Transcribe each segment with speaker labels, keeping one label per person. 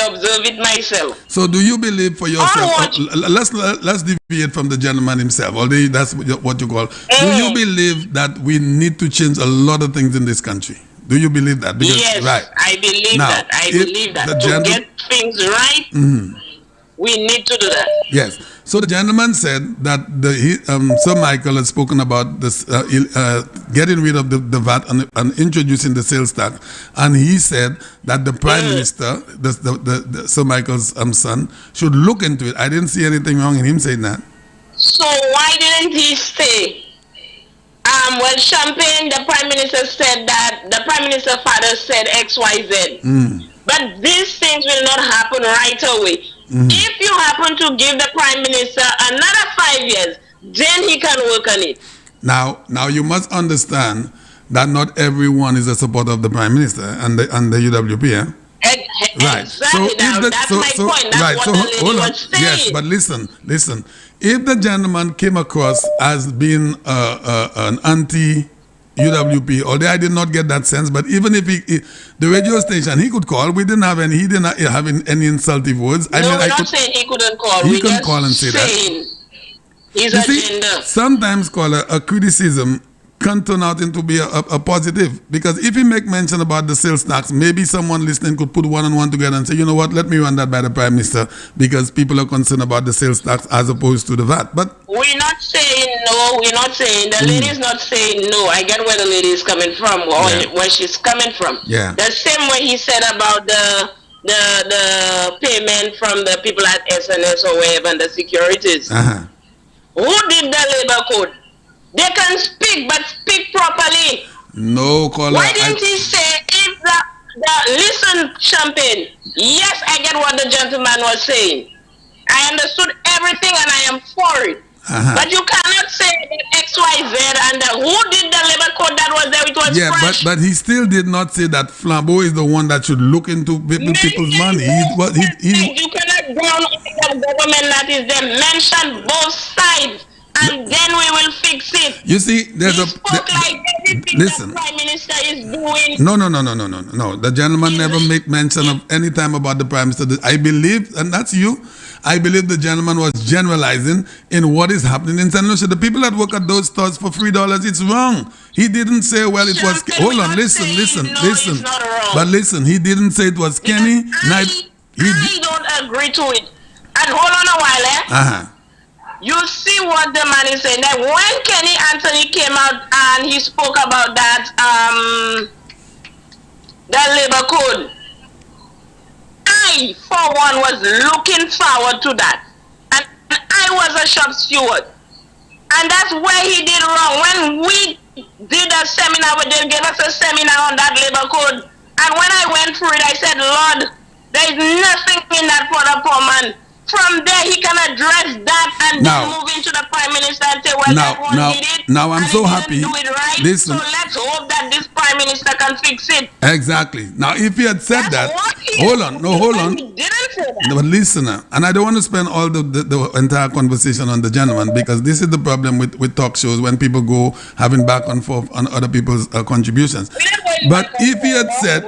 Speaker 1: observe it myself.
Speaker 2: So do you believe for yourself, let's deviate from the gentleman himself, although that's what you call, do you believe that we need to change a lot of things in this country? Do you believe that? Because,
Speaker 1: yes,
Speaker 2: right.
Speaker 1: I believe that. I believe that. To get things right, we need to do that.
Speaker 2: Yes. So the gentleman said that Sir Michael has spoken about this getting rid of the VAT and introducing the sales tax, and he said that the Prime Minister, the Sir Michael's son, should look into it. I didn't see anything wrong in him saying that.
Speaker 1: So why didn't he say? Well, Champagne, the Prime Minister said that the Prime Minister father said X, Y, Z. But these things will not happen right away. If you happen to give the Prime Minister another 5 years, then he can work on it.
Speaker 2: Now you must understand that not everyone is a supporter of the Prime Minister and the UWP. Right.
Speaker 1: Exactly. That's my point. That's what the lady was saying.
Speaker 2: Yes, but listen. If the gentleman came across as being an anti-UWP, although I did not get that sense, but even if the radio station, he could call. He didn't have any insultive words.
Speaker 1: We're not saying he couldn't call.
Speaker 2: He couldn't call and say that.
Speaker 1: His agenda.
Speaker 2: Sometimes, caller, a criticism can turn out into be a positive, because if you make mention about the sales tax, maybe someone listening could put one and one together and say, you know what, let me run that by the Prime Minister, because people are concerned about the sales tax as opposed to the VAT. But
Speaker 1: we're not saying no. We're not saying the lady's not saying no. I get where the lady is coming from, or where she's coming from.
Speaker 2: Yeah.
Speaker 1: The same way he said about the payment from the people at SNS or wherever and the securities. Who did the labor code? They can speak, but speak properly.
Speaker 2: No, caller.
Speaker 1: Why didn't he say, if listen, Champagne, yes, I get what the gentleman was saying. I understood everything and I am for it. But you cannot say X, Y, Z, and who did the labor code that was there? It was fresh.
Speaker 2: but he still did not say that Flambeau is the one that should look into people's money.
Speaker 1: You cannot down the government that is there. Mention both sides. And then we will fix it.
Speaker 2: You see, there's
Speaker 1: listen. The Prime Minister is doing.
Speaker 2: No. The gentleman never make mention of any time about the Prime Minister. I believe, and that's you, I believe the gentleman was generalizing in what is happening in St. Lucia. The people that work at those stores for $3, it's wrong. He didn't say, well, it was. Hold on, listen.
Speaker 1: It's not wrong.
Speaker 2: But listen, he didn't say it was Kenny.
Speaker 1: I don't agree to it. And hold on a while, You see what the man is saying. That when Kenny Anthony came out and he spoke about that labor code, I, for one, was looking forward to that. And I was a shop steward. And that's where he did wrong. When we did a seminar, they gave us a seminar on that labor code. And when I went through it, I said, Lord, there is nothing in that for the poor man. From there, he can address that and then move into the Prime Minister and say, well, that one did it.
Speaker 2: Now I'm so happy.
Speaker 1: Do it right.
Speaker 2: Listen.
Speaker 1: So let's hope that this Prime Minister can fix it.
Speaker 2: Exactly. Now, if he had said hold on.
Speaker 1: He didn't say that.
Speaker 2: But listen, and I don't want to spend all the entire conversation on the gentleman, because this is the problem with talk shows when people go having back and forth on other people's contributions. But if he had said,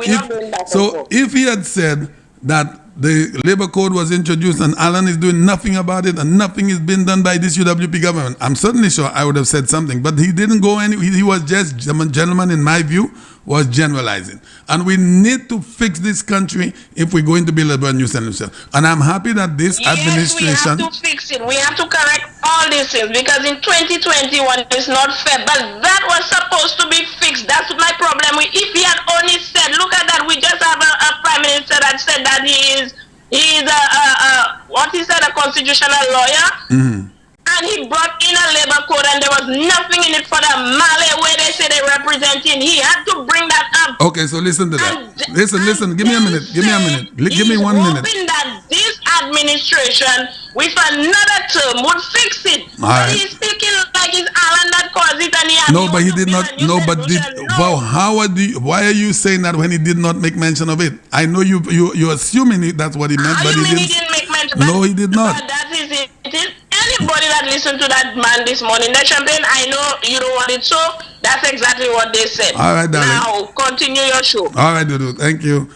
Speaker 2: if he had said that the labor code was introduced and Alan is doing nothing about it and nothing is being done by this UWP government, I'm certainly sure I would have said something. But he didn't go he was just, gentleman, in my view, was generalizing. And we need to fix this country if we're going to build a brand new solution. And I'm happy that this administration...
Speaker 1: we have to fix it. We have to correct all these things, because in 2021 it's not fair. But that was supposed to be fixed. That's my problem. If he had only said, look at that, we just have a Prime Minister that said that he is a constitutional lawyer. And he brought in a labor code and there was nothing in it for the Malay where they say they representing. He had to bring that up.
Speaker 2: Okay, so listen to that. Listen. Give me a minute. Give me 1 minute.
Speaker 1: Hoping that this administration with another term would fix it.
Speaker 2: But
Speaker 1: he's speaking like it's Alan that caused it, and he has
Speaker 2: but he did not. Why are you saying that when he did not make mention of it? I know you're assuming that's what he meant, but he didn't
Speaker 1: make mention.
Speaker 2: No, he did not.
Speaker 1: That is it. Anybody that listened to that man this morning, the Champagne, I know you don't want it, so that's exactly what they said.
Speaker 2: All right, darling.
Speaker 1: Now, continue your show.
Speaker 2: All right, Dudu. Thank you.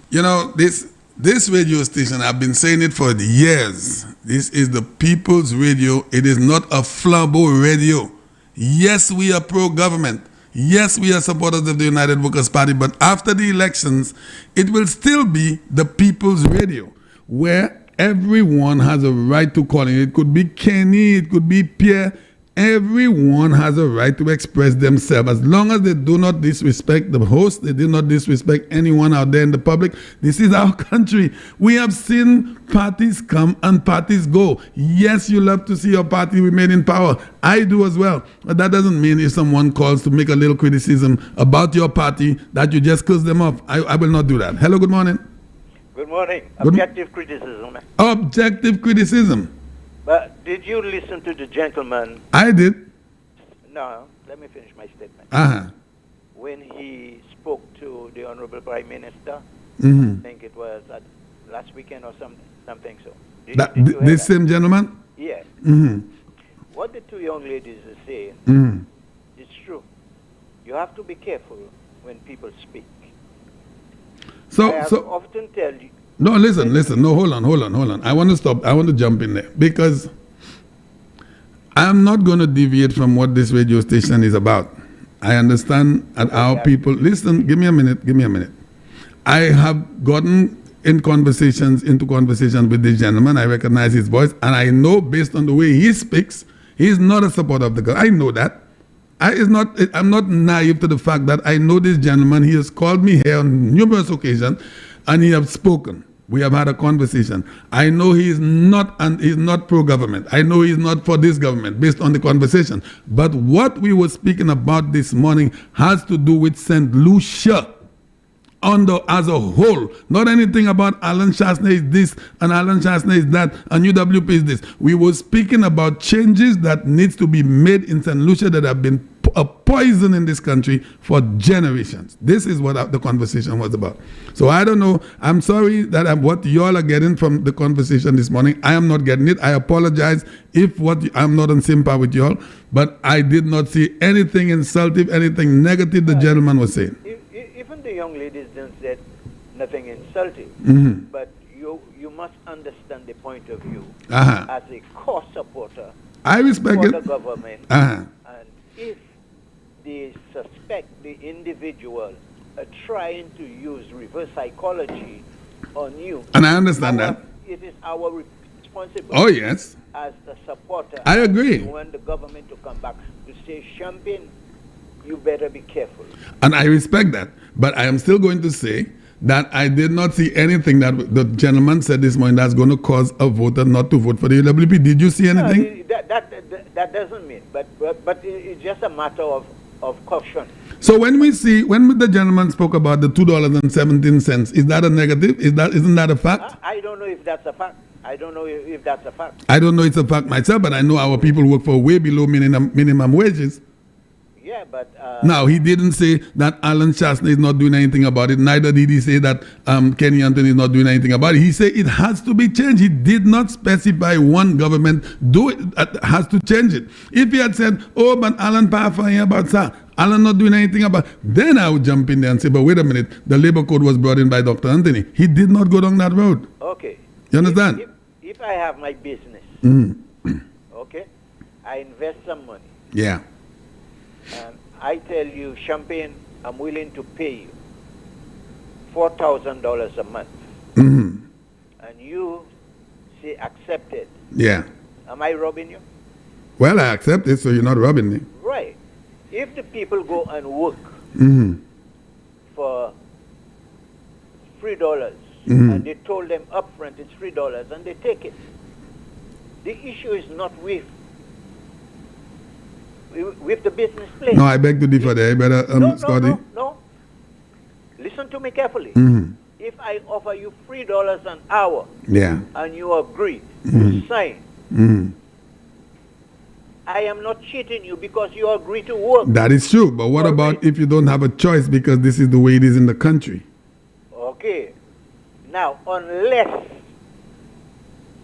Speaker 2: You know, this This radio station, I've been saying it for years. This is the people's radio. It is not a flabo radio. Yes, we are pro-government. Yes, we are supporters of the United Workers' Party. But after the elections, it will still be the people's radio, where everyone has a right to call in. It could be Kenny, it could be Pierre. Everyone has a right to express themselves as long as they do not disrespect the host, they do not disrespect anyone out there in the public. This is our country. We have seen parties come and parties go. Yes, you love to see your party remain in power. I do as well. But that doesn't mean if someone calls to make a little criticism about your party that you just curse them off. I will not do that. Hello, good morning.
Speaker 3: Good morning. Objective criticism.
Speaker 2: Objective criticism.
Speaker 3: But did you listen to the gentleman?
Speaker 2: I did.
Speaker 3: No, let me finish my statement.
Speaker 2: Uh-huh.
Speaker 3: When he spoke to the Honorable Prime Minister,
Speaker 2: Mm-hmm.
Speaker 3: I think it was last weekend or something so.
Speaker 2: This same gentleman?
Speaker 3: Yes.
Speaker 2: Mm-hmm.
Speaker 3: What the two young ladies are saying
Speaker 2: Mm-hmm.
Speaker 3: is true. You have to be careful when people speak. I have often tell you.
Speaker 2: No, listen. No, hold on. I want to stop. I want to jump in there because I'm not going to deviate from what this radio station is about. I understand that our people, listen, give me a minute. I have gotten into conversations with this gentleman. I recognize his voice, and I know based on the way he speaks, he's not a supporter of the government. I know that. I'm not naive to the fact that I know this gentleman. He has called me here on numerous occasions, and he has spoken. We have had a conversation. I know he's not pro-government. I know he's not for this government based on the conversation. But what we were speaking about this morning has to do with St. Lucia as a whole. Not anything about Alan Chasney is this and Alan Chasney is that and UWP is this. We were speaking about changes that needs to be made in St. Lucia that have been a poison in this country for generations. This is what the conversation was about. So I don't know. I'm sorry that what y'all are getting from the conversation this morning. I am not getting it. I apologize if I'm not on sympathy with y'all, but I did not see anything insultive, anything negative the gentleman was saying.
Speaker 3: Even the young ladies didn't say nothing insulting,
Speaker 2: Mm-hmm.
Speaker 3: but you must understand the point of view
Speaker 2: Uh-huh.
Speaker 3: as a core supporter
Speaker 2: I respect
Speaker 3: for
Speaker 2: it.
Speaker 3: the government.
Speaker 2: Uh-huh.
Speaker 3: And if they suspect the individual trying to use reverse psychology on you,
Speaker 2: And I understand that.
Speaker 3: it is our responsibility.
Speaker 2: Oh, yes.
Speaker 3: As the supporter.
Speaker 2: I agree.
Speaker 3: We want the government to come back to say, Champagne, you better be careful.
Speaker 2: And I respect that. But I am still going to say that I did not see anything that the gentleman said this morning that's going to cause a voter not to vote for the UWP. Did you see anything?
Speaker 3: No, that doesn't mean. But it's just a matter of caution.
Speaker 2: So when the gentleman spoke about the $2.17, is that a negative? Isn't that a fact?
Speaker 3: I don't know if that's a fact. I don't know if that's a fact.
Speaker 2: I don't know it's a fact myself, but I know our people work for way below minimum wages.
Speaker 3: Yeah, but...
Speaker 2: Now, he didn't say that Alan Chasney is not doing anything about it. Neither did he say that Kenny Anthony is not doing anything about it. He said it has to be changed. He did not specify one government has to change it. If he had said, oh, but Alan Parfait about that, Alan not doing anything about it, then I would jump in there and say, but wait a minute, the labor code was brought in by Dr. Anthony. He did not go down that road.
Speaker 3: Okay.
Speaker 2: You understand?
Speaker 3: If I have my business, okay, I invest some money.
Speaker 2: Yeah.
Speaker 3: And I tell you, Champagne, I'm willing to pay you $4,000 a month.
Speaker 2: Mm-hmm.
Speaker 3: And you say accepted.
Speaker 2: Yeah.
Speaker 3: Am I robbing you?
Speaker 2: Well, I accept it, so you're not robbing me.
Speaker 3: Right. If the people go and work for $3, and they told them upfront it's $3, and they take it, the issue is not with the business place.
Speaker 2: No, I beg to differ there. Better, Scotty.
Speaker 3: No. Listen to me carefully. If I offer you $3 an hour, and you agree, you sign, I am not cheating you because you agree to work.
Speaker 2: That is true. But what about if you don't have a choice because this is the way it is in the country?
Speaker 3: Okay. Now, unless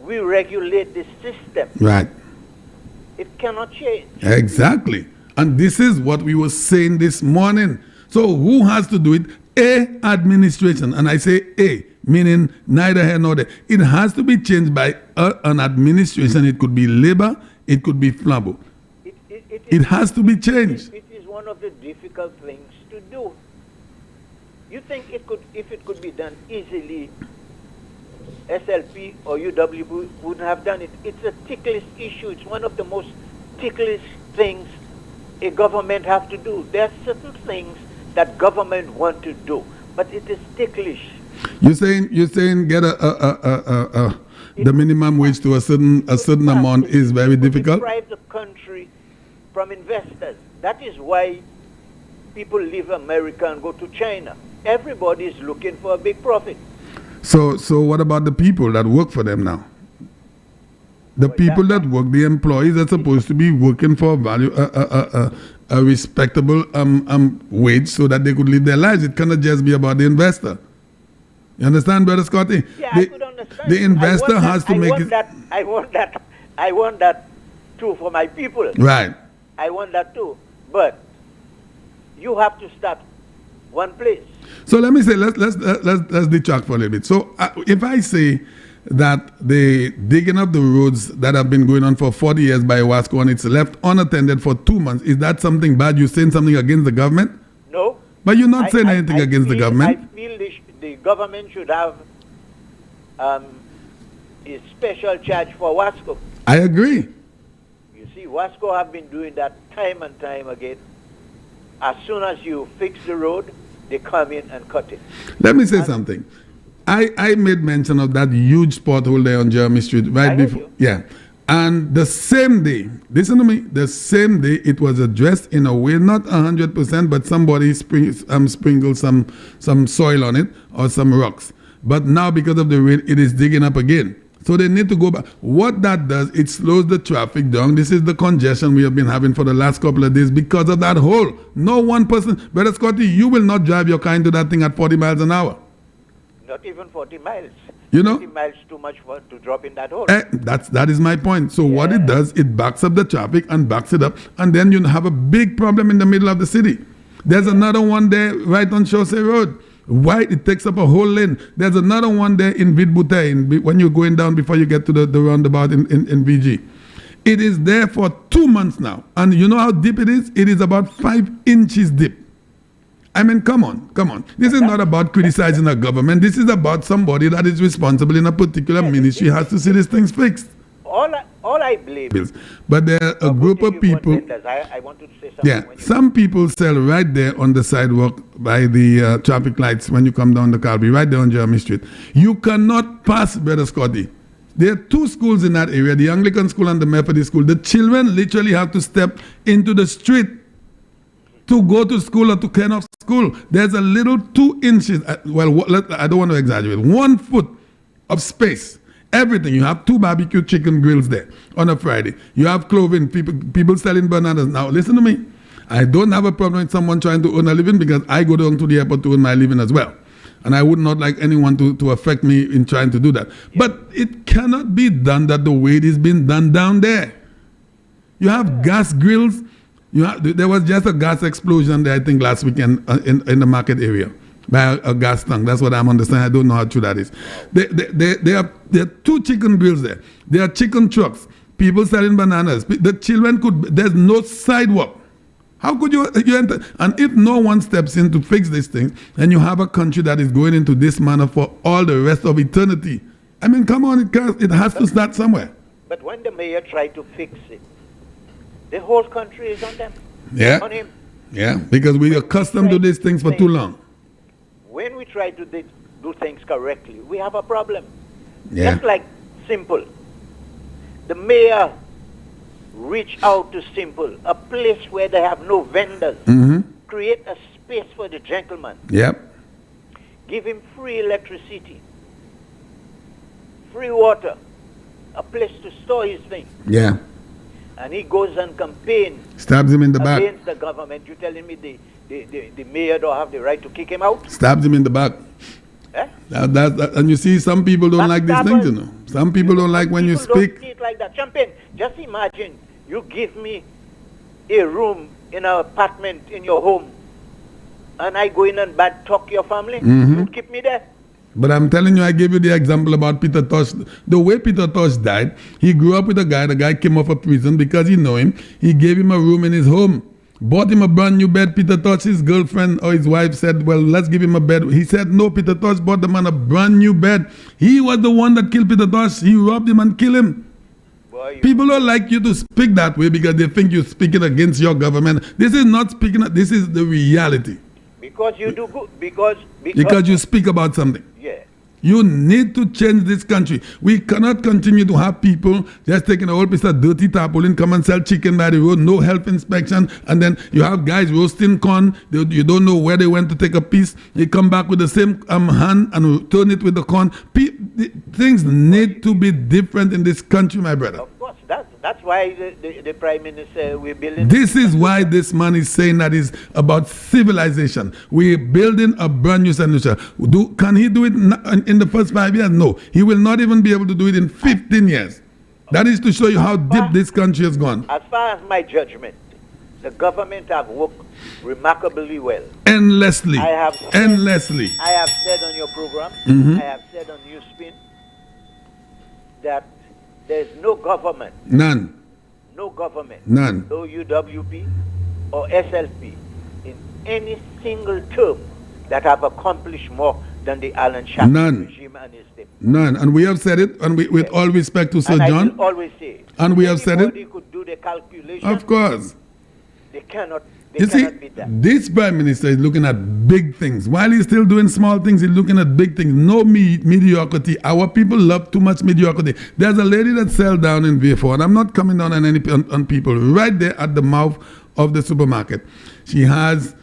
Speaker 3: we regulate the system,
Speaker 2: right,
Speaker 3: it cannot change.
Speaker 2: Exactly. And this is what we were saying this morning. So who has to do it? Administration. And I say meaning neither here nor there. It has to be changed by an administration. It could be Labour, it could be Flabo. It has to be changed.
Speaker 3: It is one of the difficult things to do. You think if it could be done easily, SLP or UW wouldn't have done it. It's a ticklish issue. It's one of the most ticklish things a government have to do. There are certain things that government want to do, but it is ticklish.
Speaker 2: You're saying get the minimum wage to a certain amount is very difficult?
Speaker 3: Deprive the country from investors. That is why people leave America and go to China. Everybody is looking for a big profit.
Speaker 2: So what about the people that work for them now? The people that work, the employees are supposed to be working for a respectable wage so that they could live their lives. It cannot just be about the investor. You understand, Brother Scotty?
Speaker 3: Yeah, I could understand.
Speaker 2: The investor has to make it.
Speaker 3: I want that too for my people.
Speaker 2: Right.
Speaker 3: I want that too. But you have to start one place.
Speaker 2: So let me say, let's detract for a little bit. So if I say that the digging up the roads that have been going on for 40 years by Wasco and it's left unattended for 2 months, is that something bad? You're saying something against the government?
Speaker 3: No.
Speaker 2: But you're not saying anything against the government.
Speaker 3: I feel the government should have a special charge for Wasco.
Speaker 2: I agree.
Speaker 3: You see, Wasco have been doing that time and time again. As soon as you fix the road, they come in and cut it.
Speaker 2: Let me say something. I made mention of that huge pothole there on Jeremy Street right before. Yeah. And the same day, listen to me, the same day it was addressed in a way, not 100%, but somebody sprinkled some soil on it or some rocks. But now because of the rain, it is digging up again. So they need to go back. What that does, it slows the traffic down. This is the congestion we have been having for the last couple of days because of that hole. No one person, Brother Scotty, you will not drive your car into that thing at 40 miles an hour.
Speaker 3: Not even 40 miles.
Speaker 2: You know?
Speaker 3: 40 miles too much to drop in that hole.
Speaker 2: That is my point. So what it does, it backs up the traffic and backs it up, and then you have a big problem in the middle of the city. There's another one there right on Chaussee Road. Why? It takes up a whole lane. There's another one there in Vidbouté, when you're going down before you get to the roundabout in VG. It is there for 2 months now. And you know how deep it is? It is about 5 inches deep. I mean, come on. This is not about criticizing a government. This is about somebody that is responsible in a particular ministry has to see these things fixed.
Speaker 3: All I believe is,
Speaker 2: but there are a group of people.
Speaker 3: I wanted to say something.
Speaker 2: Yeah, some people sell right there on the sidewalk by the traffic lights when you come down the Calby, right there on Jeremy Street. You cannot pass, Brother Scotty. There are 2 schools in that area, the Anglican school and the Methodist school. The children literally have to step into the street to go to school or to clean off school. There's a little 2 inches, I don't want to exaggerate, 1 foot of space. Everything. You have 2 barbecue chicken grills there on a Friday. You have clothing, people selling bananas. Now, listen to me. I don't have a problem with someone trying to earn a living because I go down to the airport to earn my living as well. And I would not like anyone to affect me in trying to do that. But it cannot be done that the way it is being done down there. You have gas grills. There was just a gas explosion there, I think, last weekend in the market area. By a gas tank. That's what I'm understanding. I don't know how true that is. There are 2 chicken grills there. There are chicken trucks. People selling bananas. The children there's no sidewalk. How could you enter? And if no one steps in to fix these things, then you have a country that is going into this manner for all the rest of eternity. I mean, come on, it has to start somewhere.
Speaker 3: But when the mayor tried to fix it, the whole country is on them.
Speaker 2: Yeah.
Speaker 3: On him.
Speaker 2: Yeah, because we're accustomed to these things for too long.
Speaker 3: When we try to do things correctly, we have a problem.
Speaker 2: Yeah.
Speaker 3: Just like Simple. The mayor reached out to Simple, a place where they have no vendors. Create a space for the gentleman.
Speaker 2: Yep.
Speaker 3: Give him free electricity, free water, a place to store his things.
Speaker 2: Yeah.
Speaker 3: And he goes and campaigns.
Speaker 2: Stabs him in the back.
Speaker 3: Against the government. You telling me the mayor don't have the right to kick him out?
Speaker 2: Stabs him in the back.
Speaker 3: Eh?
Speaker 2: And you see, some people don't like these things, you know. Some people don't like when you speak.
Speaker 3: Don't see it like that. Champagne, just imagine you give me a room in an apartment in your home, and I go in and bad talk your family. You keep me there.
Speaker 2: But I'm telling you, I gave you the example about Peter Tosh. The way Peter Tosh died, he grew up with a guy. The guy came off of prison because he knew him. He gave him a room in his home. Bought him a brand new bed. Peter Tosh, his girlfriend or his wife said, well, let's give him a bed. He said, no, Peter Tosh bought the man a brand new bed. He was the one that killed Peter Tosh. He robbed him and killed him. Boy, people don't like you to speak that way because they think you're speaking against your government. This is not speaking, this is the reality.
Speaker 3: Because you do good,
Speaker 2: because you speak about something.
Speaker 3: Yeah.
Speaker 2: You need to change this country. We cannot continue to have people just taking a whole piece of dirty tarpaulin, come and sell chicken by the road, no health inspection, and then you have guys roasting corn. You don't know where they went to take a piece. They come back with the same hand and turn it with the corn. Things need to be different in this country, my brother.
Speaker 3: Of course, that's why the Prime Minister, we're building...
Speaker 2: This is why this man is saying that is about civilization. We're building a brand new century. Can he do it in the first 5 years? No. He will not even be able to do it in 15 years. That is to show you how deep this country has gone.
Speaker 3: As far as my judgment, the government have worked remarkably well.
Speaker 2: Endlessly.
Speaker 3: I have said on your program, I have said on Newspin, that there's no government.
Speaker 2: None.
Speaker 3: No government.
Speaker 2: None.
Speaker 3: No UWP or SLP in any single term that have accomplished more than the Alan Sharpton regime and his team.
Speaker 2: None. And we have said it, and with all respect to Sir John.
Speaker 3: I will always say it.
Speaker 2: And we have said it.
Speaker 3: Anybody could do the calculation.
Speaker 2: Of course.
Speaker 3: They cannot.
Speaker 2: You see, this Prime Minister is looking at big things. While he's still doing small things, he's looking at big things. No mediocrity. Our people love too much mediocrity. There's a lady that sells down in V4, and I'm not coming down on people, right there at the mouth of the supermarket. She has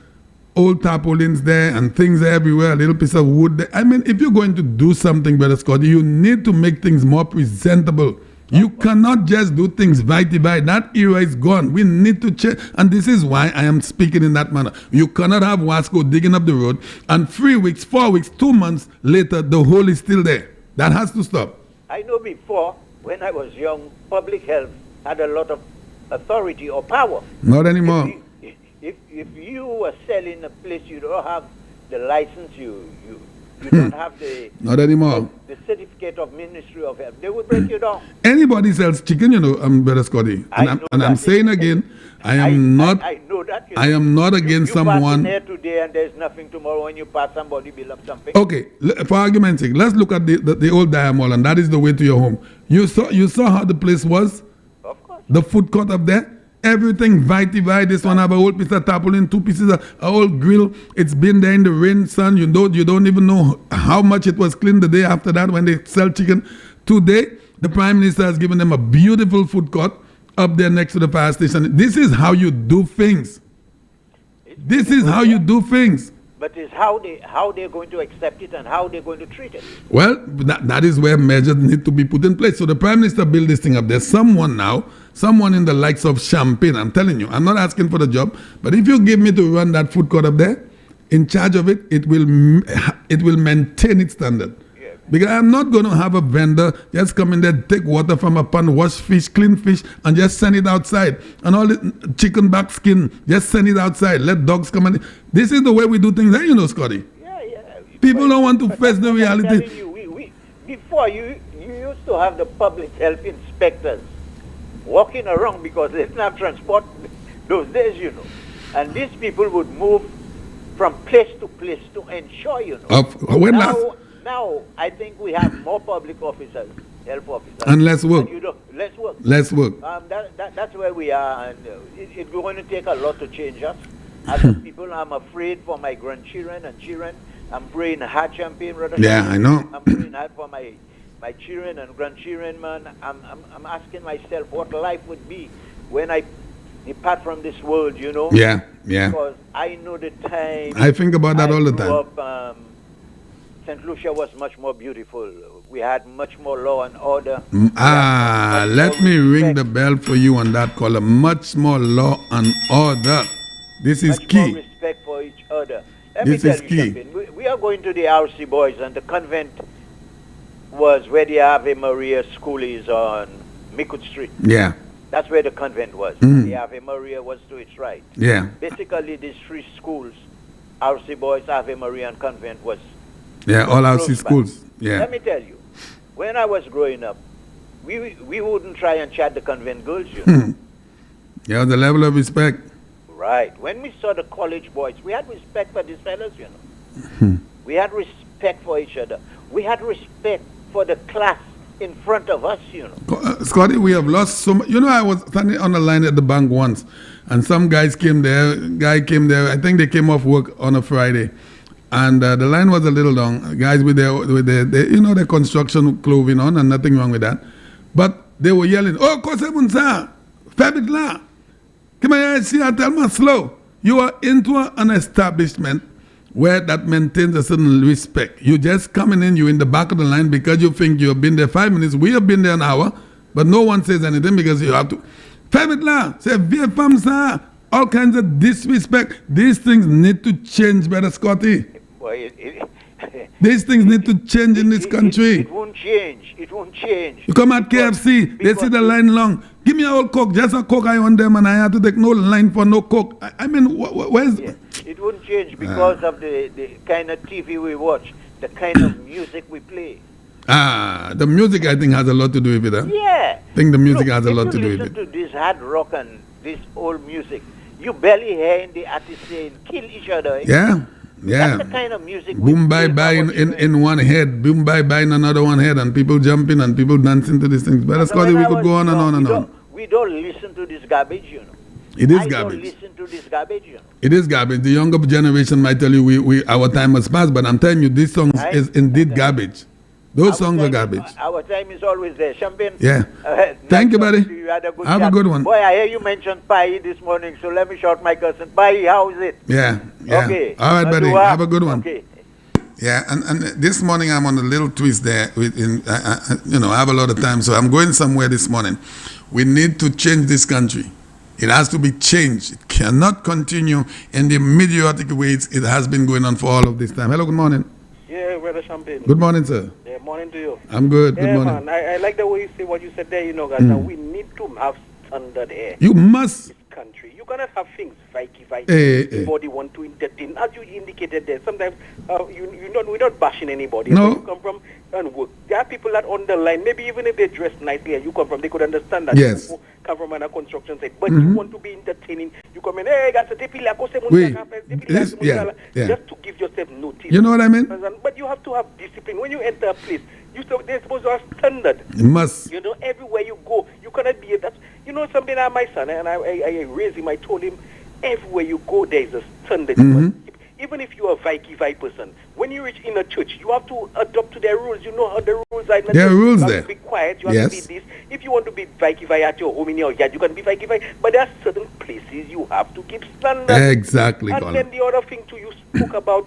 Speaker 2: old tarpaulins there and things everywhere, a little piece of wood there. I mean, if you're going to do something, Brother Scott, you need to make things more presentable. You cannot just do things by. That era is gone. We need to change. And this is why I am speaking in that manner. You cannot have Wasco digging up the road and 3 weeks, 4 weeks, 2 months later, the hole is still there. That has to stop.
Speaker 3: I know before, when I was young, public health had a lot of authority or power.
Speaker 2: Not anymore.
Speaker 3: If you were selling a place, you don't have the license, you don't have the...
Speaker 2: Not anymore.
Speaker 3: The certificate of Ministry of Health. They would break you down.
Speaker 2: Anybody sells chicken, you know, Brother Scotty. And I'm saying again, I am not against someone...
Speaker 3: You pass there today and there's nothing tomorrow. When you pass somebody build up something.
Speaker 2: Okay, for argument's sake, let's look at the old Diamond, and that is the way to your home. You saw how the place was?
Speaker 3: Of course.
Speaker 2: The food court up there? Everything vitae. This one have a whole piece of tarpaulin, 2 pieces of a whole grill. It's been there in the rain, sun. You don't even know how much it was cleaned the day after that when they sell chicken. Today, the Prime Minister has given them a beautiful food court up there next to the fire station. This is how you do things. This is how you do things.
Speaker 3: But it's how they're going to accept it and how they're going to treat it.
Speaker 2: Well, that is where measures need to be put in place. So the Prime Minister built this thing up. There's someone in the likes of Champagne, I'm telling you, I'm not asking for the job, but if you give me to run that food court up there, in charge of it, it will maintain its standard. Yeah. Because I'm not going to have a vendor just come in there, take water from a pond, wash fish, clean fish, and just send it outside. And all the chicken back skin, just send it outside. Let dogs come in. This is the way we do things, you know, Scotty.
Speaker 3: Yeah.
Speaker 2: People don't want to face the reality.
Speaker 3: Before, you used to have the public health inspectors walking around because they didn't have transport those days, you know. And these people would move from place to place to ensure, you know. Now, I think we have more public officers, health officers.
Speaker 2: And less work.
Speaker 3: Less work. That's where we are, and it's going to take a lot to change us. As people, I'm afraid for my grandchildren and children. I'm praying hard, Champagne, brother.
Speaker 2: Yeah, I know.
Speaker 3: I'm praying hard for my children and grandchildren, man. I'm asking myself what life would be when I depart from this world, you know.
Speaker 2: Yeah.
Speaker 3: Because I know the time.
Speaker 2: I think about that all the time.
Speaker 3: St. Lucia was much more beautiful. We had much more law and order.
Speaker 2: Let me ring the bell for you on that caller. Much more law and order. This is key.
Speaker 3: More respect for each other. This is key. We are going to the RC Boys, and the convent was where the Ave Maria school is on Mikut Street.
Speaker 2: Yeah.
Speaker 3: That's where the convent was. The Ave Maria was to its right.
Speaker 2: Yeah.
Speaker 3: Basically, these 3 schools, RC Boys, Ave Maria, and convent, was
Speaker 2: Yeah, all our schools. Yeah.
Speaker 3: Let me tell you, when I was growing up, we wouldn't try and chat the convent girls, you know.
Speaker 2: Yeah, the level of respect.
Speaker 3: Right. When we saw the college boys, we had respect for these fellas, you know. We had respect for each other. We had respect for the class in front of us, you know.
Speaker 2: Scotty, we have lost so much. You know, I was standing on the line at the bank once, and some guys came there. I think they came off work on a Friday, and the line was a little long. Guys with their you know, their construction clothing on, and nothing wrong with that. But they were yelling, "Oh, Kosebunsa, Fabitla, come here, see, I tell me slow." You are into an establishment where that maintains a certain respect. You just coming in, you in the back of the line because you think you have been there 5 minutes. We have been there an hour, but no one says anything because you have to. Fabitla, say, Vie Famsa, all kinds of disrespect. These things need to change, Brother Scotty.
Speaker 3: Boy,
Speaker 2: These things need to change in this country.
Speaker 3: It won't change. It won't change.
Speaker 2: You come at KFC, they see the line long. Give me a whole Coke, just a Coke I want them, and I have to take no line for no Coke. I mean, where's...
Speaker 3: Yeah. It won't change because of the kind of TV we watch, the kind of music we play.
Speaker 2: The music, I think, has a lot to do with it. Huh?
Speaker 3: Yeah.
Speaker 2: I think the music has a lot to do with it.
Speaker 3: If you listen to this hard rock and this old music, you barely hear the artists saying, kill each other.
Speaker 2: Yeah. Yeah.
Speaker 3: That's the kind of music
Speaker 2: boom bye bye in one head, boom bye bye in another one head, and people jumping and people dancing to these things. But Scotty, we could go on and on and on.
Speaker 3: We don't listen to this garbage, you know.
Speaker 2: It is
Speaker 3: I
Speaker 2: garbage.
Speaker 3: don't listen to this garbage, you know.
Speaker 2: It is garbage. The younger generation might tell you our time has passed, but I'm telling you, this song is indeed garbage. Those songs are garbage.
Speaker 3: Our time is always there. Champagne.
Speaker 2: Yeah. Thank you, buddy.
Speaker 3: You had a good
Speaker 2: Have
Speaker 3: chat.
Speaker 2: a good one.
Speaker 3: Boy, I hear you mentioned Pai this morning, so let me shout my cousin. Pai, how is it?
Speaker 2: Yeah.
Speaker 3: Okay.
Speaker 2: All right, buddy. Have a good one.
Speaker 3: Okay.
Speaker 2: Yeah, and this morning I'm on a little twist there. You know, I have a lot of time, so I'm going somewhere this morning. We need to change this country. It has to be changed. It cannot continue in the mediocrity ways it has been going on for all of this time. Hello, good morning.
Speaker 4: Yeah, Brother Champagne.
Speaker 2: Good morning, sir.
Speaker 4: Yeah, morning to you.
Speaker 2: I'm good. Good
Speaker 4: yeah,
Speaker 2: morning.
Speaker 4: Man, I like the way you say what you said there, you know, guys, that we need to have standard here.
Speaker 2: You must.
Speaker 4: This country. You cannot have things vikey.
Speaker 2: Everybody
Speaker 4: want to entertain. As you indicated there, sometimes we're not bashing anybody.
Speaker 2: No.
Speaker 4: You come from and work. There are people that on the line, maybe even if they dress nicely and you come from, they could understand that.
Speaker 2: Yes.
Speaker 4: You come from a construction site. But you want to be entertaining. You come in, hey, guys, just to give yourself notice.
Speaker 2: You know what I mean?
Speaker 4: But you have to have discipline. When you enter a place, they're supposed to have standard.
Speaker 2: You must.
Speaker 4: You know, everywhere you go, you cannot be that. You know something, my son, and I raised him, I told him, everywhere you go, there is a standard. Even if you're a Vikey person, when you reach in a church, you have to adopt to their rules. You know how the rules are.
Speaker 2: There are rules there.
Speaker 4: You have to be quiet. You have to be this. If you want to be Vikey at your home in your yard, you can be Vikey. But there are certain places you have to keep standard.
Speaker 2: Exactly.
Speaker 4: And then the other thing too, you spoke about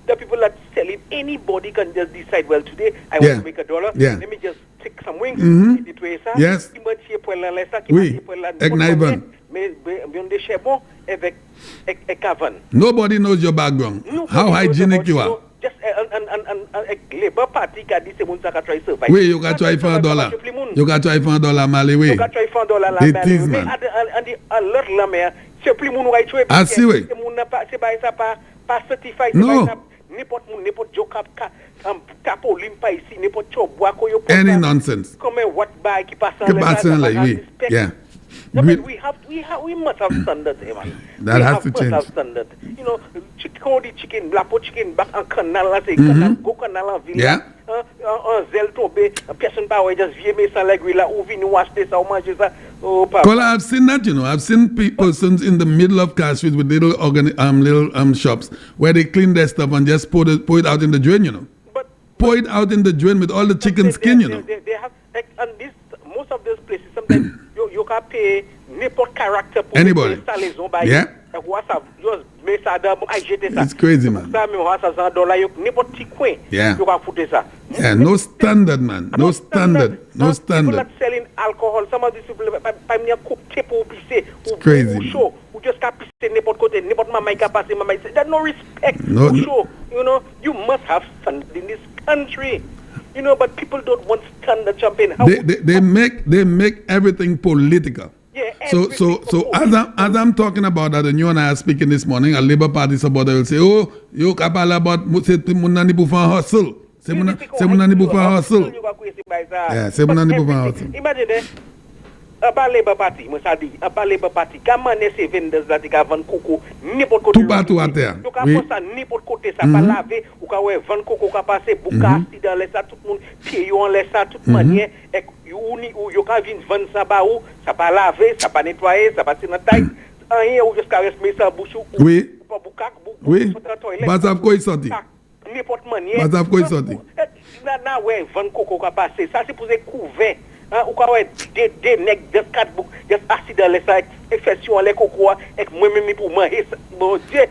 Speaker 4: the people that sell it. Anybody can just decide, well, today I want to make $1.
Speaker 2: Yeah.
Speaker 4: Let me just take some wings.
Speaker 2: Yes. Oui. Nobody knows your background. How hygienic you are.
Speaker 4: Just Labour Party can try survive.
Speaker 2: Oui, you can try for $1. You can try for $1, Mali.
Speaker 4: You can try for $1.
Speaker 2: They tease, man.
Speaker 4: And the alert la mer,
Speaker 2: I see we. No. Any nonsense. Yeah.
Speaker 4: We must have standards, man.
Speaker 2: That has to change.
Speaker 4: Have standards. You know, chicken, black chicken, back and canal, go canal villa.
Speaker 2: Yeah.
Speaker 4: A person power just view me like we la watch this how much is that? Oh, Papa.
Speaker 2: Well, I've seen that, you know. I've seen persons in the middle of car streets with little shops where they clean their stuff and just pour it out in the drain, you know.
Speaker 4: But
Speaker 2: pour it out in the drain with all the chicken skin, you know.
Speaker 4: They have, and this most of those places sometimes you can pay n'importe character pour
Speaker 2: anybody. Yeah. It's crazy, man. Yeah. Yeah, no standard, man. No standard. No standard.
Speaker 4: People are selling alcohol. Some of these people,
Speaker 2: it's crazy.
Speaker 4: Who just can't say n'importe côté, n'importe mama, there's no respect.
Speaker 2: No.
Speaker 4: You know, you must have standard in this country. You know, but people don't want standard champagne.
Speaker 2: They make everything political.
Speaker 4: Yeah,
Speaker 2: So as I'm talking about that, and you and I are speaking this morning, a Labour Party supporter will say, "Oh, you kapal about c'est munani pour faire hustle, c'est munani pour faire hustle." Yeah, c'est munani pour faire hustle.
Speaker 4: Imagine about Labour Party, Moussadi, about Labour Party, comment ces vendeurs là qui vendent coco n'importe côté.
Speaker 2: Tout partout à terre.
Speaker 4: Donc après ça n'importe côté ça pas laver ou quand ouais vendre coco qui passer bouca dans laisse ça tout le monde pied on laisse ça toute manière et ou yo quand vient vendre ça ba ou ça pas laver, ça pas nettoyer, ça pas c'est dans taille rien ou jusqu'à rester ça bouche ou pas bouca
Speaker 2: oui. Bazaf quoi il sorti.
Speaker 4: N'importe manière.
Speaker 2: Bazaf quoi il sorti.
Speaker 4: Là ouais vendre coco qui passer ça c'est pour se couvert. Ou quand des nèg just cat book just acide dans les sacs infection les coco et moi même pour manger bon Dieu.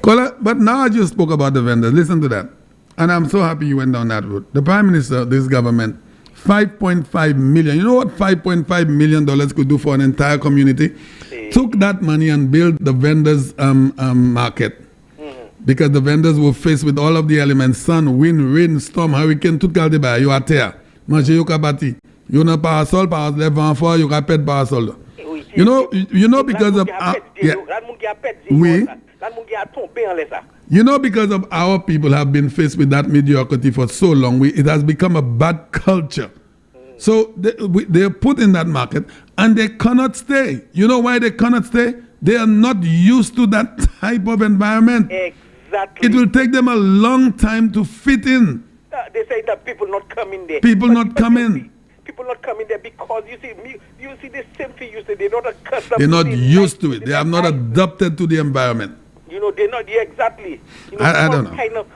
Speaker 2: But now I just spoke about the vendors. Listen to that. And I'm so happy you went down that route. The Prime Minister, this government, 5.5 million. You know what $5.5 million could do for an entire community? Took that money and built the vendors market. Because the vendors were faced with all of the elements, sun, wind, rain, storm, hurricane, tout kalde ba, you are there. Manger yo kabati. You know parasol, for you can pet parasol. You know because of you know because of our people have been faced with that mediocrity for so long, it has become a bad culture. So they're put in that market and they cannot stay. You know why they cannot stay? They are not used to that type of environment.
Speaker 4: Exactly.
Speaker 2: It will take them a long time to fit in.
Speaker 4: They say that people not coming there.
Speaker 2: People not coming.
Speaker 4: People not coming there because you see the same thing you say they're not accustomed.
Speaker 2: They're not used to it. They have not adapted to the environment.
Speaker 4: You know they're not exactly. You know,
Speaker 2: I don't know.
Speaker 4: Kind of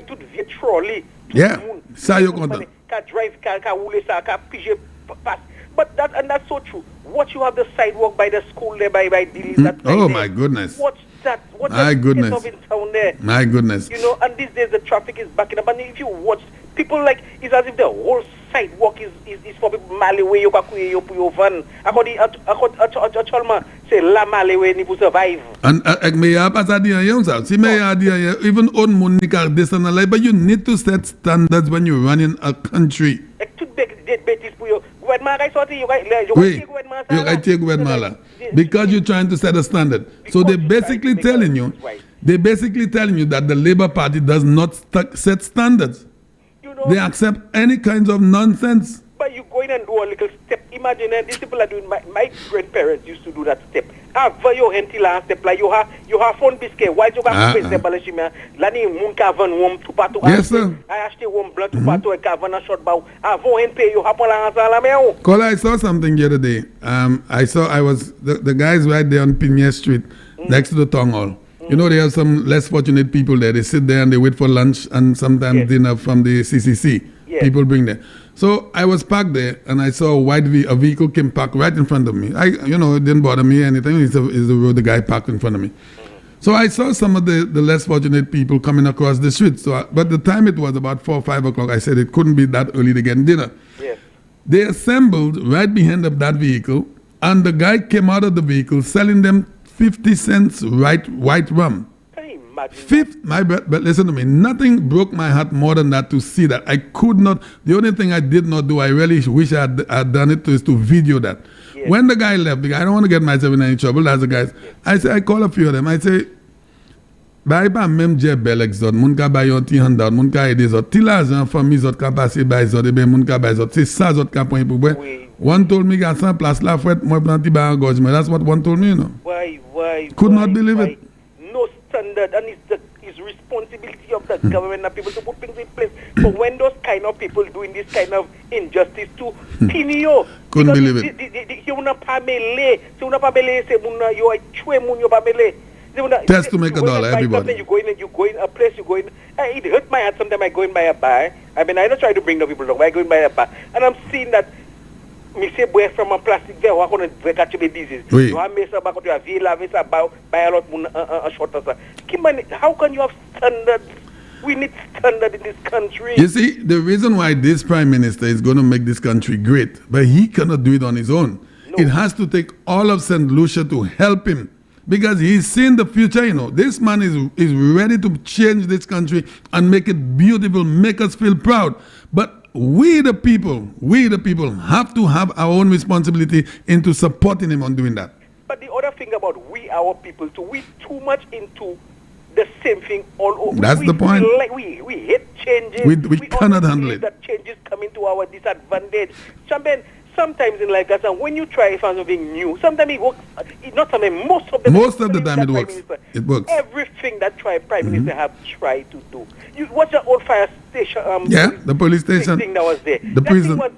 Speaker 4: to the trolley.
Speaker 2: Yeah. Ça you content.
Speaker 4: Can drive can roule ça can pige pass. But that's so true. What you have the sidewalk by the school there by Dilly's that.
Speaker 2: Oh my goodness.
Speaker 4: What's that? What's
Speaker 2: my goodness.
Speaker 4: In town there?
Speaker 2: My goodness.
Speaker 4: You know, and these days the traffic is backing up. And if you watch, people like it's as if the whole sidewalk is for people Malawi you can you van. According to say la Malawi ni pour survive.
Speaker 2: And me pas à dire ça. Si me à dire even on monica descend but you need to set standards when you run in a country. Because you're trying to set a standard. So they're basically telling you that the Labour Party does not set standards. They accept any kinds of nonsense.
Speaker 4: But you go in and do a little step. Imagine these people are doing. My grandparents used to do that step. You step like you have phone biscuit. Why you got to step? Lani munka van wom tu patu.
Speaker 2: Yes sir.
Speaker 4: I asked wom blood tu patu. I kavan a short bow. Avon pay you happen la ansala meo.
Speaker 2: Kola, I saw something the other day. I was the guys right there on Pinier Street next to the town hall. You know, there are some less fortunate people there. They sit there and they wait for lunch and sometimes dinner from the CCC. People bring there. So I was parked there and I saw a vehicle came parked right in front of me. It didn't bother me or anything. It's the road the guy parked in front of me. So I saw some of the less fortunate people coming across the street. But the time it was about 4 or 5 o'clock, I said it couldn't be that early to get dinner.
Speaker 4: Yes.
Speaker 2: They assembled right behind of that vehicle and the guy came out of the vehicle selling them 50 cents white rum.
Speaker 4: Can you imagine?
Speaker 2: But listen to me, nothing broke my heart more than that to see that. I could not, the only thing I did not do, I really wish I had done it, is to video that. Yes. When the guy left, because I don't want to get myself in any trouble, that's the guys. Yes. I call a few of them, I say, Bay pa même je belek zot, moun ka bay yon ti handout, moun ka ede zot, ti la jan fami zot ka pase bay zot, ebe moun ka bay zot, c'est ça zot ka point pou bwe. One told me got some place la fouette, moi planti ba engagement. That's what one told me, you know. Could not believe it.
Speaker 4: No standard, and it's responsibility of the government and people to put things in place. So when those kind of people doing this kind of injustice to Pinio,
Speaker 2: couldn't believe it.
Speaker 4: You na pa mele, se una pa mele, se una yo chwe mun yo pa mele.
Speaker 2: Test to make a dollar, everybody.
Speaker 4: You go in a place, you go in. It hurt my heart sometimes. I go in by a bar. I mean, I don't try to bring the people along, but I go in by a bar. And I'm seeing that, me say, boy, from a plastic there, who going to catch the disease. You have me say, back to your villa, me say, buy a lot of short. How can you have standards? We need standard in this country.
Speaker 2: You see, the reason why this Prime Minister is going to make this country great, but he cannot do it on his own. No. It has to take all of St. Lucia to help him. Because he's seen the future, you know. This man is ready to change this country and make it beautiful, make us feel proud. But we the people have to have our own responsibility into supporting him on doing that.
Speaker 4: But the think about we, our people, too. We too much into the same thing all over.
Speaker 2: That's the point.
Speaker 4: We hate changes.
Speaker 2: We cannot handle it.
Speaker 4: That changes come into our disadvantage. Sometimes in like that, when you try to find something new, sometimes it works. Not sometimes, most of the time it works.
Speaker 2: It works.
Speaker 4: Everything that Prime Minister have tried to do. You watch the old fire station.
Speaker 2: The police station.
Speaker 4: Thing that was there.
Speaker 2: The prison.
Speaker 4: Was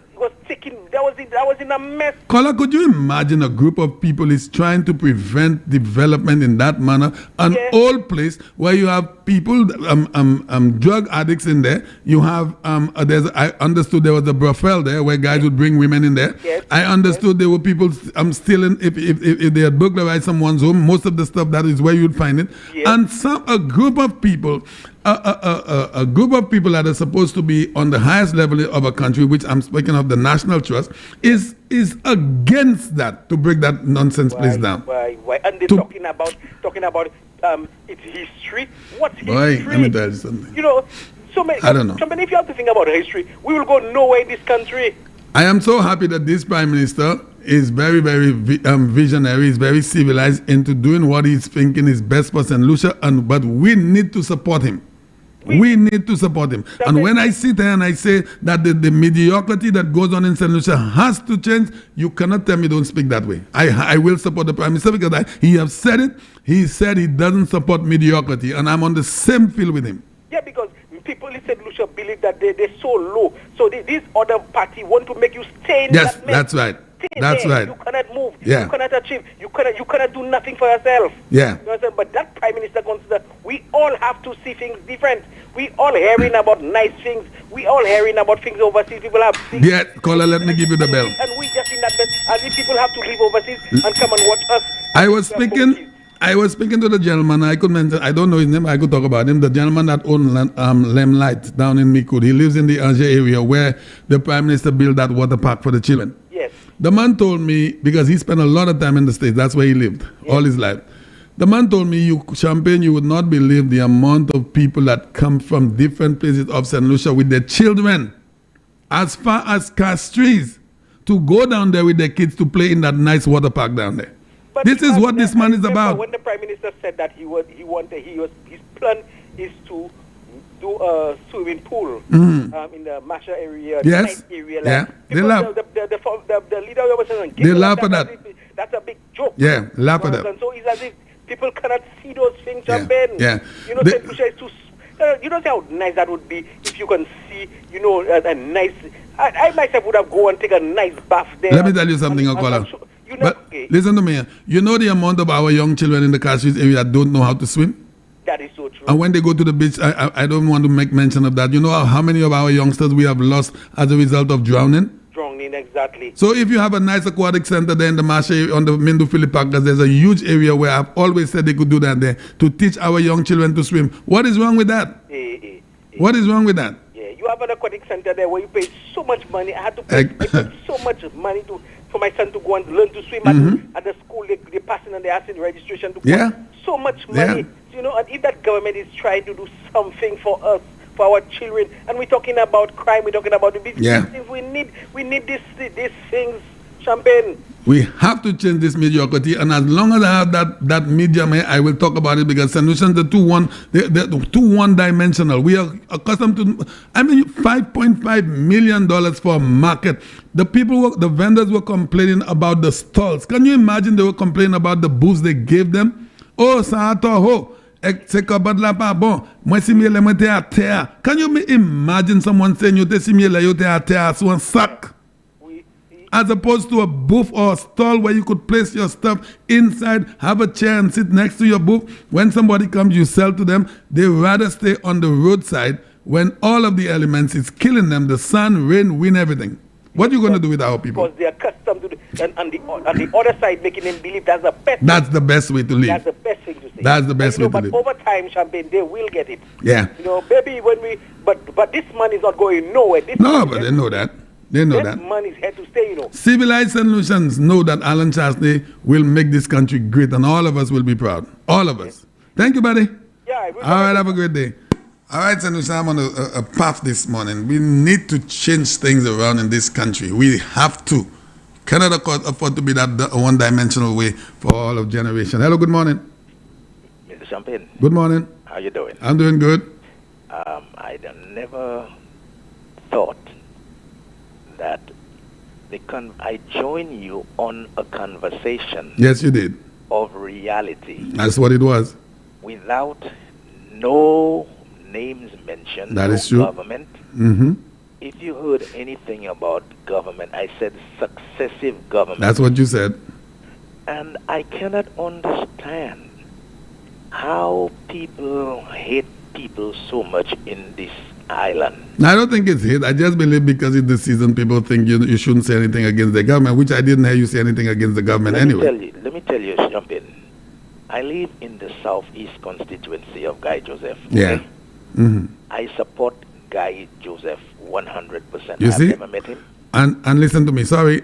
Speaker 4: taken. That was in a mess.
Speaker 2: Kola, could you imagine a group of people is trying to prevent development in that manner? An old place where you have people, drug addicts in there. You have I understood there was a brothel there where guys would bring women in there.
Speaker 4: Yes.
Speaker 2: I understood there were people stealing if they had burglarized someone's home. Most of the stuff, that is where you'd find it.
Speaker 4: Yes.
Speaker 2: And a group of people. A group of people that are supposed to be on the highest level of a country, which I'm speaking of the National Trust, is against that, to break that nonsense place down.
Speaker 4: Why? And they're talking about its history. What's history?
Speaker 2: Boy, let me tell you something.
Speaker 4: You know,
Speaker 2: I don't know.
Speaker 4: If you have to think about history, we will go nowhere in this country.
Speaker 2: I am so happy that this Prime Minister is very, very visionary, is very civilized into doing what he's thinking is best for St. Lucia, but we need to support him. We need to support him. And when I sit here and I say that the mediocrity that goes on in St. Lucia has to change, you cannot tell me don't speak that way. I will support the Prime Minister because he has said it. He said he doesn't support mediocrity, and I'm on the same field with him.
Speaker 4: Yeah, because people in St. Lucia believe that they're so low. So this other party want to make you stay in that mess.
Speaker 2: That's right. That's right.
Speaker 4: You cannot move.
Speaker 2: Yeah.
Speaker 4: You cannot achieve. You cannot do nothing for yourself.
Speaker 2: Yeah.
Speaker 4: You know, but that Prime Minister considers we all have to see things different. We all hearing about nice things. We all hearing about things overseas. People have things.
Speaker 2: Yeah, caller, let me give you the bell.
Speaker 4: And we just in that mess. And if people have to live overseas and come and watch us.
Speaker 2: I was speaking to the gentleman. I could mention, I don't know his name. I could talk about him. The gentleman that owned Limelight down in Mikud. He lives in the Alger area where the Prime Minister built that water park for the children.
Speaker 4: Yes.
Speaker 2: The man told me, because he spent a lot of time in the States, that's where he lived all his life. The man told me, Champagne, you would not believe the amount of people that come from different places of St. Lucia with their children, as far as Castries, to go down there with their kids to play in that nice water park down there.
Speaker 4: But
Speaker 2: this is what this man is about.
Speaker 4: When the Prime Minister said that his plan is to do a swimming pool in the Masha area,
Speaker 2: yes,
Speaker 4: area.
Speaker 2: Yeah, they laugh.
Speaker 4: The leader was saying,
Speaker 2: they laugh at that.
Speaker 4: That's a big joke.
Speaker 2: Yeah, laugh at that.
Speaker 4: And so it's as if people cannot see those things.
Speaker 2: Yeah.
Speaker 4: You know, St. Lucia is too. You don't see how nice that would be if you can see, you know, a nice. I myself would have go and take a nice bath there.
Speaker 2: Let me tell you something, Okola. But listen to me. You know the amount of our young children in the Castries area that don't know how to swim?
Speaker 4: That is so true.
Speaker 2: And when they go to the beach, I don't want to make mention of that. You know how many of our youngsters we have lost as a result of drowning?
Speaker 4: Drowning, exactly.
Speaker 2: So if you have a nice aquatic center there in the Marche on the Mindu Philip Park, there's a huge area where I've always said they could do that there to teach our young children to swim. What is wrong with that? What is wrong with that?
Speaker 4: Yeah, you have an aquatic center there where you pay so much money. I had to pay so much money for my son to go and learn to swim at the school. They passing and they asking registration to go. So much money.
Speaker 2: Yeah.
Speaker 4: You know, and if that government is trying to do something for us, for our children, and we're talking about crime, we're talking about the business. We need these things, Champagne.
Speaker 2: We have to change this mediocrity, and as long as I have that medium, I will talk about it, because solutions are too one-dimensional. We are accustomed to, $5.5 million for a market. The vendors were complaining about the stalls. Can you imagine they were complaining about the booths they gave them? Oh, Sahatoho. Can you imagine someone saying you one sack, as opposed to a booth or a stall where you could place your stuff inside, have a chair and sit next to your booth? When somebody comes, you sell to them. They rather stay on the roadside when all of the elements is killing them, the sun, rain, wind, everything. What are you going to do with our people?
Speaker 4: Because they are accustomed to on the other side, making them believe that's the best.
Speaker 2: That's the best way to live.
Speaker 4: That's the best thing to say.
Speaker 2: That's the best way to live.
Speaker 4: But over time, Champagne, they will get it.
Speaker 2: Yeah.
Speaker 4: You know, maybe but this money is not going nowhere.
Speaker 2: But they know that. They know that.
Speaker 4: This money is here to stay, you know.
Speaker 2: Civilized solutions know that Alan Chastney will make this country great, and all of us will be proud. All of us. Thank you, buddy.
Speaker 4: Yeah.
Speaker 2: All right, have a great day. All right, Sanusha, I'm on a path this morning. We need to change things around in this country. We have to. cannot afford to be that one-dimensional way for all of generation. Hello, good morning.
Speaker 5: Mr. Champagne.
Speaker 2: Good morning.
Speaker 5: How you doing?
Speaker 2: I'm doing good.
Speaker 5: I never thought that I joined you on a conversation.
Speaker 2: Yes, you did.
Speaker 5: Of reality.
Speaker 2: That's what it was.
Speaker 5: Without no names mentioned.
Speaker 2: That
Speaker 5: no
Speaker 2: is true.
Speaker 5: Government.
Speaker 2: Mm-hmm.
Speaker 5: If you heard anything about government, I said successive government.
Speaker 2: That's what you said.
Speaker 5: And I cannot understand how people hate people so much in this island.
Speaker 2: I don't think it's hate. I just believe because it's the season, people think you shouldn't say anything against the government, which I didn't hear you say anything against the government anyway.
Speaker 5: Let me tell you, jump in. I live in the southeast constituency of Guy Joseph. Okay?
Speaker 2: Yeah. Mm-hmm.
Speaker 5: I support Guy Joseph 100%.
Speaker 2: You see?
Speaker 5: I've never met him.
Speaker 2: And listen to me. Sorry,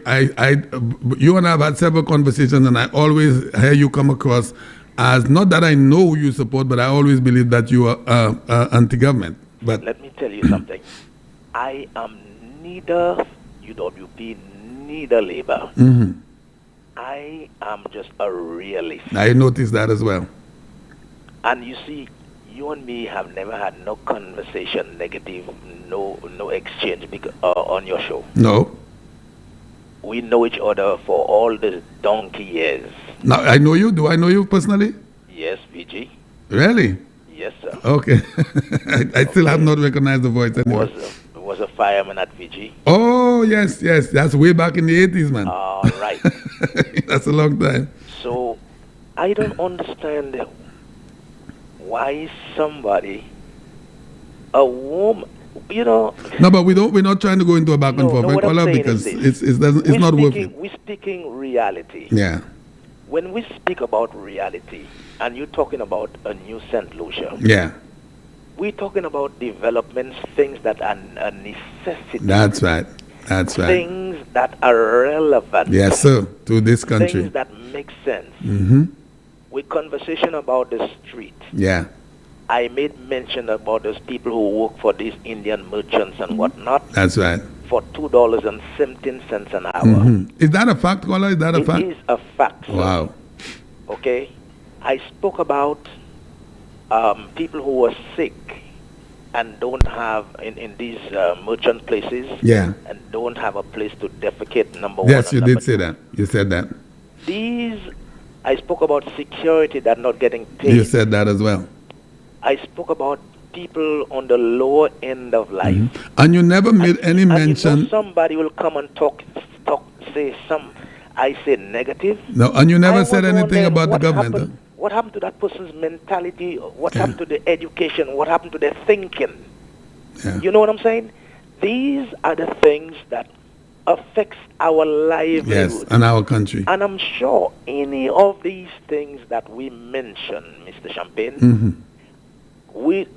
Speaker 2: you and I have had several conversations, and I always hear you come across as not that I know who you support, but I always believe that you are anti-government. But
Speaker 5: let me tell you something. I am neither UWP, neither Labour.
Speaker 2: Mm-hmm.
Speaker 5: I am just a realist.
Speaker 2: I noticed that as well.
Speaker 5: And you see, you and me have never had no conversation, negative, no exchange on your show.
Speaker 2: No.
Speaker 5: We know each other for all the donkey years.
Speaker 2: Now, I know you. Do I know you personally?
Speaker 5: Yes, VG.
Speaker 2: Really?
Speaker 5: Yes, sir.
Speaker 2: Okay. I still have not recognized the voice anyway.
Speaker 5: Was a fireman at VG.
Speaker 2: Oh, yes. That's way back in the 80s, man.
Speaker 5: All right.
Speaker 2: That's a long time.
Speaker 5: So, I don't understand why somebody, a woman,
Speaker 2: No, but we're not trying to go into a back and forth.
Speaker 5: No, what I'm saying
Speaker 2: because
Speaker 5: is
Speaker 2: it's not worth it.
Speaker 5: We're speaking reality.
Speaker 2: Yeah.
Speaker 5: When we speak about reality, and you're talking about a new St. Lucia.
Speaker 2: Yeah.
Speaker 5: We're talking about developments, things that are a necessity.
Speaker 2: That's right.
Speaker 5: Things that are relevant.
Speaker 2: Yes, sir, to this country.
Speaker 5: Things that make sense.
Speaker 2: Mm-hmm.
Speaker 5: With conversation about the street.
Speaker 2: Yeah.
Speaker 5: I made mention about those people who work for these Indian merchants and whatnot.
Speaker 2: That's right.
Speaker 5: For $2.17 an hour.
Speaker 2: Mm-hmm. Is that a fact, caller? Is that a fact?
Speaker 5: It is a fact. Sir.
Speaker 2: Wow.
Speaker 5: Okay. I spoke about people who are sick and don't have in these merchant places.
Speaker 2: Yeah.
Speaker 5: And don't have a place to defecate. Number
Speaker 2: yes,
Speaker 5: one.
Speaker 2: You did say that. You said that.
Speaker 5: I spoke about security that not getting paid.
Speaker 2: You said that as well.
Speaker 5: I spoke about people on the lower end of life.
Speaker 2: Mm-hmm. And you never made any mention.
Speaker 5: You know, somebody will come and talk, say I say negative.
Speaker 2: No, and you never said anything about the government.
Speaker 5: What happened to that person's mentality? What happened to the education? What happened to their thinking?
Speaker 2: Yeah.
Speaker 5: You know what I'm saying? These are the things that affects our livelihood.
Speaker 2: Yes, and our country.
Speaker 5: And I'm sure any of these things that we mention, Mr. Champagne,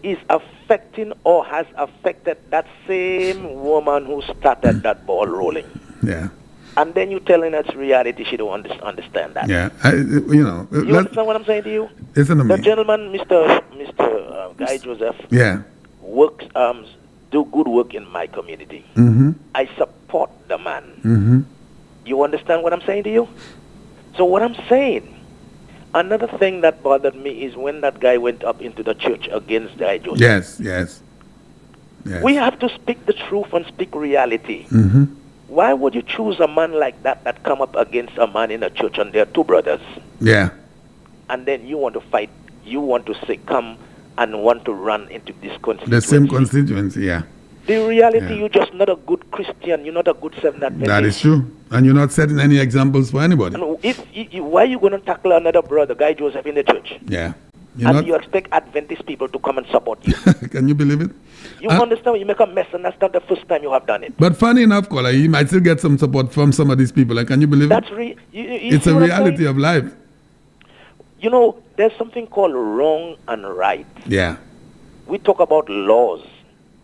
Speaker 5: is affecting or has affected that same woman who started that ball rolling.
Speaker 2: Yeah.
Speaker 5: And then you're telling us reality, she don't understand that.
Speaker 2: Yeah,
Speaker 5: you understand what I'm saying to you?
Speaker 2: Listen to me.
Speaker 5: The gentleman, Mr. Guy Joseph, works, do good work in my community.
Speaker 2: Mm-hmm.
Speaker 5: I support the man.
Speaker 2: Mm-hmm.
Speaker 5: You understand what I'm saying to you? So what I'm saying, another thing that bothered me is when that guy went up into the church against Guy Joseph.
Speaker 2: Yes.
Speaker 5: We have to speak the truth and speak reality.
Speaker 2: Mm-hmm.
Speaker 5: Why would you choose a man like that come up against a man in a church and they're two brothers?
Speaker 2: Yeah.
Speaker 5: And then you want to fight, you want to say come and want to run into this constituency.
Speaker 2: The same constituency, yeah.
Speaker 5: The reality, you're just not a good Christian, you're not a good Seventh Adventist.
Speaker 2: That is true. And you're not setting any examples for anybody.
Speaker 5: And why are you going to tackle another brother, Guy Joseph, in the church?
Speaker 2: Yeah.
Speaker 5: You expect Adventist people to come and support you.
Speaker 2: Can you believe it?
Speaker 5: You understand, you make a mess, and that's not the first time you have done it.
Speaker 2: But funny enough, Kola, you might still get some support from some of these people. Can you believe it? It's a reality of life.
Speaker 5: You know, there's something called wrong and right.
Speaker 2: Yeah.
Speaker 5: We talk about laws.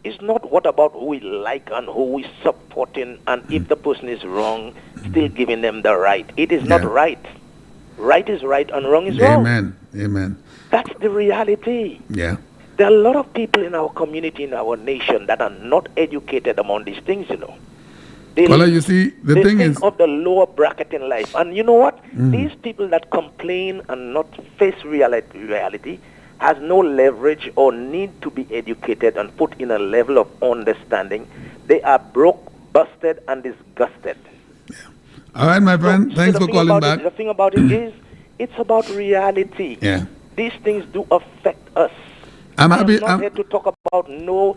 Speaker 5: It's not what about who we like and who we supporting, and if the person is wrong, still giving them the right. It is not right. Right is right and wrong is wrong.
Speaker 2: Amen.
Speaker 5: That's the reality.
Speaker 2: Yeah.
Speaker 5: There are a lot of people in our community, in our nation, that are not educated among these things, you know.
Speaker 2: Well, you see, the
Speaker 5: they
Speaker 2: thing
Speaker 5: think
Speaker 2: is
Speaker 5: of the lower bracket in life. And you know what? These people that complain and not face reality has no leverage or need to be educated and put in a level of understanding. They are broke, busted, and disgusted.
Speaker 2: Yeah. All right, my friend. Thanks for calling back.
Speaker 5: The thing about it is, it's about reality.
Speaker 2: Yeah.
Speaker 5: These things do affect us.
Speaker 2: I'm happy.
Speaker 5: I'm not here to talk about no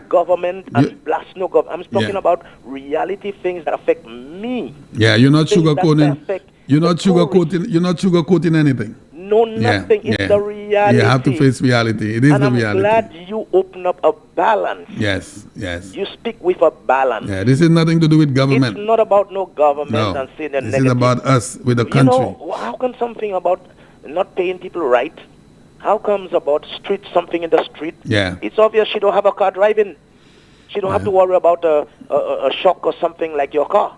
Speaker 5: government and blast no government. I'm talking about reality things that affect me.
Speaker 2: Yeah, you're not sugarcoating. You're not sugarcoating anything.
Speaker 5: No, nothing. It's the reality.
Speaker 2: You have to face reality. It is the reality.
Speaker 5: I'm glad you open up a balance.
Speaker 2: Yes, yes.
Speaker 5: You speak with a balance.
Speaker 2: Yeah, this is nothing to do with government.
Speaker 5: It's not about no government and saying the negative.
Speaker 2: This is about us with the country.
Speaker 5: You know, how can something about not paying people right? How comes about something in the street?
Speaker 2: Yeah.
Speaker 5: It's obvious she don't have a car driving. She don't have to worry about a shock or something like your car.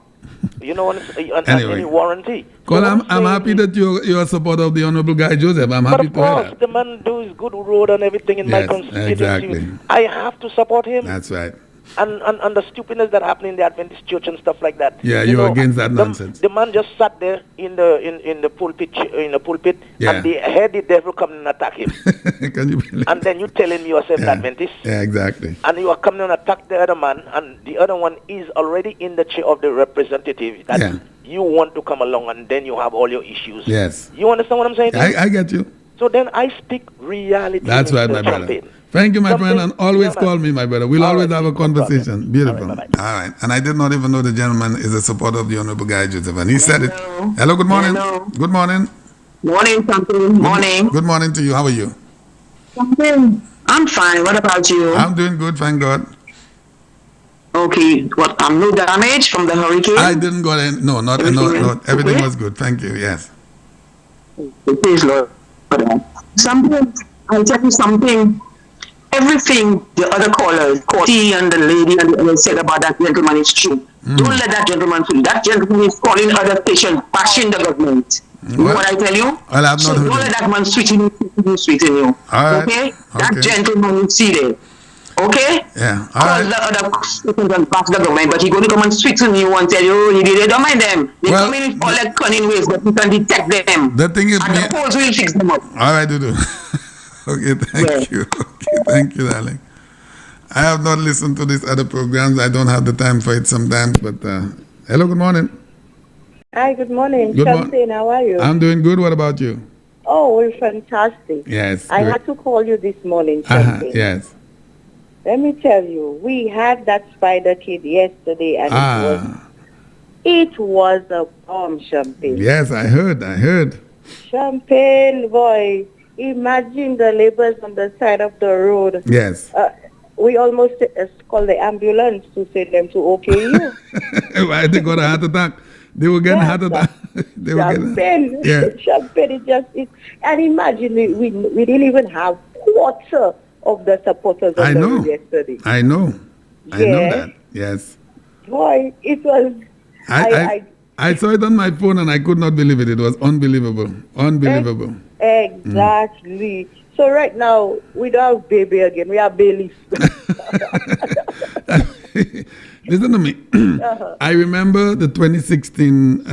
Speaker 5: You know, any warranty.
Speaker 2: Well, I'm happy that you're a supporter of the Honorable Guy Joseph. I'm happy to hear that.
Speaker 5: Of course, the man does good road and everything in my constituency.
Speaker 2: Exactly.
Speaker 5: I have to support him.
Speaker 2: That's right.
Speaker 5: And the stupidness that happened in the Adventist church and stuff like that.
Speaker 2: Yeah, you're against that nonsense.
Speaker 5: The man just sat there in the pulpit and the devil come and attack him.
Speaker 2: Can you believe?
Speaker 5: And then you telling me you're Adventist.
Speaker 2: Yeah, exactly.
Speaker 5: And you are coming and attack the other man, and the other one is already in the chair of the representative. That you want to come along, and then you have all your issues.
Speaker 2: Yes.
Speaker 5: You understand what I'm saying?
Speaker 2: I get you.
Speaker 5: So then I speak reality.
Speaker 2: That's right, my brother. Thank you, my friend, and always call me, my brother. We'll always have a conversation. Beautiful. All right. And I did not even know the gentleman is a supporter of the Honorable Guy Joseph, and he said it. Hello, good morning.
Speaker 6: Hello.
Speaker 2: Good morning.
Speaker 6: Morning, something. Morning.
Speaker 2: Good morning to you. How are you?
Speaker 6: Something. I'm fine. What about you?
Speaker 2: I'm doing good, thank God.
Speaker 6: Okay. What? No damage from the hurricane?
Speaker 2: I didn't go in. No, not everything was good. Thank you. Yes.
Speaker 6: Praise Lord. Something. I'll tell you something. Everything the other callers, Corty and the lady and the other said about that gentleman is true. Don't let that gentleman feel. That gentleman is calling other stations, bashing the government. You know what I tell you?
Speaker 2: Well, I've not heard
Speaker 6: don't let that man sweeten you.
Speaker 2: All right.
Speaker 6: Okay? That gentleman you see there. Okay?
Speaker 2: Yeah.
Speaker 6: Call the other stations and bash the government, but he's going to come and sweeten you and tell you, he did it. Don't mind them. They come in with all that cunning ways, but you can detect them.
Speaker 2: The thing is,
Speaker 6: and the polls will fix them up.
Speaker 2: All right, do. Okay, thank you. Okay, thank you, darling. I have not listened to these other programs. I don't have the time for it sometimes, but hello, good morning.
Speaker 7: Hi, good morning.
Speaker 2: Good morning.
Speaker 7: How are you?
Speaker 2: I'm doing good. What about you?
Speaker 7: Oh, we're fantastic.
Speaker 2: Yes.
Speaker 7: I had to call you this morning, Champagne.
Speaker 2: Yes.
Speaker 7: Let me tell you, we had that spider kid yesterday, and it was a bomb, Champagne.
Speaker 2: Yes, I heard.
Speaker 7: Champagne, boy. Imagine the laborers on the side of the road.
Speaker 2: Yes.
Speaker 7: We almost called the ambulance to send them to OK you.
Speaker 2: Why they got a heart attack? They were getting heart attack.
Speaker 7: Champagne. And imagine we didn't even have quarter of the supporters on the road yesterday.
Speaker 2: I know that. Yes.
Speaker 7: Boy, it was.
Speaker 2: I saw it on my phone and I could not believe it. It was unbelievable.
Speaker 7: Exactly. So right now, we don't have baby again. We have bailiff.
Speaker 2: Listen to me. I remember the 2016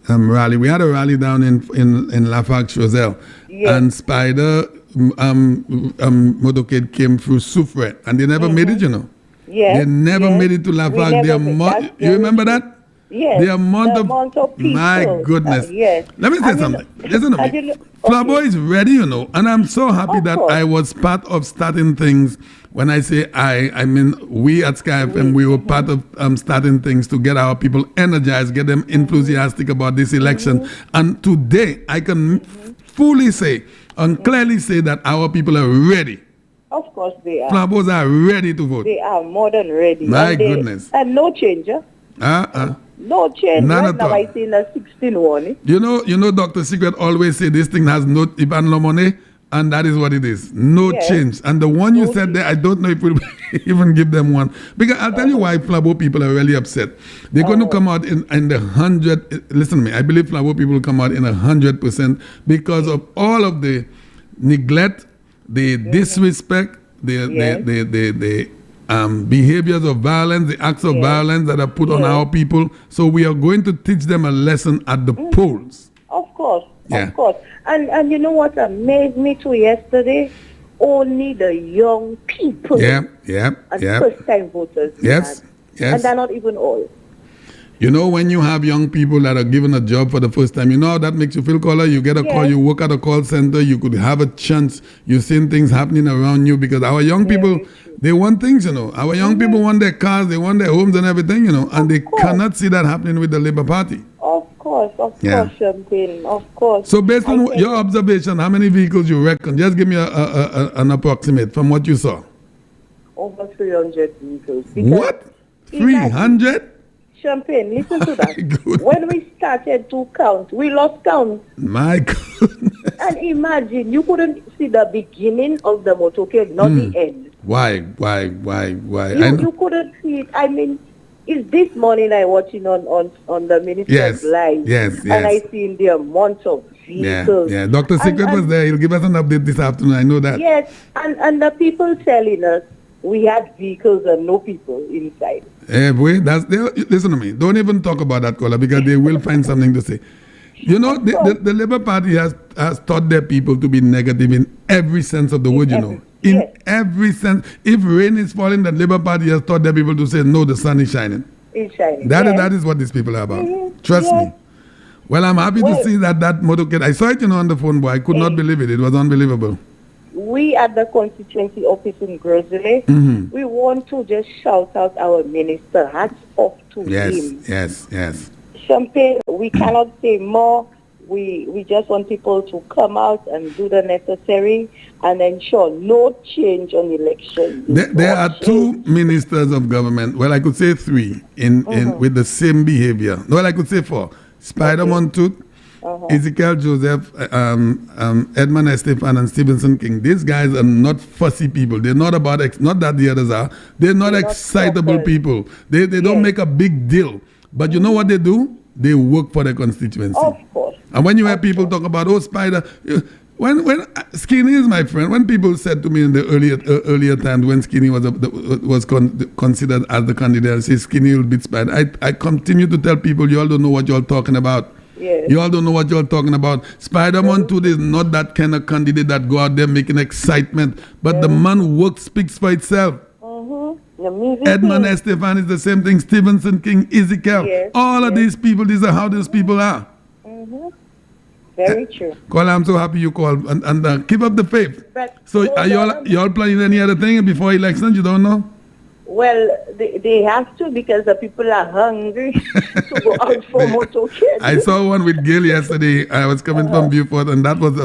Speaker 2: rally. We had a rally down in Lafarge Roselle. Yes. And Spider motorcade came through Soufret. And they never made it, you know.
Speaker 7: Yes.
Speaker 2: They never made it to Lafarge. You remember that?
Speaker 7: Yes,
Speaker 2: the amount of people. My goodness.
Speaker 7: Yes.
Speaker 2: Let me say something. Listen to me. Flabo is ready, you know, and I'm so happy that I was part of starting things. When I say I mean we at Sky FM, we were part of starting things to get our people energized, get them enthusiastic about this election. And today, I can fully say and clearly say that our people are ready.
Speaker 7: Of course they are.
Speaker 2: Flabos are ready to vote.
Speaker 7: They are more than ready.
Speaker 2: My goodness.
Speaker 7: And no change, No change.
Speaker 2: None
Speaker 7: right
Speaker 2: at
Speaker 7: now
Speaker 2: all.
Speaker 7: I see a 16 one.
Speaker 2: You know, Dr. Secret always say this thing has no Iban no money, and that is what it is. No change. And the one you said there, I don't know if we'll even give them one. Because I'll tell you why Flabo people are really upset. They're going to come out in the 100. Listen to me. I believe Flabo people will come out in 100% because of all of the neglect, the disrespect, the behaviors of violence, the acts of violence that are put on our people. So we are going to teach them a lesson at the polls.
Speaker 7: Of course, of course. And you know what amazed me too yesterday? Only the young people and first-time voters.
Speaker 2: Yes.
Speaker 7: And they're not even old.
Speaker 2: You know, when you have young people that are given a job for the first time, you know how that makes you feel, caller? You get a call, you work at a call center, you could have a chance, you're seeing things happening around you, because our young people, they want things, you know. Our young people want their cars, they want their homes and everything, you know, and they cannot see that happening with the Labour Party.
Speaker 7: Of course, Champagne, of course.
Speaker 2: So based on your observation, how many vehicles you reckon? Just give me an approximate from what you saw.
Speaker 7: Over 300 vehicles.
Speaker 2: What? 300?
Speaker 7: Champagne, listen to that. When we started to count, we lost count.
Speaker 2: My goodness.
Speaker 7: And imagine, you couldn't see the beginning of the motorcade, not the end.
Speaker 2: Why?
Speaker 7: You couldn't see it. I mean, it's this morning I watching on the minister's live.
Speaker 2: Yes.
Speaker 7: And I seen the amount of vehicles.
Speaker 2: Yeah. Dr. Secret was there. He'll give us an update this afternoon. I know that.
Speaker 7: Yes, and the people telling us we had vehicles and no people inside.
Speaker 2: Hey, boy, listen to me. Don't even talk about that, caller, because they will find something to say. You know, the Labour Party has taught their people to be negative in every sense of the word, you know. In every sense. If rain is falling, the Labour Party has taught their people to say, no, the sun is shining.
Speaker 7: It's shining.
Speaker 2: That is what these people are about. Trust me. Well, I'm happy to see that motorcade. I saw it, you know, on the phone, boy. I could not believe it. It was unbelievable.
Speaker 7: We at the constituency office in Grizzly, we want to just shout out our minister. Hats off to him.
Speaker 2: Yes.
Speaker 7: Champagne, we cannot say more. We just want people to come out and do the necessary and ensure no change on election.
Speaker 2: There are two ministers of government. Well, I could say three in with the same behavior. Well, I could say four. Spider-Man Tooth, Ezekiel Joseph, Edmund Estefan, and Stevenson King. These guys are not fussy people. They're not about, not that the others are. They're not excitable people. They don't make a big deal. But you know what they do? They work for their constituency.
Speaker 7: Of course.
Speaker 2: And when you hear people talk about, Spider, when Skinny is my friend, when people said to me in the earlier times when Skinny was considered as the candidate, I say Skinny will beat Spider. I continue to tell people, you all don't know what you're talking about.
Speaker 7: Yes.
Speaker 2: You all don't know what you're talking about. Spider-Man today is not that kind of candidate that go out there making excitement, but the man work speaks for itself. Edmund Estefan is the same thing. Stevenson King, Ezekiel, all of these people, these are how these people are.
Speaker 7: Very true.
Speaker 2: Call, I'm so happy you called, and keep up the faith.
Speaker 7: But
Speaker 2: so are you all planning any other thing before elections? You don't know?
Speaker 7: Well, they have to, because the people are hungry to go out for motorcade.
Speaker 2: I saw one with Gail yesterday. I was coming from Beaufort, and that was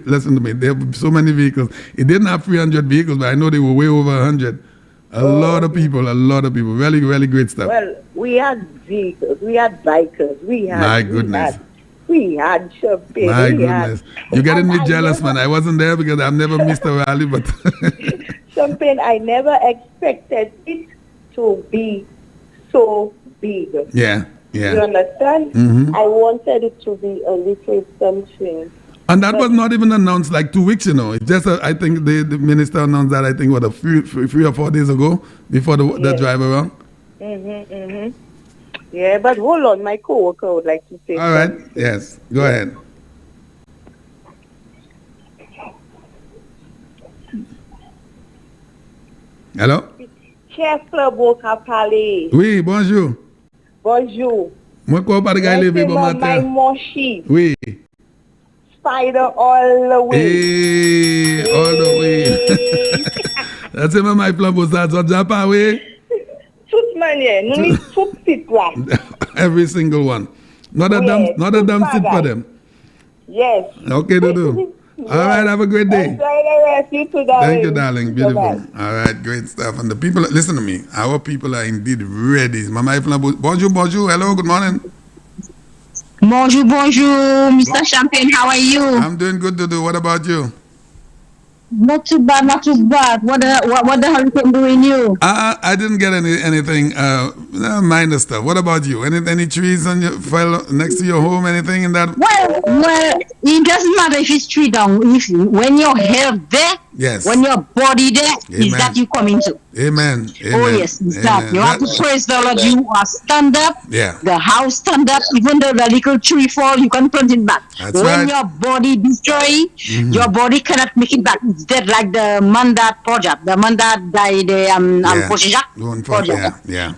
Speaker 2: listen to me, there were so many vehicles. It didn't have 300 vehicles, but I know they were way over 100. A lot of people. Really, really great stuff.
Speaker 7: Well, we had vehicles, we had bikers, we had...
Speaker 2: My goodness.
Speaker 7: We had Champagne.
Speaker 2: My goodness. You're getting me jealous, man. I wasn't there because I've never missed a rally, but...
Speaker 7: Champagne, I never expected it to be so big.
Speaker 2: Yeah.
Speaker 7: You understand? I wanted it to be a little something.
Speaker 2: And that was not even announced like 2 weeks, you know. It's just, I think the minister announced that, I think, what, three or 4 days ago, before the drive around.
Speaker 7: Yeah, but hold on, my co-worker would like to say
Speaker 2: All right, yes, go ahead. Hello?
Speaker 7: Chef Boca Palais.
Speaker 2: Oui, bonjour.
Speaker 7: Bonjour.
Speaker 2: Moi, quoi, pas de gars levé bon matin?
Speaker 7: My moshi.
Speaker 2: Oui.
Speaker 7: Spider all the way.
Speaker 2: Hey, all the way. That's it, my plan for that. So, Japan, oui?
Speaker 7: Toute manière, nous need tout sit là.
Speaker 2: Every single one. Not a damn sit for them.
Speaker 7: Yes.
Speaker 2: Okay, Dudu. All right, have a great day.
Speaker 7: You too, darling.
Speaker 2: Thank you, darling. Beautiful.
Speaker 7: Bye-bye.
Speaker 2: All right, great stuff. And the people, listen to me. Our people are indeed ready. Mama, bonjour, bonjour. Hello, good morning.
Speaker 8: Bonjour, bonjour, Mr. Champagne. How are you?
Speaker 2: I'm doing good, Dudu. What about you?
Speaker 8: Not too bad, not too bad. What the hurricane doing you?
Speaker 2: I didn't get anything minor stuff. What about you? Any trees on your fell next to your home? Anything in that?
Speaker 8: Well, it doesn't matter if it's tree down. When your head there,
Speaker 2: Yes.
Speaker 8: When your body there, is
Speaker 2: Amen.
Speaker 8: that you coming to?
Speaker 2: Amen. Amen.
Speaker 8: Oh yes, it's that.
Speaker 2: Amen.
Speaker 8: You have to praise the Lord. You are stand up.
Speaker 2: Yeah.
Speaker 8: The house stand up. Even though the little tree fall, you can plant it back.
Speaker 2: That's
Speaker 8: when
Speaker 2: right.
Speaker 8: your body destroy, your body cannot make it back. It's dead like the man that project. The man that died project.
Speaker 2: Yeah.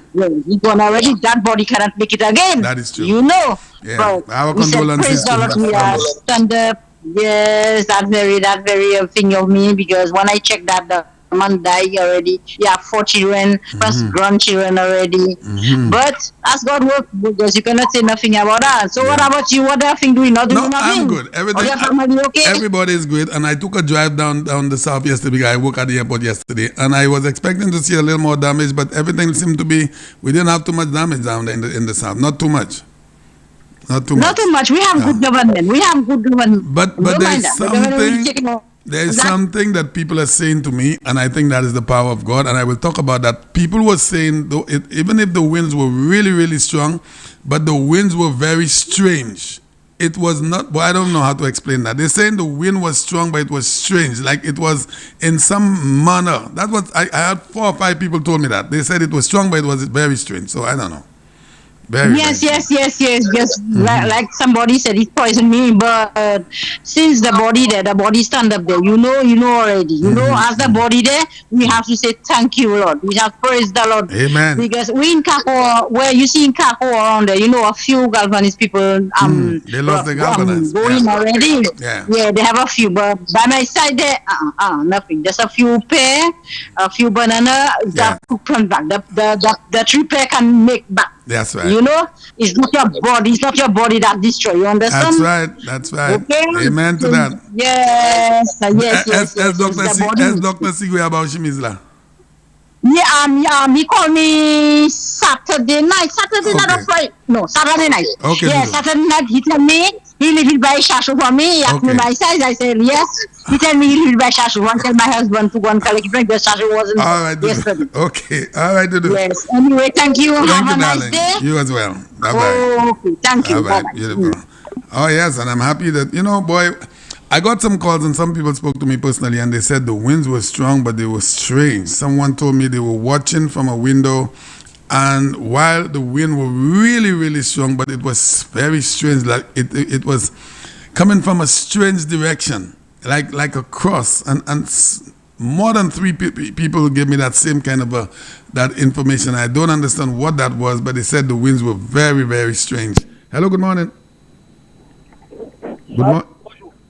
Speaker 8: He gone already. That body cannot make it again.
Speaker 2: That is true.
Speaker 8: You know.
Speaker 2: Yeah.
Speaker 8: So
Speaker 2: Our
Speaker 8: we said,
Speaker 2: condolences
Speaker 8: praise the Lord.
Speaker 2: to
Speaker 8: We are stand up. Yes, that very thing of me, because when I check that the man died already. Yeah, 4 children plus grandchildren already. But as God works, because you cannot say nothing about that. So what about you? What thing do you not do?
Speaker 2: No,
Speaker 8: nothing?
Speaker 2: I'm good. Everything.
Speaker 8: Your family okay?
Speaker 2: Everybody is great. And I took a drive down the south yesterday. I worked at the airport yesterday, and I was expecting to see a little more damage, but everything seemed to be. We didn't have too much damage down there in the south. Not too much. Not too much. We have good government. We have good government. But there's something that people are saying to me, and I think that is the power of God, and I will talk about that. People were saying, though, even if the winds were really, really strong, but the winds were very strange. It was not, well, I don't know how to explain that. They're saying the wind was strong, but it was strange. Like it was in some manner. That was, I had 4 or 5 people told me that. They said it was strong, but it was very strange. So I don't know.
Speaker 8: Yes. Like somebody said, it poisoned me. But since the body there, the body stand up there, you know already. You know, as the body there, we have to say thank you, Lord. We have praised the Lord.
Speaker 2: Amen.
Speaker 8: Because we in Kako, where you see in Kako around there, you know, a few Galvanese people
Speaker 2: they lost the Galvanese.
Speaker 8: Going already.
Speaker 2: Yeah,
Speaker 8: they have a few. But by my side there, nothing. Just a few pear, a few banana that could plant back. The 3 pear can make back.
Speaker 2: That's right.
Speaker 8: You know, it's not your body. It's not your body that destroy. You understand?
Speaker 2: That's right.
Speaker 8: Okay.
Speaker 2: Amen to that.
Speaker 8: Yes.
Speaker 2: As Dr. Sigwe about Shimizla.
Speaker 8: He called me Saturday night. Saturday night.
Speaker 2: Okay.
Speaker 8: Yeah, Saturday night. He told me he lived by Shashu for me. He asked me my size. I said yes. He told me he lived by Shashu. I tell my husband to go and collect drink because Shashu wasn't yesterday.
Speaker 2: Okay. All right, Dudu.
Speaker 8: Yes. Anyway, thank you. Have a nice day.
Speaker 2: You as well. Bye-bye.
Speaker 8: Okay. Thank you.
Speaker 2: Bye-bye. Beautiful. Oh, yes. And I'm happy that, boy, I got some calls and some people spoke to me personally and they said the winds were strong, but they were strange. Someone told me they were watching from a window, and while the wind were really, really strong, but it was very strange. Like it was coming from a strange direction, like a cross. And more than 3 people gave me that same kind of that information. I don't understand what that was, but they said the winds were very, very strange. Hello, good morning.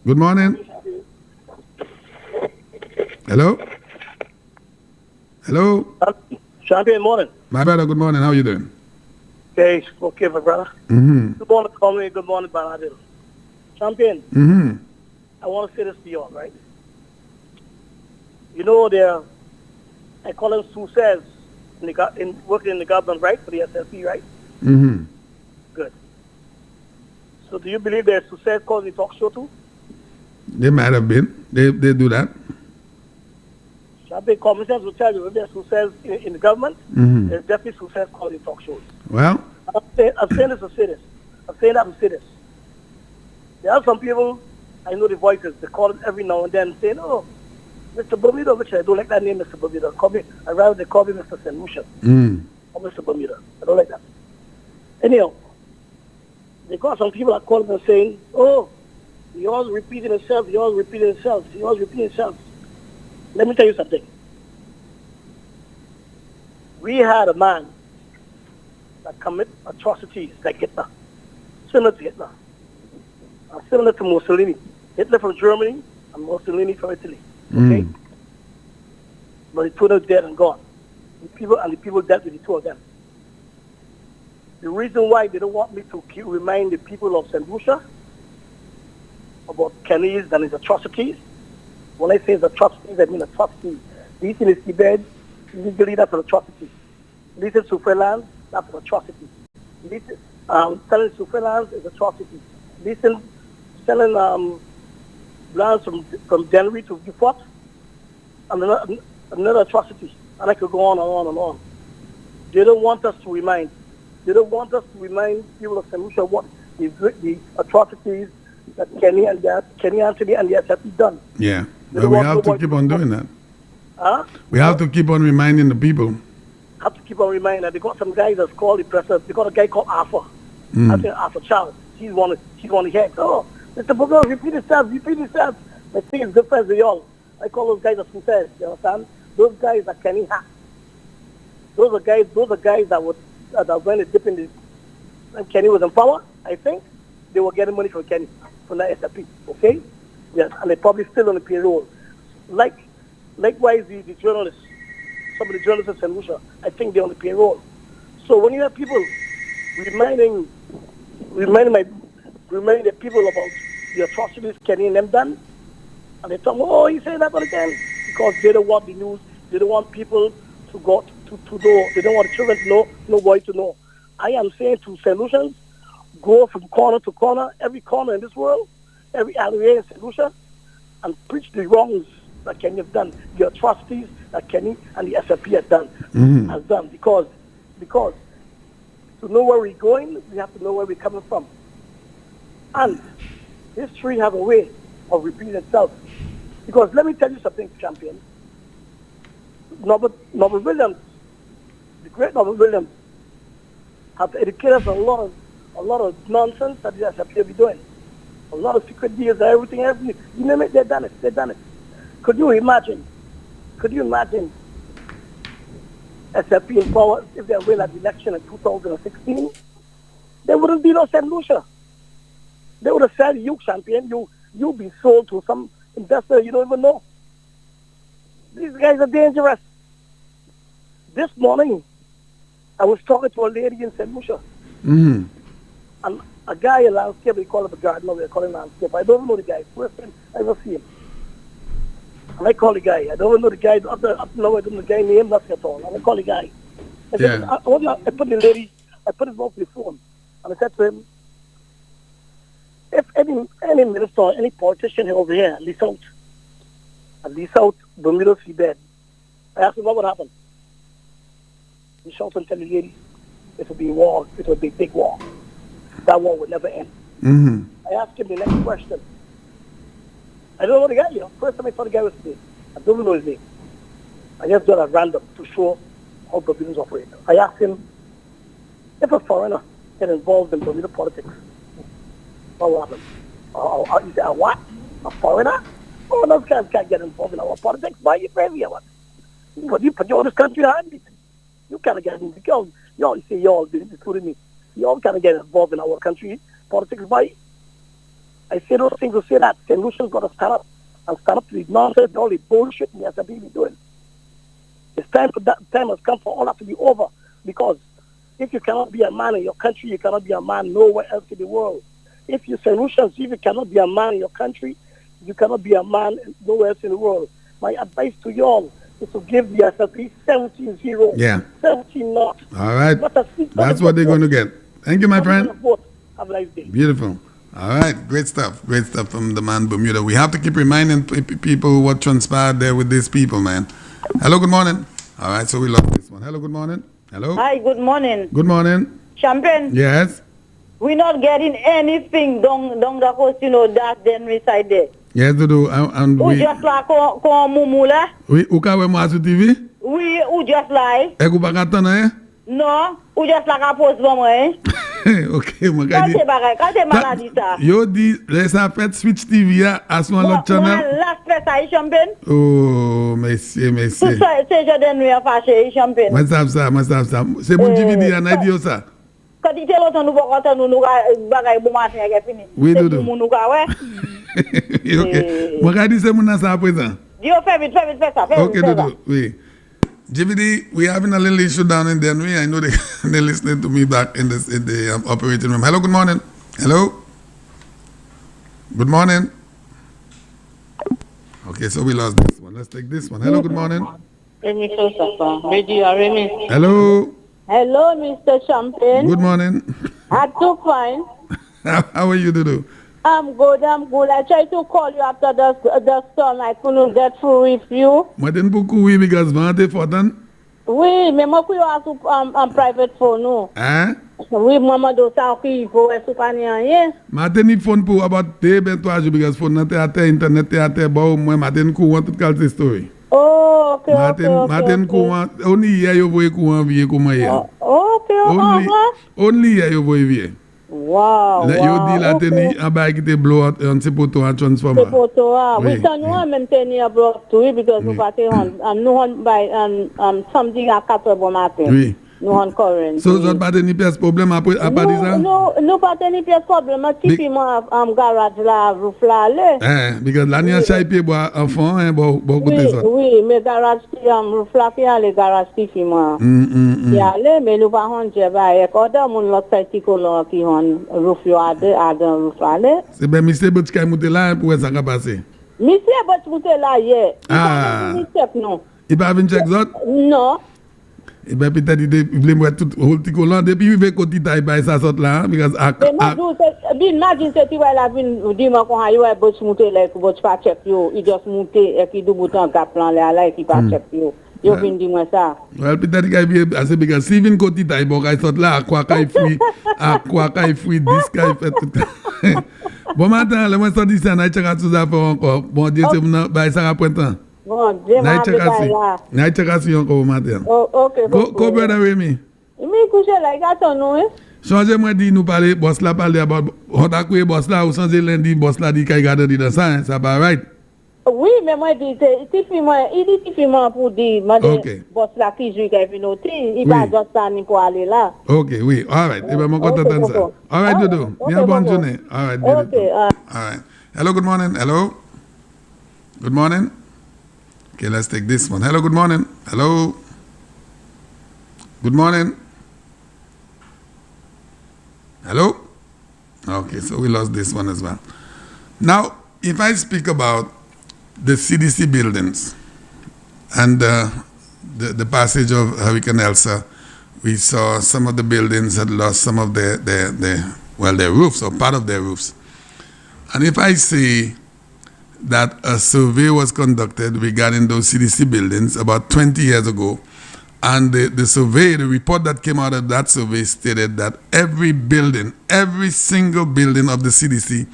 Speaker 2: Good morning. Hello?
Speaker 9: Champion, morning.
Speaker 2: My brother, good morning. How are you doing?
Speaker 9: Okay, my brother. Good morning, Tommy. Good morning, Baladil. Champion, I want to say this to you all, right? You know, I call them Success working in the government, right? For the SLP, right? Good. So do you believe there's Success called the talk show too?
Speaker 2: They might have been. They do that.
Speaker 9: Champion, common sense will tell you if there's Success in the government, there's definitely Success called the talk shows.
Speaker 2: Well,
Speaker 9: I'm saying this to say this. I'm saying that to say this. There are some people, I know the voices, they call it every now and then saying, oh, Mr. Bermuda, which I don't like that name, Mr. Bermuda. I'd rather they call me Mr. St. Lucia or Mr. Bermuda. I don't like that. Anyhow, they got some people that call them saying, oh, he always repeating himself. Let me tell you something. We had a man that commit atrocities like Hitler, similar to Hitler, similar to Mussolini. Hitler from Germany and Mussolini from Italy. Okay? But the two of them dead and gone. The people dealt with the 2 of them. The reason why they don't want me to remind the people of St. Lucia about Kenny's and his atrocities. When I say his atrocities, I mean atrocities. Leasing his seabed, legally, that's an atrocity. Leasing Suffreland, that's an atrocity. Selling Suffreland is atrocity. Selling lands from January to Beaufort, and another atrocity. And I could go on and on and on. They don't want us to remind. They don't want us to remind people of St. Lucia what the atrocities that Kenny Anthony and the SFP done.
Speaker 2: Yeah. Well, we have to keep on doing that.
Speaker 9: Huh?
Speaker 2: We have to keep on reminding the people.
Speaker 9: Have to keep on reminding that they got some guys that's called the president. They got a guy called Arthur. I think Arthur Charles. He's one of the heads. Oh, Mr. Bogo, repeat yourself. My thing is good friends with y'all. I call those guys the success. You understand? Those guys are Kenny Hack. Those are guys that were when they dip in the when Kenny was in power, I think they were getting money from Kenny, from the SFP. Okay? Yes, and they're probably still on the payroll. Likewise the journalists. Some of the journalists in St. Lucia, I think they're on the payroll. So when you have people reminding the people about the atrocities Kenny and them done, and they talk, oh, you say that again, because they don't want the news, they don't want people to go to know, they don't want the children to know, nobody to know. I am saying to St. Lucians, go from corner to corner, every corner in this world, every alleyway in St. Lucia, and preach the wrongs that Kenny has done, the atrocities that Kenny and the SFP has done, because to know where we're going, we have to know where we're coming from. And history has a way of repeating itself. Because let me tell you something, champion. Norbert Williams, the great Norbert Williams, have educated us a lot of nonsense that the SFP be doing. A lot of secret deals, everything. You name it, they've done it. Could you imagine SFP in power if they win that election in 2016? There wouldn't be no St. Lucia. They would have said, you champion, you be sold to some investor you don't even know. These guys are dangerous. This morning, I was talking to a lady in St. Lucia. And a guy, a landscaper, we call him a gardener, we call him landscaper. I don't know the guy. First time I ever see him. And I call the guy. I don't know the guy. Up now, I don't know the guy name, nothing at all. And I call the guy. I said, I put the lady, I put his mouth on the phone. And I said to him, if any minister or any politician over here lease out Bermuda seabed, I asked him what would happen. He shouts and tell the lady, it would be war, it would be big war. That war would never end. I asked him the next question. I don't know the guy, First time I saw the guy was today. I don't know his name. I just done at random to show how Bermudans operate. I asked him, if a foreigner get involved in Bermuda politics, what will happen? He said, what? A foreigner? Oh, those guys can't get involved in our politics. Why are you crazy or what? But you put your this country behind me. You can't get involved. Y'all, you say y'all, including me. Y'all can't get involved in our country politics. Why? I say those things to say that St. Lucia's got to stand up to the nonsense, all the bullshit the SFP be doing. It's time for that. Time has come for all that to be over. Because if you cannot be a man in your country, you cannot be a man nowhere else in the world. If you St. Lucians, if you cannot be a man in your country, you cannot be a man nowhere else in the world. My advice to y'all is to give the SFP 17-0.
Speaker 2: Yeah.
Speaker 9: 17-0.
Speaker 2: All right. That's what they're going to get. Thank you, my friend.
Speaker 9: Have a nice day.
Speaker 2: Beautiful. All right. Great stuff from the man Bermuda. We have to keep reminding people what transpired there with these people, man. Hello, good morning. All right, so we lost this one. Hello, good morning. Hello.
Speaker 10: Hi, good morning.
Speaker 2: Good morning.
Speaker 10: Champagne.
Speaker 2: Yes.
Speaker 10: We're not getting anything down the coast, that then reside there.
Speaker 2: Yes, do. And we
Speaker 10: just like Mumula.
Speaker 2: We ukawe masu TV?
Speaker 10: We just like.
Speaker 2: Egu bakatana
Speaker 10: No, we just like a post bomb
Speaker 2: Okay, magadi.
Speaker 10: Kate maladi sa.
Speaker 2: Yo di lesa fait switch TV ya aswan lot channel.
Speaker 10: Last place ay Champagne.
Speaker 2: Oh, merci.
Speaker 10: Tout ça c'est Jordan nous a fâché Champagne.
Speaker 2: Masab sa. C'est bon DVD ya na dio sa.
Speaker 10: Quand il est là nous pas content nous bagay bon matin est fini.
Speaker 2: Oui, do.
Speaker 10: Nous ka ouais.
Speaker 2: Okay. Magadi c'est mon sa présent.
Speaker 10: Dio fait vite ça.
Speaker 2: Okay, do. Oui. JVD, we're having a little issue down in Denver. I know they're listening to me back in the operating room. Hello, good morning. Hello. Good morning. Okay, so we lost this one. Let's take this one. Hello, good morning. Hello.
Speaker 11: Hello, Mr. Champagne.
Speaker 2: Good morning.
Speaker 11: I'm too fine.
Speaker 2: How are you, Dudu?
Speaker 11: I'm good. I tried to call you after the storm. I couldn't get through with you.
Speaker 2: Matin beaucoup because vente fortan.
Speaker 11: Oui, mais moi je suis en private phone no.
Speaker 2: Hein?
Speaker 11: Oui, maman do ça qui faut est pas rien.
Speaker 2: Matin ni phone pour about te ben 3 jours because phone te ate internet te ate bon moi matin courant toute qualité story.
Speaker 11: Oh, okay.
Speaker 2: Matin courant only here you voye courant vie comment hier.
Speaker 11: Okay.
Speaker 2: Only here you voye vie.
Speaker 11: Wow.
Speaker 2: Yo di la teni en bas qui te blow out on se poto en transformer.
Speaker 11: Se poto we can no même tenir block to it because we party on no on by something à 4 bon matin.
Speaker 2: Oui.
Speaker 11: No on current.
Speaker 2: So zot pas teni pièce problème après ça?
Speaker 11: No pas teni pièce problème tipi moi garage la roof là le.
Speaker 2: Because la ni a chay pied bois enfant hein bon côté ça.
Speaker 11: Oui, mais garage roof là qui a le garage tipi moi. Y aller mais nous pas on je ba e ko da mon lot petit colon qui on roof yo a roof là.
Speaker 2: C'est ben monsieur Botch kay monter là pour ça va passer.
Speaker 11: Monsieur Botch monter là hier. Non.
Speaker 2: Il pas venir check zot?
Speaker 11: Non.
Speaker 2: Et bien peut-être il voulait mettre tout le petit collant depuis il veut côté taille by ça sort là because
Speaker 11: imagine c'est tu vois la vin dit moi qu'on a eu boss monter là boss pas check yo il just monter et qui double temps cap plan là qui pas check yo vinn dit moi ça
Speaker 2: well peut-être qu'il assez because si vinn côté taille bon il sort là à quoi qu'il fouille disque il fait tout bon matin le moi sorti ça n'a check tout ça encore bon Dieu c'est mon by ça après temps.
Speaker 11: Bon, Dieu m'a
Speaker 2: Naïtchakasi encore matin.
Speaker 11: Oh, ok.
Speaker 2: Go brother with me.
Speaker 11: Me coucher là, gâteau nous.
Speaker 2: Changer moi dit nous parler boss là parler about on a quoi boss là ou changer lundi boss là dit qu'il garde dit dans ça ça pas right.
Speaker 11: Oui, mais moi dit tifi moi pour dire boss là qui joue qu'il vient noter, il va juste ça ni pour aller là.
Speaker 2: OK, oui. All right. Et ben mon content ça. All right, Dodo. Bien bonne journée. All right.
Speaker 11: Okay.
Speaker 2: All right. Hello, good morning. Hello. Good morning. Okay, let's take this one. Hello, good morning. Hello. Good morning. Hello. Okay, so we lost this one as well. Now, if I speak about the CDC buildings and the passage of Hurricane Elsa, we saw some of the buildings had lost some of their roofs or part of their roofs. And if I say that a survey was conducted regarding those CDC buildings about 20 years ago, and the report that came out of that survey stated that every single building of the CDC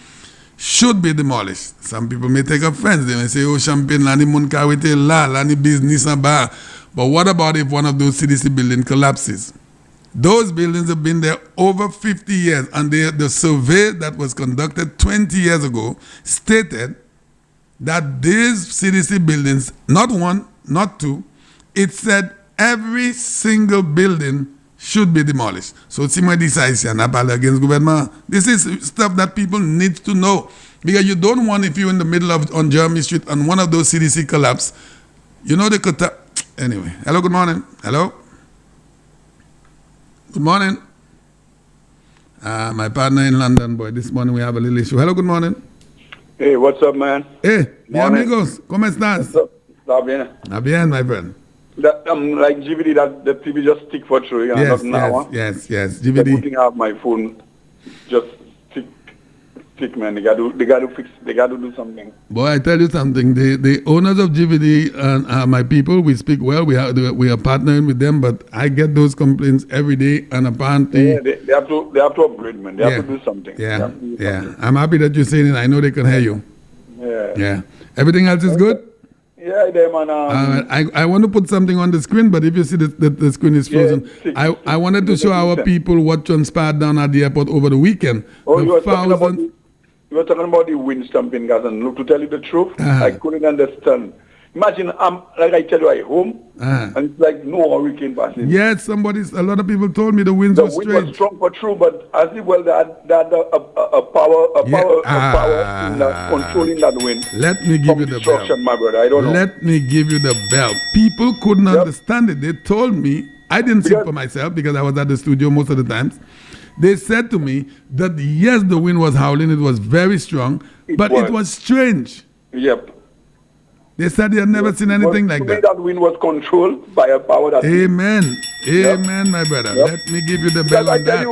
Speaker 2: should be demolished. Some people may take offense. They may say, oh, Champagne, lani mun kawite la, lani business ba. But what about if one of those CDC buildings collapses? Those buildings have been there over 50 years, and the survey that was conducted 20 years ago stated that these CDC buildings, not one, not two, it said every single building should be demolished. So si moi decide against government, this is stuff that people need to know. Because you don't want, if you're in the middle of on Jeremy Street and one of those CDC collapse, you know they could anyway. Hello, good morning. Hello. Good morning. My partner in London, boy, this morning we have a little issue. Hello, good morning.
Speaker 12: Hey, what's up, man?
Speaker 2: Hey, mi amigos, ¿cómo estás?
Speaker 12: Está bien.
Speaker 2: Está bien, my friend.
Speaker 12: Like GVD, that the TV just stick for through.
Speaker 2: Yes,
Speaker 12: GVD. They're putting out my phone, just stick, man. They got to fix. They got to do something.
Speaker 2: Boy, I tell you something. The owners of GVD are my people. We speak well. We are partnering with them, but I get those complaints every day, and apparently
Speaker 12: they have to upgrade, man. They have to do something.
Speaker 2: Yeah. I'm happy that you're saying it. I know they can hear you.
Speaker 12: Yeah.
Speaker 2: Everything else is good.
Speaker 12: Yeah, man.
Speaker 2: I want to put something on the screen, but if you see the screen is frozen, I wanted to show our people what transpired down at the airport over the weekend.
Speaker 12: Oh, you were talking about the wind stamping, guys, and look, to tell you the truth, I couldn't understand. Imagine, like I tell you, I'm home, and it's like no hurricane passing.
Speaker 2: Yes, a lot of people told me the winds were strange.
Speaker 12: The wind was strong for true, but as well, they had a power in controlling that wind.
Speaker 2: Let me give you the bell.
Speaker 12: My brother. I don't know.
Speaker 2: Let me give you the bell. People couldn't understand it. They told me, I didn't see it for myself because I was at the studio most of the times. They said to me that yes, the wind was howling, it was very strong, but it was strange.
Speaker 12: Yep.
Speaker 2: They said they had never seen anything like that.
Speaker 12: That wind was controlled by a power that.
Speaker 2: Amen, my brother. Yep. Let me give you the bell on that.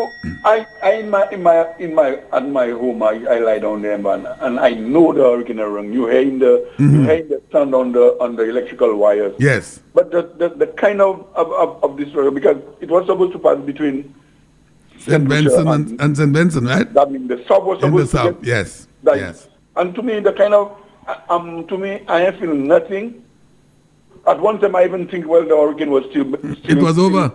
Speaker 12: At my home, I lie down there, man, and I know the hurricane around. You hear the sound on the electrical wires.
Speaker 2: Yes.
Speaker 12: But the kind of this because it was supposed to pass between
Speaker 2: St. Vincent and St. Vincent, right?
Speaker 12: That means the south was
Speaker 2: in the
Speaker 12: supposed to
Speaker 2: south,
Speaker 12: get,
Speaker 2: yes.
Speaker 12: like,
Speaker 2: Yes.
Speaker 12: And to me, the kind of, to me, I am feeling nothing. At one time, I even think, well, the hurricane was still
Speaker 2: it was over.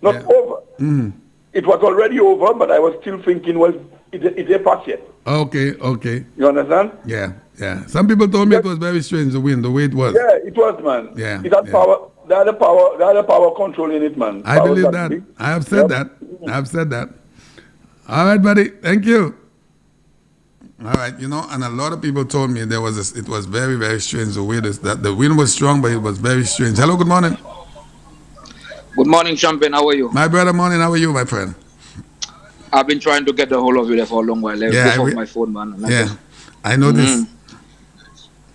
Speaker 12: Not over.
Speaker 2: Mm.
Speaker 12: It was already over, but I was still thinking, well, it's a pass yet.
Speaker 2: Okay.
Speaker 12: You understand?
Speaker 2: Yeah. Some people told me it was very strange, the wind, the way it was.
Speaker 12: Yeah, it was, man.
Speaker 2: Yeah.
Speaker 12: It had power. They had a power controlling it, man.
Speaker 2: I believe that.
Speaker 12: Big.
Speaker 2: I have said that. All right, buddy. Thank you. All right, and a lot of people told me it was very, very strange the way that the wind was strong, but it was very strange. Hello, good morning.
Speaker 13: Good morning, Champagne. How are you?
Speaker 2: My brother, morning. How are you, my friend?
Speaker 13: I've been trying to get the hold of you there for a long while. Off my phone, man.
Speaker 2: I know this.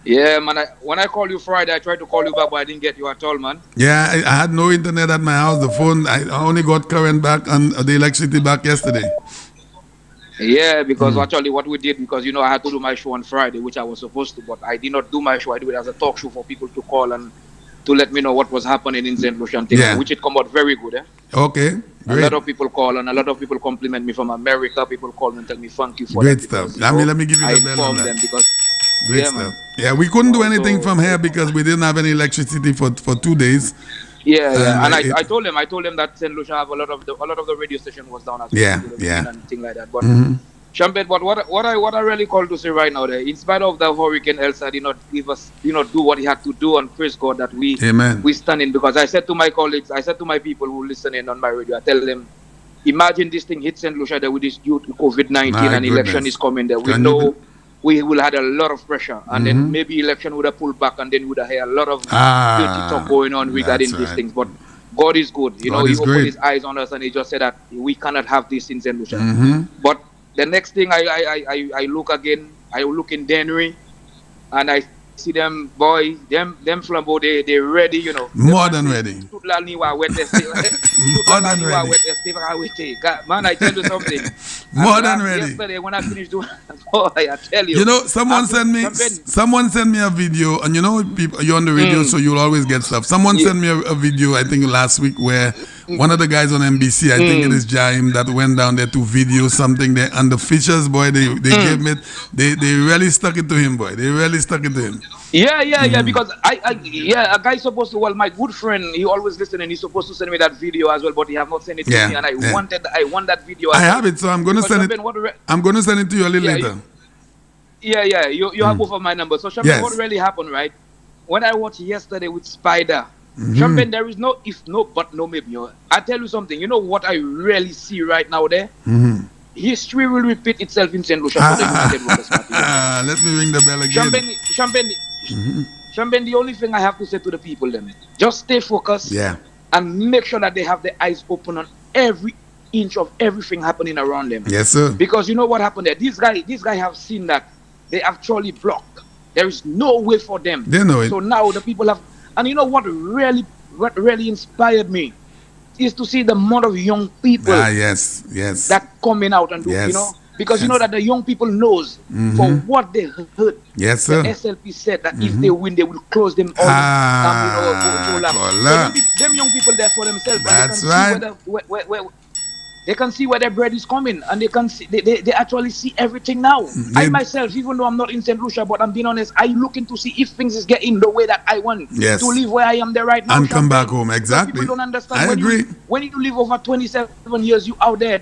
Speaker 13: Yeah, man. When I called you Friday, I tried to call you back, but I didn't get you at all, man.
Speaker 2: Yeah, I had no internet at my house. The phone, I only got current back and the electricity back yesterday.
Speaker 13: Yeah, because actually what we did, because, I had to do my show on Friday, which I was supposed to, but I did not do my show. I do it as a talk show for people to call and to let me know what was happening in St. Lucia, which it come out very good.
Speaker 2: Okay, great.
Speaker 13: A lot of people call and a lot of people compliment me from America. People call me and tell me thank you for
Speaker 2: great
Speaker 13: that.
Speaker 2: Stuff. Let me give you the bell on that.
Speaker 13: Them because,
Speaker 2: great stuff. Man. Yeah, we couldn't do anything from here because we didn't have any electricity for 2 days.
Speaker 13: Yeah. And I told them that St. Lucia have a lot of the radio station was down as well. And things like that. But Champagne, but what I really call to say right now there, in spite of the Hurricane Elsa did not give us, do what he had to do, and praise God that we stand in, because I said to my colleagues, I said to my people who listen in on my radio, I tell them, imagine this thing hit St. Lucia there with this due to COVID-19 and election is coming there. We know we will have a lot of pressure, and then maybe election would have pulled back, and then we would have had a lot of dirty talk going on regarding these things. But God is good. He opened his eyes on us and he just said that we cannot have this in St. Lucia. But the next thing I look again, I look in Dennery, and I see them boy, them flambeau, they ready,
Speaker 2: More than ready.
Speaker 13: More than ready. Man, I tell you something.
Speaker 2: More than ready.
Speaker 13: Yesterday when I finished doing, I tell you.
Speaker 2: Someone sent me a video, and people, you're on the radio, so you'll always get stuff. Someone sent me a video, I think last week, where one of the guys on NBC, I think it is Jaime, that went down there to video something there, and the Fishers, boy, they gave me, they really stuck it to him, boy. They really stuck it to him.
Speaker 13: Yeah, because a guy supposed to, my good friend, he always listen, and he's supposed to send me that video as well, but he have not sent it to me, and I want that video.
Speaker 2: I have it, so I'm going to send it. I'm going to send it to you a little later.
Speaker 13: You have both of my numbers. So Champagne, what really happened, right? When I watched yesterday with Spider, Champagne, there is no if, no, but no maybe. I tell you something, you know what I really see right now there? History will repeat itself in St. Lucia for the United Workers Party.
Speaker 2: Let me ring the bell again.
Speaker 13: Champagne, the only thing I have to say to the people, then, just stay focused and make sure that they have their eyes open on every inch of everything happening around them.
Speaker 2: Yes, sir.
Speaker 13: Because you know what happened there? These guys have seen that they actually blocked. There is no way for them.
Speaker 2: They know it.
Speaker 13: So now the people have, and you know what really inspired me is to see the amount of young people that coming out and do, because you know that the young people knows for what they heard.
Speaker 2: Yes, sir.
Speaker 13: The SLP said that if they win, they will close them all. So them young people there for themselves.
Speaker 2: That's right.
Speaker 13: They can see where their bread is coming, and they can see they actually see everything now. I myself, even though I'm not in St. Lucia, but I'm being honest, I looking to see if things is getting the way that I want to live where I am there right now.
Speaker 2: And come back home, exactly.
Speaker 13: People don't understand.
Speaker 2: I agree.
Speaker 13: When you live over 27 years, you out there,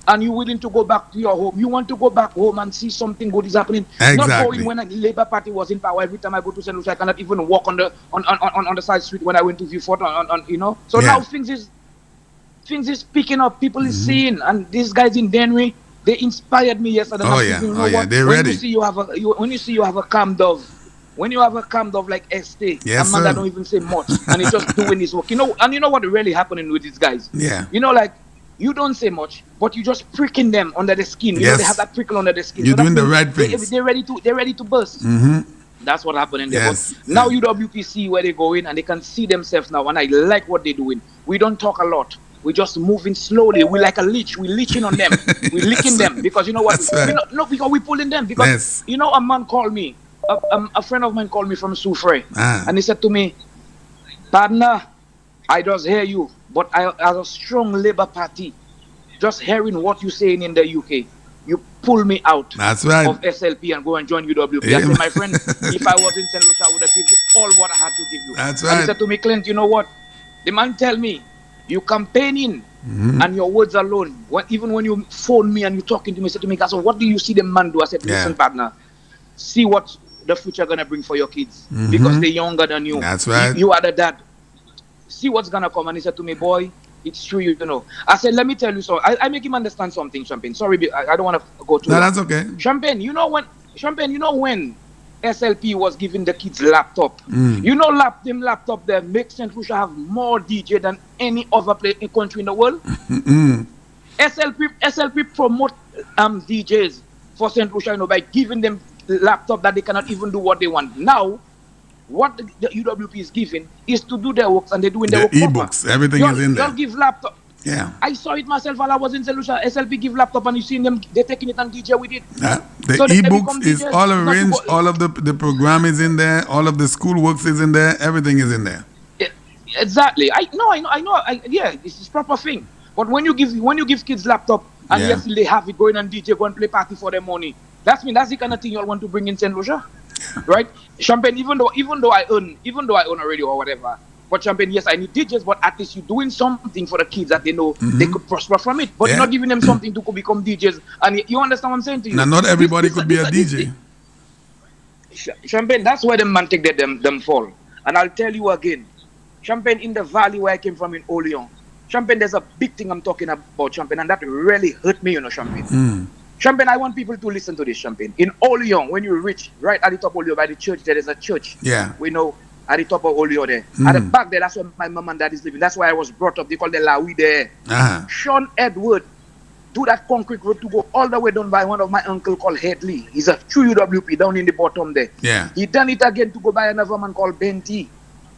Speaker 13: and you're willing to go back to your home. You want to go back home and see something good is happening.
Speaker 2: Exactly.
Speaker 13: Not going when the Labour Party was in power. Every time I go to St. Lucia, I cannot even walk on the side street when I went to Vieux-Fort. So now things is picking up. People is seeing, and these guys in Dennery, they inspired me yesterday.
Speaker 2: They're ready.
Speaker 13: When you see you have a calm dove. When you have a calm dove like Estee, a man that don't even say much, and he's just doing his work. And you know what really happening with these guys?
Speaker 2: Yeah.
Speaker 13: You don't say much, but you just pricking them under the skin. They have that prickle under the skin.
Speaker 2: You're doing the right things.
Speaker 13: They're ready to burst. That's what happened in there.
Speaker 2: Yes.
Speaker 13: But now UWP see where they're going, and they can see themselves now. And I like what they're doing. We don't talk a lot. We're just moving slowly. We're like a leech. We're leeching on them. We're licking them because you know what?
Speaker 2: Right.
Speaker 13: Because we're pulling them. Because a man called me. A friend of mine called me from Soufre, and he said to me, "Partner, I just hear you, but I, as a strong Labour Party, just hearing what you're saying in the UK, you pull me out
Speaker 2: That's right.
Speaker 13: of SLP and go and join UWP. I say, my friend, if I was in St. Lucia, I would have given you all what I had to give you.
Speaker 2: That's
Speaker 13: And
Speaker 2: right.
Speaker 13: he said to me, Clint, you know what? The man tell me, you campaigning and your words alone, even when you phone me and you're talking to me, said to me, so what do you see the man do? I said, listen, partner, see what the future going to bring for your kids because they're younger than you.
Speaker 2: That's right.
Speaker 13: You are the dad. See what's going to come. And he said to me, boy, it's true, you know. I said, let me tell you so. I make him understand something, Champagne. Sorry, I don't want to go too long.
Speaker 2: That's okay.
Speaker 13: Champagne, you know when SLP was giving the kids laptop, you know them laptop there makes St. Lucia have more DJ than any other country in the world. SLP promote DJs for St. Lucia, you know, by giving them laptop that they cannot even do what they want. Now, what the UWP is giving is to do their works, and they're doing their work proper.
Speaker 2: E-books, everything is in there.
Speaker 13: They'll give laptop.
Speaker 2: Yeah.
Speaker 13: I saw it myself while I was in St. Lucia. SLP give laptop, and you seen them, they're taking it and DJ with it.
Speaker 2: The
Speaker 13: so
Speaker 2: e-books is all arranged, all of the program is in there, all of the school works is in there, everything is in there.
Speaker 13: Yeah, exactly. I know. Yeah, this is proper thing. But when you give kids laptop and yes, they have it going on DJ, go and play party for their money. That's the kind of thing you all want to bring in St. Lucia, right? Champagne, even though I own a radio or whatever, but Champagne, yes, I need DJs, but at least you're doing something for the kids that they know they could prosper from it. But you're not giving them something to become DJs. And you understand what I'm saying to you?
Speaker 2: Now, not everybody could be a DJ.
Speaker 13: Champagne, that's where the man take them fall. And I'll tell you again, Champagne, in the valley where I came from in Oleon, Champagne, there's a big thing I'm talking about, Champagne, and that really hurt me, you know, Champagne. Champagne, I want people to listen to this, Champagne. In Oleon, when you reach right at the top of Oleon by the church, there is a church.
Speaker 2: Yeah.
Speaker 13: We know at the top of Oleon there. At the back there, that's where my mom and dad is living. That's why I was brought up. They call the Lawi there. Sean Edward do that concrete road to go all the way down by one of my uncle called Headley. He's a true UWP down in the bottom there.
Speaker 2: Yeah.
Speaker 13: He done it again to go by another man called Benty.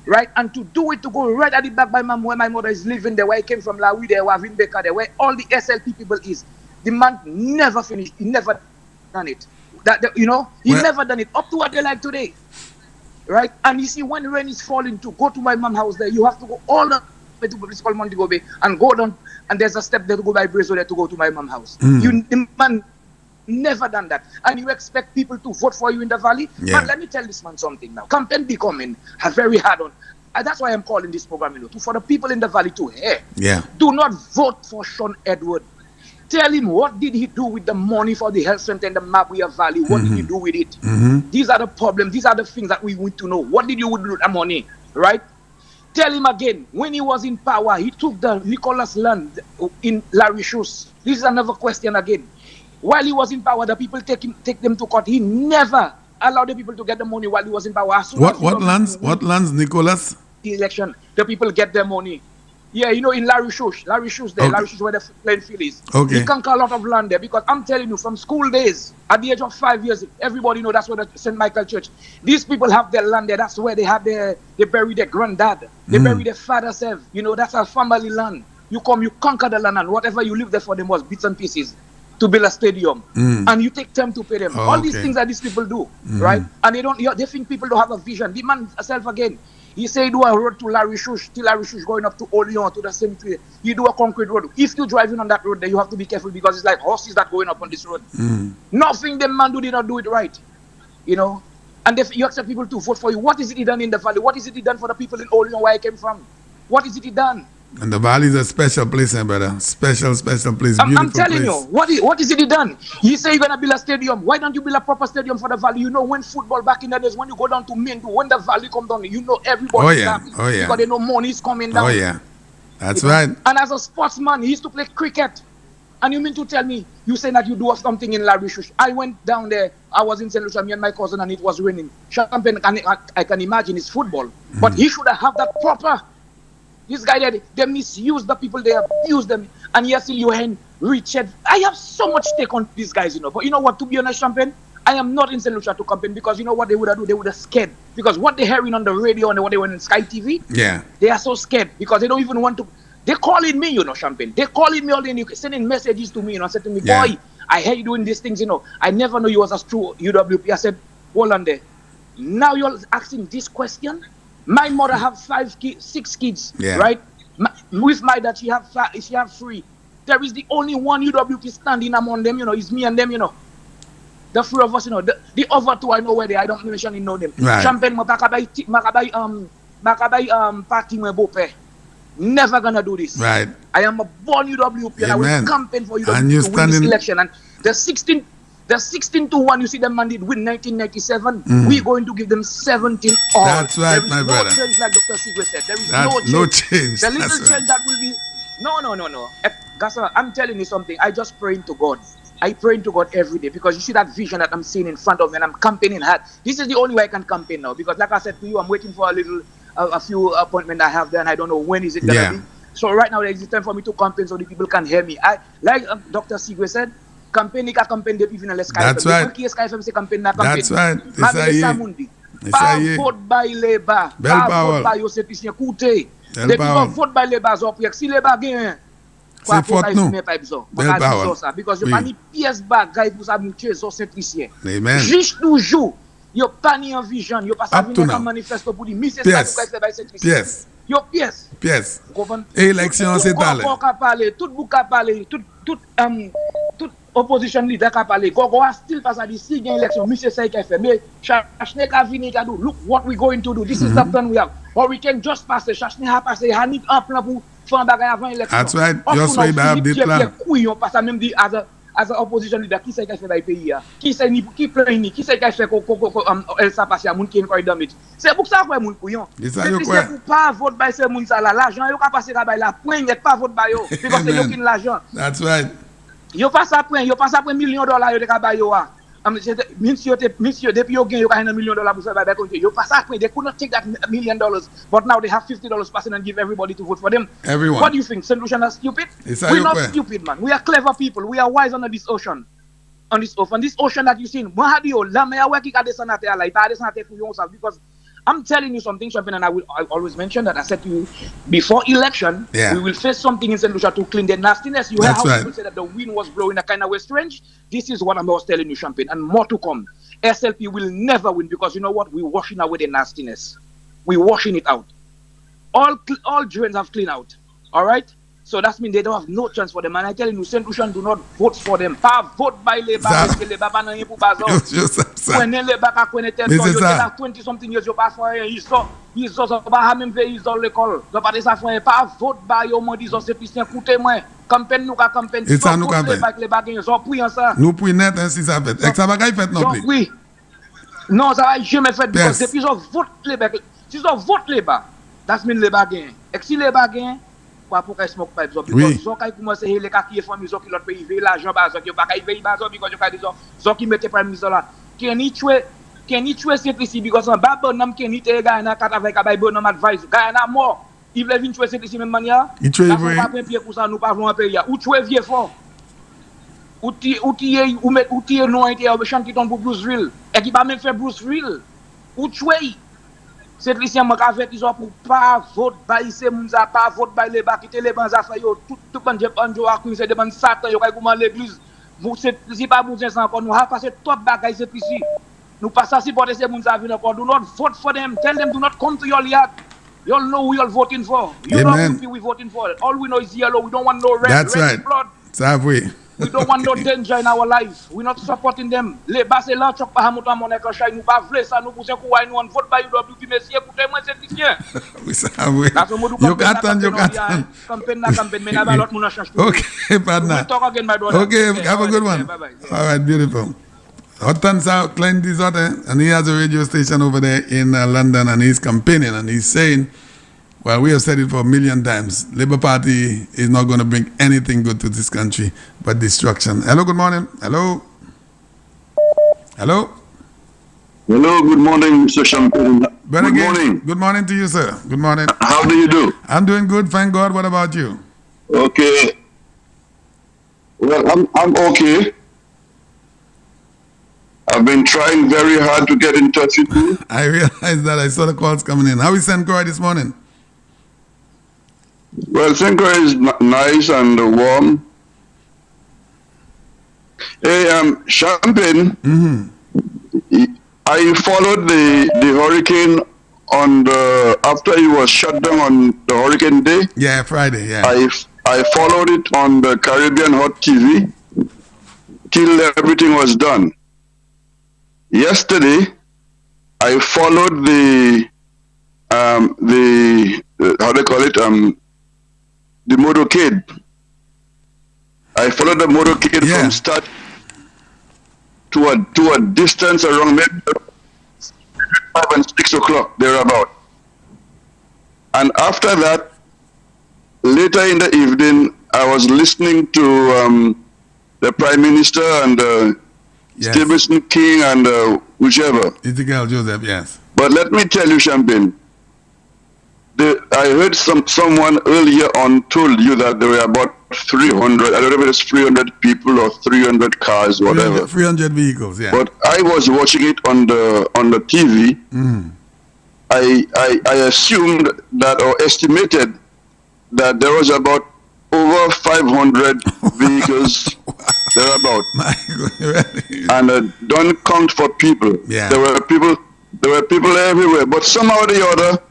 Speaker 13: Right? And to do it, to go right at the back by mom where my mother is living there, where I came from, Lawi there, where Vinbecker there, where all the SLP people is. The man never finished. He never done it. He never done it up to what they like today. Right? And you see, when rain is falling to go to my mom's house there, you have to go all the way to British Montego Bay and go down, and there's a step there to go by Brezo there to go to my mom's house. The man never done that. And you expect people to vote for you in the valley?
Speaker 2: Yeah.
Speaker 13: But let me tell this man something now. Campaign becoming has very hard on. And that's why I'm calling this program, for the people in the valley to hear.
Speaker 2: Yeah.
Speaker 13: Do not vote for Sean Edward. Tell him what did he do with the money for the health center and the Mabuya Valley. What did he do with it? These are the problems. These are the things that we want to know. What did you do with the money? Right? Tell him again, when he was in power, he took the Nicholas land in Larishus. This is another question again. While he was in power, the people take them to court. He never allowed the people to get the money while he was in power.
Speaker 2: What lands, Nicholas?
Speaker 13: The election, the people get their money. Yeah, in Larishus there, Larishus where the playing field is.
Speaker 2: Okay.
Speaker 13: He conquer a lot of land there because I'm telling you, from school days, at the age of 5 years, everybody know that's where the St. Michael Church. These people have their land there. That's where they bury their granddad. They bury their father self. That's a family land. You conquer the land, and whatever you live there for them was bits and pieces to build a stadium. And you take time to pay them. All these things that these people do, right? And they think people don't have a vision. The man himself again. He said, do a road to Larishus, till Larishus going up to Oleon, to the cemetery. You do a concrete road. If you're driving on that road, then you have to be careful because it's like horses that going up on this road. Nothing the man did not do it right. And if you expect people to vote for you, what is it he done in the valley? What is it he done for the people in Oleon where I came from? What is it he done?
Speaker 2: And the valley is a special place, brother. Special place.
Speaker 13: I'm telling you, what is it he done? He say you're going to build a stadium. Why don't you build a proper stadium for the valley? When football back in the days, when you go down to Maine, when the valley come down, everybody is happy. Because they know money is coming down.
Speaker 2: Oh, yeah. That's right.
Speaker 13: And as a sportsman, he used to play cricket. And you mean to tell me, you say that you do something in Larishus? I went down there, I was in St. Lucia, me and my cousin, and it was raining. Champagne, I can imagine it's football. But he should have that proper. This guy, they misuse the people, they abuse them, and yes, you and Richard. I have so much stake on these guys, But you know what, to be honest, Champagne, I am not in St. Lucia to campaign because you know what they would have do? They would have scared. Because what they're hearing on the radio and what they went in Sky TV, they are so scared because they don't even want to. They're calling me, Champagne. They're calling me all day, sending messages to me, saying to me, boy, I hear you doing these things, I never know you was a true UWP. I said, hold on there. Now you're asking this question? My mother have 6 kids, right? With my dad, she have 3. There is the only one UWP standing among them, is me and them, The 3 of us, the other 2 I know where they. I don't mention no them.
Speaker 2: Right.
Speaker 13: Champagne, makabay party my bope. Never gonna do this.
Speaker 2: Right.
Speaker 13: I am a born UWP and I will campaign for UWP
Speaker 2: and you
Speaker 13: to win this election. And the 16-1 you see them man did win 1997. We're going to give them 17 all.
Speaker 2: That's right, my brother.
Speaker 13: There is no change, like Dr. Civic said. There is
Speaker 2: no change.
Speaker 13: The little change that will be. No. Gasa, I'm telling you something. I just pray to God. I pray to God every day because you see that vision that I'm seeing in front of me and I'm campaigning hard. This is the only way I can campaign now because, like I said to you, I'm waiting for a few appointments I have there and I don't know when is it gonna be. So right now there is time for me to campaign so the people can hear me. Like Dr. Sigwe said, campaign ka campaign depuis final Sky FM.
Speaker 2: That's right. That's right.
Speaker 13: Pas vote by Labour. Pas vote by yo septicien coûté. Depuis qu'on vote by Labour zo pour si Labour gagne.
Speaker 2: C'est faute nous.
Speaker 13: Bel power. Because you pas ni pièce bagay pour ça moucher zo septicien.
Speaker 2: Amen.
Speaker 13: Juste toujours yo pas ni en vision, yo pas ça venir comme manifeste pour dire monsieur ça pour faire by septicien. Yo pièce.
Speaker 2: Élection c'est talé.
Speaker 13: Tout bouc a parlé, tout opposition leader a parlé. Gogo a still pas à dire si gagne élection, monsieur ça qui fait. Mais Chachne ka vini ka do. Look what we going to do. This is the plan we have. Or we can just pass. Chachne a passé. Hanit en plan pour faire bagay avant élection.
Speaker 2: That's right. You say have the plan.
Speaker 13: Couillon pas ça même dit as a opposition leader qui c'est qui fait dans le pays là. Qui c'est ni qui plaint ni qui c'est qui fait elle ça passe à moun qui encore damage. C'est pour ça que moun couillon.
Speaker 2: C'est pour
Speaker 13: pas vote by ces moun ça là. L'argent yo ka passer ka bay la poignette pas vote by yo because c'est yo qui l'argent.
Speaker 2: That's right.
Speaker 13: Yo pas ça point $1 million yo de ka bay yo a. Monsieur depuis you gain you got $1 million for buy country. You pass that way. They could not take that $1 million, but now they have $50 passing and give everybody to vote for them.
Speaker 2: Everyone.
Speaker 13: What do you think? St. Lucian are stupid? We're not stupid, man. We are clever people. We are wise under this ocean. On this ocean that you seen. Because I'm telling you something, Champagne, and I always mention that I said to you before election, we will face something in St. Lucia to clean the nastiness. You heard how people say that the wind was blowing a kind of way strange. This is what I was telling you, Champagne, and more to come. SLP will never win because you know what? We're washing away the nastiness. We're washing it out. All drains have cleaned out. All right? So that means they don't have no chance for them. And I tell you, St. Lucian do not vote for them. Pas vote by Labour parce que Labour pas nan pour bazar. When Labour ka connaître you get 20 something years you pas faire ils sont pas même pays dans l'école. Donc pas ça faire pas vote by yo mandi zo c'est écoutez moi. Campagne nous ka campagne.
Speaker 2: Et ça nous campagne.
Speaker 13: Labour gagne zo pour ça.
Speaker 2: Nous pour net ainsi ça fait. Et ça va pas fait non plus.
Speaker 13: Oui. Non, ça va jamais fait parce que depuis zo vote Labour. Si zo vote Labour, that means Labour gagne. Et si Labour gagne pour qu'elle smoke pipe because so kay commence les ka qui famille so qui l'autre pays veut l'argent bazo qui pas kay veut bazo because you ka dis so qui mette prime minister là can he tue cette ici because on ba bonhomme can he te gars kat avec bay bonhomme advice gars na mort il veut venir tuer cette ici même manière
Speaker 2: il tue vrai
Speaker 13: pas pied pour ça nous pas vouloir pays ou tuer vieux fort ou tirer non été au champ qui tombe pour Bruceville et qui pas même faire Bruceville ou tuer c'est Christian m'a fait ils ont pour pas vote by ces mounza pas vote by les bas quitter les bancs affaires yo tout bande banjo a c'est des bandes satan yo kay comment l'église vous c'est pas besoin ça encore nous a passé top bagaille c'est ici nous pas ça supporter ces mounza venir encore do not vote for them tell them do not come to your yard you all know who you are voting for you know who we voting for all we know is yellow we don't want no red blood
Speaker 2: ça vrai.
Speaker 13: We don't want no danger in our life. We're not supporting them. Les bas c'est là chok pa hamouta mon écran nous pas vle ça nous pousser quoi nous on vote by UWP monsieur écoutez moi c'est christian.
Speaker 2: Oui ça oui. Yo attend.
Speaker 13: Campagne mais na l'autre moun change tout.
Speaker 2: Okay, partner. Okay, have a good one. All right, beautiful. Hotansa Klein Dizote, and he has a radio station over there in London, and he's campaigning, and he's saying, well, we have said it for a million times, Labour Party is not going to bring anything good to this country but destruction. Hello, good morning. Hello. Hello.
Speaker 14: Hello, good morning, Mr. Champagne.
Speaker 2: Good morning. Good morning to you, sir. Good morning.
Speaker 14: How do you do?
Speaker 2: I'm doing good, thank God. What about you?
Speaker 14: Okay. Well, I'm okay. I've been trying very hard to get in touch with you.
Speaker 2: I realized that. I saw the calls coming in. How is St. Croix this morning?
Speaker 14: Well, St. Croix is nice and warm. Hey, Champagne, I followed the hurricane after he was shut down on the Hurricane Day.
Speaker 2: Yeah, Friday. Yeah.
Speaker 14: I followed it on the Caribbean Hot TV till everything was done. Yesterday, I followed the how they call it, the motorcade. I followed the motorcade from start to a distance around maybe 5 and 6 o'clock thereabout. And after that, later in the evening, I was listening to the Prime Minister and Stevenson King and whichever.
Speaker 2: Ezekiel Joseph, yes.
Speaker 14: But let me tell you, Champagne, I heard someone earlier on told you that there were about 300, I don't know if it's 300 people or 300 cars, whatever.
Speaker 2: 300 vehicles, yeah.
Speaker 14: But I was watching it on the TV. I assumed that, or estimated that there was about over 500 vehicles thereabout. And don't count for people.
Speaker 2: Yeah.
Speaker 14: There were people everywhere. But somehow or the other,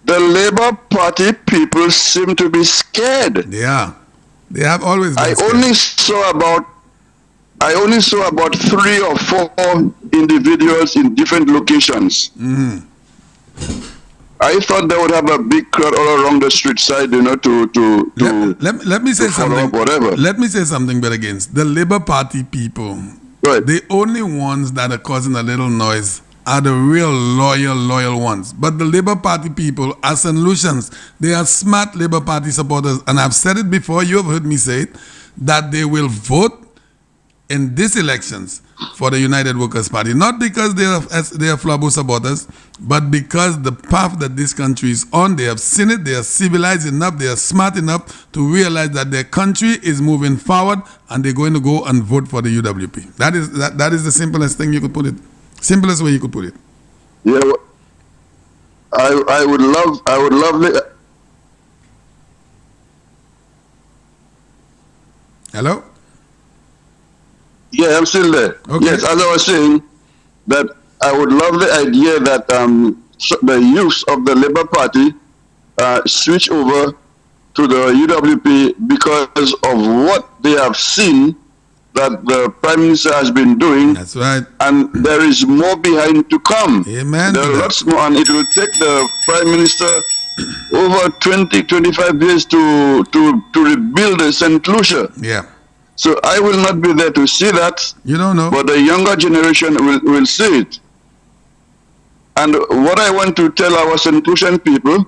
Speaker 14: the Labour Party people seem to be scared.
Speaker 2: Yeah. They have always been scared.
Speaker 14: I only saw about 3 or 4 individuals in different locations. I thought they would have a big crowd all around the street side, you know,
Speaker 2: let me say something.
Speaker 14: Whatever.
Speaker 2: Let me say something, but against the Labour Party people,
Speaker 14: right.
Speaker 2: The only ones that are causing a little noise are the real loyal ones. But the Labour Party people are St. Lucians. They are smart Labour Party supporters. And I've said it before, you have heard me say it, that they will vote in these elections for the United Workers' Party. Not because they are Flabo supporters, but because the path that this country is on, they have seen it, they are civilized enough, they are smart enough to realize that their country is moving forward and they're going to go and vote for the UWP. That is the simplest thing you could put it. Simplest way you could put it.
Speaker 14: Yeah, I would love the.
Speaker 2: Hello?
Speaker 14: Yeah, I'm still there.
Speaker 2: Okay.
Speaker 14: Yes, as I was saying, that I would love the idea that the youth of the Labour Party switch over to the UWP because of what they have seen that the Prime Minister has been doing.
Speaker 2: That's right.
Speaker 14: And there is more behind to come.
Speaker 2: Amen.
Speaker 14: There are lots more, and it will take the Prime Minister over 20, 25 years to rebuild St. Lucia.
Speaker 2: Yeah.
Speaker 14: So I will not be there to see that.
Speaker 2: You don't know.
Speaker 14: But the younger generation will see it. And what I want to tell our St. Lucian people,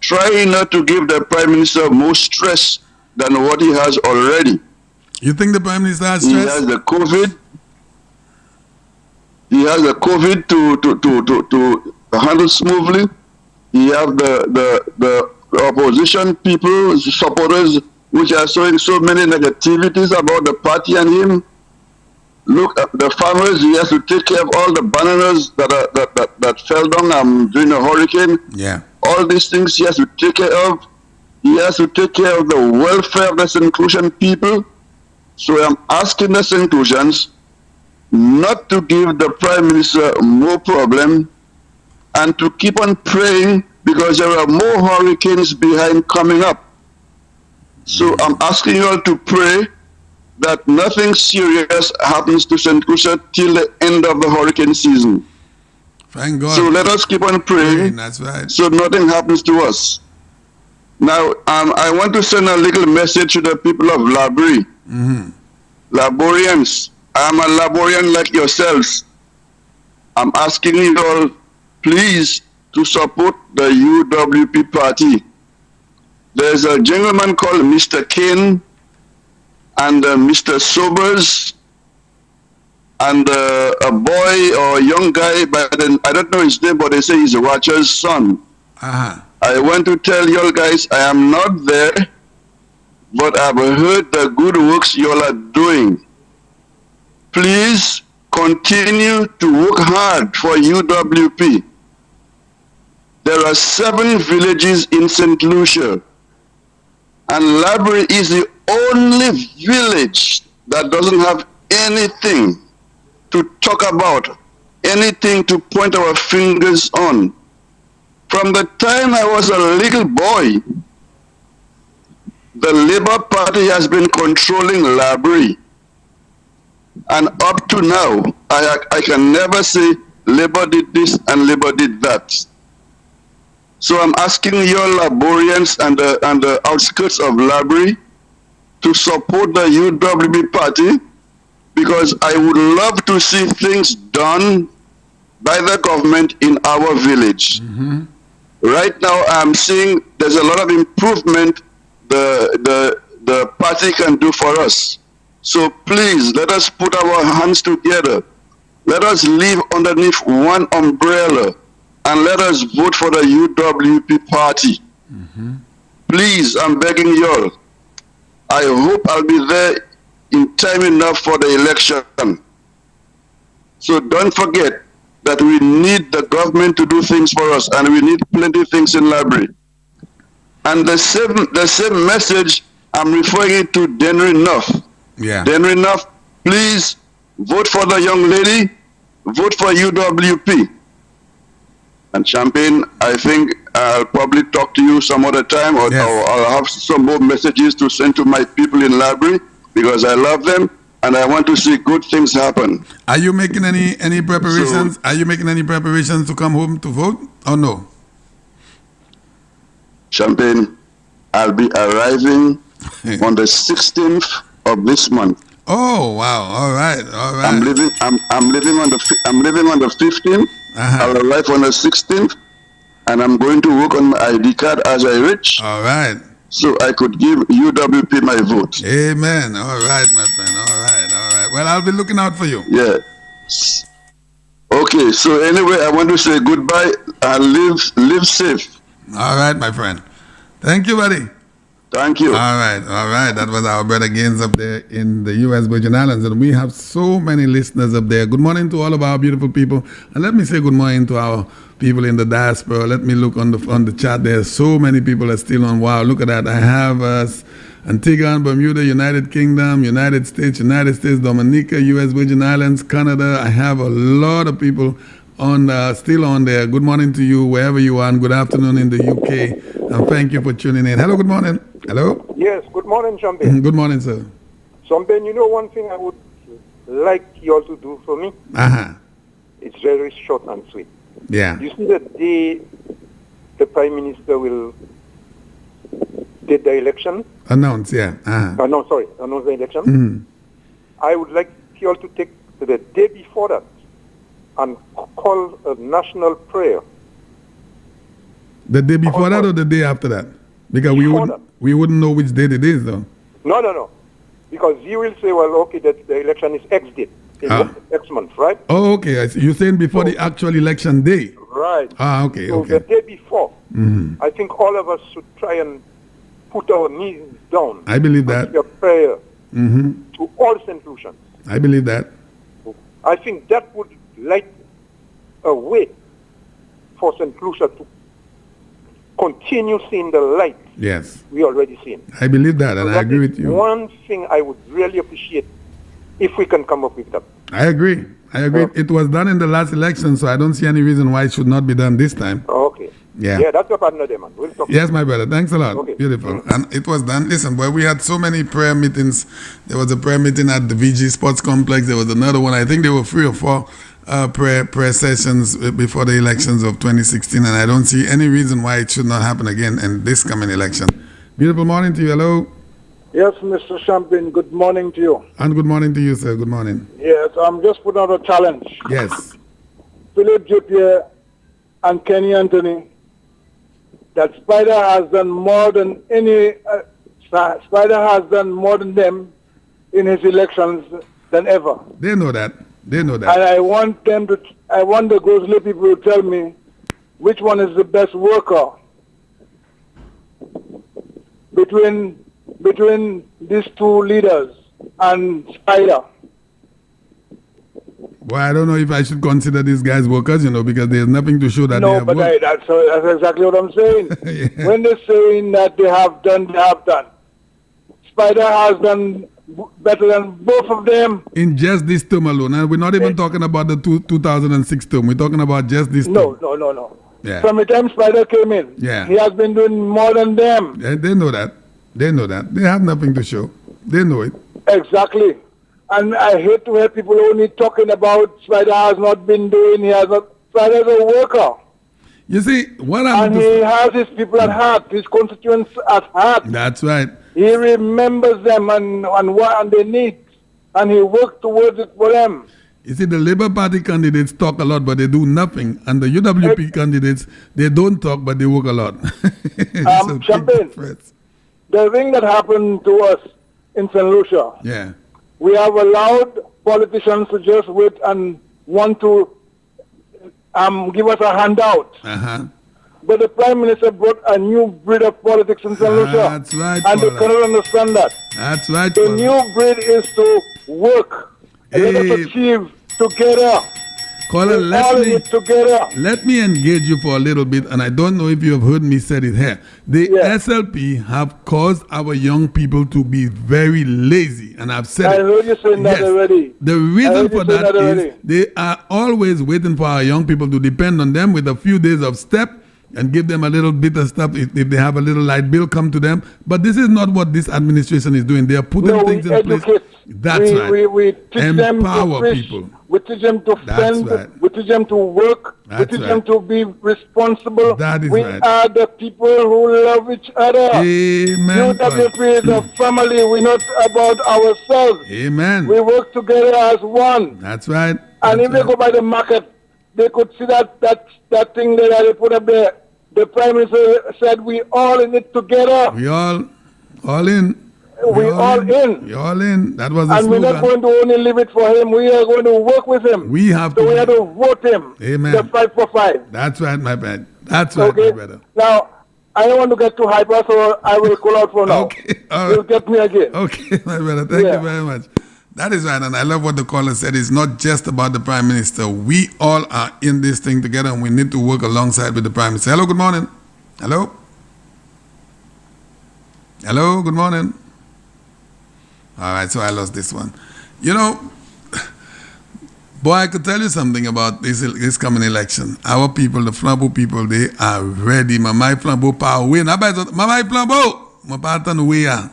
Speaker 14: try not to give the Prime Minister more stress than what he has already.
Speaker 2: You think the Prime Minister has stress?
Speaker 14: He has the COVID. He has the COVID to handle smoothly. He have the opposition people, supporters, which are showing so many negativities about the party and him. Look at the farmers. He has to take care of all the bananas that fell down during the hurricane.
Speaker 2: Yeah.
Speaker 14: All these things he has to take care of. He has to take care of the welfare of the St. Lucian people. So I'm asking the St. Lucians not to give the Prime Minister more problem and to keep on praying because there are more hurricanes behind coming up. So I'm asking you all to pray that nothing serious happens to St. Lucia till the end of the hurricane season.
Speaker 2: Thank God.
Speaker 14: So let us keep on praying.
Speaker 2: That's right.
Speaker 14: So nothing happens to us. Now, I want to send a little message to the people of Labrie. Laborians, I'm a Laborian like yourselves. I'm asking you all, please, to support the UWP party. There's a gentleman called Mr. Kane and Mr. Sobers and a boy or a young guy, but I don't know his name, but they say he's a Watcher's son. I want to tell you all guys, I am not there, but I've heard the good works you all are doing. Please continue to work hard for UWP. There are 7 villages in St. Lucia, and Labrie is the only village that doesn't have anything to talk about anything to point our fingers on. From the time I was a little boy, the Labour Party has been controlling library. And up to now, I can never say Labour did this and Labour did that. So I'm asking your Liberians and the outskirts of library to support the UWP party, because I would love to see things done by the government in our village. Right now I'm seeing there's a lot of improvement the party can do for us. So please, let us put our hands together. Let us live underneath one umbrella and let us vote for the UWP party. Please, I'm begging you all. I hope I'll be there in time enough for the election. So don't forget that we need the government to do things for us, and we need plenty of things in library. And the same message, I'm referring it to Denry Nuff. Denry Nuff, please vote for the young lady, vote for UWP. And Champagne, I think I'll probably talk to you some other time, or I'll have some more messages to send to my people in library, because I love them and I want to see good things happen.
Speaker 2: Are you making any preparations? Are you making any preparations to come home to vote, or no?
Speaker 14: Champagne, I'll be arriving on the 16th of this month.
Speaker 2: Oh wow! All right.
Speaker 14: I'm leaving on the 15th. I'll arrive on the 16th, and I'm going to work on my ID card as I reach.
Speaker 2: All right.
Speaker 14: So I could give UWP my vote.
Speaker 2: Amen. All right, my friend. All right. Well, I'll be looking out for you.
Speaker 14: Yeah. Okay. So anyway, I want to say goodbye and live safe.
Speaker 2: All right, my friend. Thank you, buddy.
Speaker 14: Thank you.
Speaker 2: All right. That was our brother Gaines up there in the U.S. Virgin Islands, and we have so many listeners up there. Good morning to all of our beautiful people, and let me say good morning to our people in the diaspora. Let me look on the chat. There are so many people that are still on. Wow, look at that. I have Antigua and Bermuda, United Kingdom, United States, Dominica, U.S. Virgin Islands, Canada. I have a lot of people on still on there. Good morning to you wherever you are, and good afternoon in the UK, and thank you for tuning in. Hello, good morning. Hello.
Speaker 15: Yes, good morning, Champagne.
Speaker 2: Good morning, sir.
Speaker 15: Champagne, you know one thing I would like you all to do for me? It's very short and sweet.
Speaker 2: Yeah.
Speaker 15: You see that the Prime Minister will did the election?
Speaker 2: Announce the
Speaker 15: election. I would like you all to take the day before that and call a national prayer.
Speaker 2: The day before that or the day after that? Because we wouldn't know which date it is, though.
Speaker 15: No. Because you will say, well, okay, that the election is X date, next month, right?
Speaker 2: Oh, okay. You're saying before the actual election day?
Speaker 15: Right.
Speaker 2: Okay.
Speaker 15: So the day before, I think all of us should try and put our knees down.
Speaker 2: I believe that.
Speaker 15: Your prayer to all St. Lucians.
Speaker 2: I believe that.
Speaker 15: I think that would light a way for St. Lucia to continue seeing the light we already seen.
Speaker 2: I believe that, and I agree with you.
Speaker 15: One thing I would really appreciate if we can come up with that.
Speaker 2: I agree. It was done in the last election, so I don't see any reason why it should not be done this time.
Speaker 15: Okay.
Speaker 2: Yeah,
Speaker 15: that's your partner there, man. We'll talk.
Speaker 2: Yes, my brother. Thanks a lot.
Speaker 15: Okay.
Speaker 2: Beautiful. And it was done. Listen, boy, we had so many prayer meetings. There was a prayer meeting at the VG Sports Complex. There was another one. I think there were 3 or 4 prayer sessions before the elections of 2016, and I don't see any reason why it should not happen again in this coming election. Beautiful morning to you. Hello.
Speaker 15: Yes, Mr. Champagne. Good morning to you.
Speaker 2: And good morning to you, sir. Good morning.
Speaker 15: Yes, I'm just putting out a challenge.
Speaker 2: Yes.
Speaker 15: Philip Jupier and Kenny Anthony, that Spider has done more than them in his elections than ever.
Speaker 2: They know that.
Speaker 15: And I want the Grizzly people to tell me which one is the best worker between these 2 leaders and Spider.
Speaker 2: Well, I don't know if I should consider these guys workers, because there's nothing to show that they have worked.
Speaker 15: That's exactly what I'm saying.
Speaker 2: Yeah.
Speaker 15: When they're saying that they have done. Spider has done better than both of them.
Speaker 2: In just this term alone, and we're not even talking about the 2006 term. We're talking about just this term.
Speaker 15: No.
Speaker 2: Yeah.
Speaker 15: From the time Spider came in, he has been doing more than them.
Speaker 2: Yeah, they know that. They know that. They have nothing to show. They know it.
Speaker 15: Exactly. And I hate to hear people only talking about Spider has not been doing. He has not. Spider's a worker.
Speaker 2: You see, what happened?
Speaker 15: And he has his people at heart, his constituents at heart.
Speaker 2: That's right.
Speaker 15: He remembers them and their needs, and he works towards it for them.
Speaker 2: You see, the Labour Party candidates talk a lot, but they do nothing. And the UWP candidates, they don't talk, but they work a lot.
Speaker 15: Champagne, the thing that happened to us in St. Lucia, we have allowed politicians to just wait and want to give us a handout. But the Prime Minister brought a new breed of politics in St. Lucia.
Speaker 2: That's right.
Speaker 15: And they cannot understand that.
Speaker 2: That's right.
Speaker 15: The new breed is to work. Let us achieve together.
Speaker 2: Caller, let me engage you for a little bit, and I don't know if you have heard me say it here. The SLP have caused our young people to be very lazy, and I've said
Speaker 15: I heard you saying that already.
Speaker 2: The reason for that is they are always waiting for our young people to depend on them with a few days of step and give them a little bit of stuff if they have a little light bill come to them. But this is not what this administration is doing. They are putting things in place. That's right.
Speaker 15: We teach
Speaker 2: Empower
Speaker 15: them to
Speaker 2: people.
Speaker 15: We teach them to spend.
Speaker 2: Right.
Speaker 15: We teach them to work. We teach them to be responsible.
Speaker 2: That is
Speaker 15: we are the people who love each other.
Speaker 2: Amen.
Speaker 15: UWP is a family. We're not about ourselves.
Speaker 2: Amen.
Speaker 15: We work together as one.
Speaker 2: That's right.
Speaker 15: And if they go by the market, they could see that thing there that they put up there. The Prime Minister said we all in it together.
Speaker 2: We all in.
Speaker 15: We all in.
Speaker 2: You're all in. That was the
Speaker 15: slogan. And we're not going to only leave it for him. We are going to work with him.
Speaker 2: We have
Speaker 15: to. We have to vote him.
Speaker 2: Amen.
Speaker 15: The 5 for 5.
Speaker 2: That's right, my bad. That's right, my brother.
Speaker 15: Now, I don't want to get too hyper, so I will call out for now.
Speaker 2: Okay.
Speaker 15: You'll get me again.
Speaker 2: Okay, my brother. Thank you very much. That is right, and I love what the caller said. It's not just about the Prime Minister. We all are in this thing together, and we need to work alongside with the Prime Minister. Hello, good morning. Hello? Hello, good morning. All right, so I lost this one. You know, boy, I could tell you something about this coming election. Our people, the Flambeau people, they are ready. Mamai Flambeau power win. Mamai Flambeau! Mapatan Wea.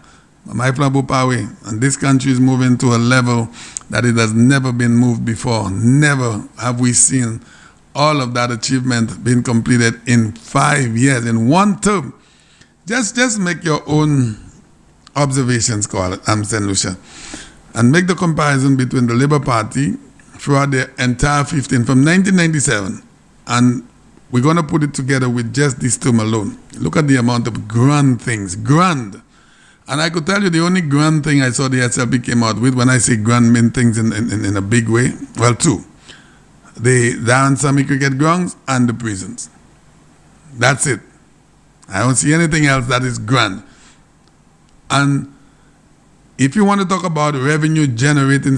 Speaker 2: Mamai Flambeau power. And this country is moving to a level that it has never been moved before. Never have we seen all of that achievement being completed in 5 years, in one term. Just make your own observations, St. Lucia, and make the comparison between the Labour Party throughout the entire 15 from 1997, and we're going to put it together with just this term alone. Look at the amount of grand things, grand. And I could tell you the only grand thing I saw the SLP came out with, when I say grand, mean things in a big way, well, two. The Darren Sammy cricket grounds and the prisons. That's it. I don't see anything else that is grand. And if you want to talk about revenue generating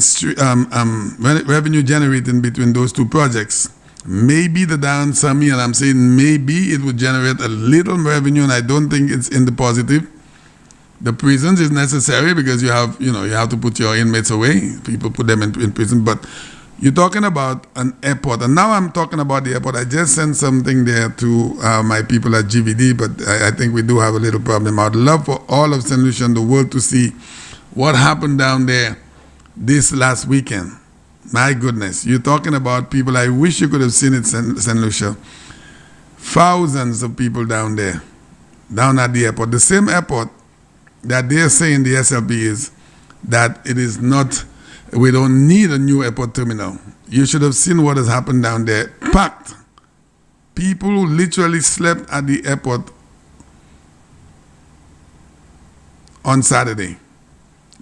Speaker 2: between those two projects, maybe the Darren Sammy, and I'm saying maybe it would generate a little revenue, and I don't think it's in the positive. The prisons is necessary because you have to put your inmates away. People put them in prison, but you're talking about an airport, and now I'm talking about the airport. I just sent something there to my people at GVD, but I think we do have a little problem. I'd love for all of St. Lucia and the world to see what happened down there this last weekend. My goodness, you're talking about people. I wish you could have seen it, St. Lucia. Thousands of people down there, down at the airport. The same airport that they're saying the SLP is that it is not. We don't need a new airport terminal. You should have seen what has happened down there. Packed. People who literally slept at the airport on Saturday.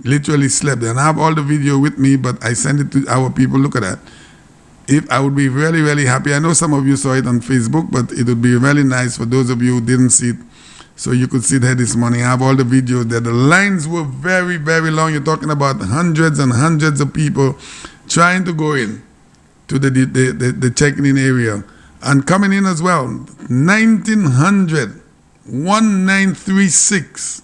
Speaker 2: Literally slept. And I have all the video with me, but I sent it to our people. Look at that. I would be really, really happy. I know some of you saw it on Facebook, but it would be really nice for those of you who didn't see it, so you could see there this morning. I have all the videos there. The lines were very, very long. You're talking about hundreds and hundreds of people trying to go in to the checking-in area and coming in as well. 1936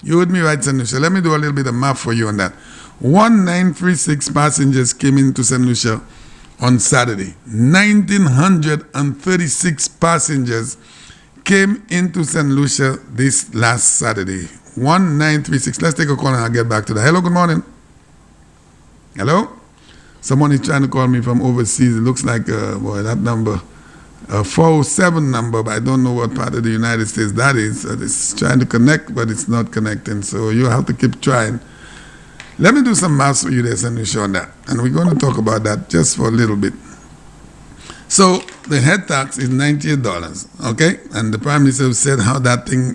Speaker 2: You heard me right, St. Lucia. Let me do a little bit of math for you on that. 1936 passengers came into St. Lucia on Saturday. 1,936 passengers came into St. Lucia this last Saturday. 1936. Let's take a call and I'll get back to that. Hello, good morning. Hello? Someone is trying to call me from overseas. It looks like, boy, that number, a 407 number, but I don't know what part of the United States that is. It's trying to connect, but it's not connecting. So you have to keep trying. Let me do some maths for you there, St. Lucia, on that. And we're going to talk about that just for a little bit. So the head tax is $98, okay? And the Prime Minister said how that thing,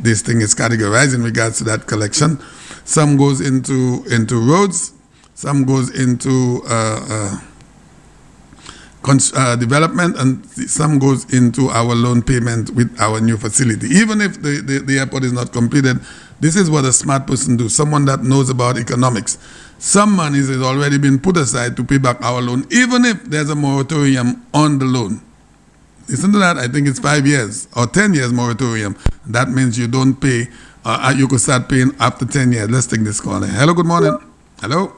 Speaker 2: this thing is categorized in regards to that collection. Some goes into roads, some goes into development, and some goes into our loan payment with our new facility. Even if the airport is not completed, this is what a smart person do, someone that knows about economics. Some money has already been put aside to pay back our loan, even if there's a moratorium on the loan. Listen to that. I think it's 5 years or 10 years moratorium. That means you don't pay. You could start paying after 10 years. Let's take this call. Hello, good morning. Hello.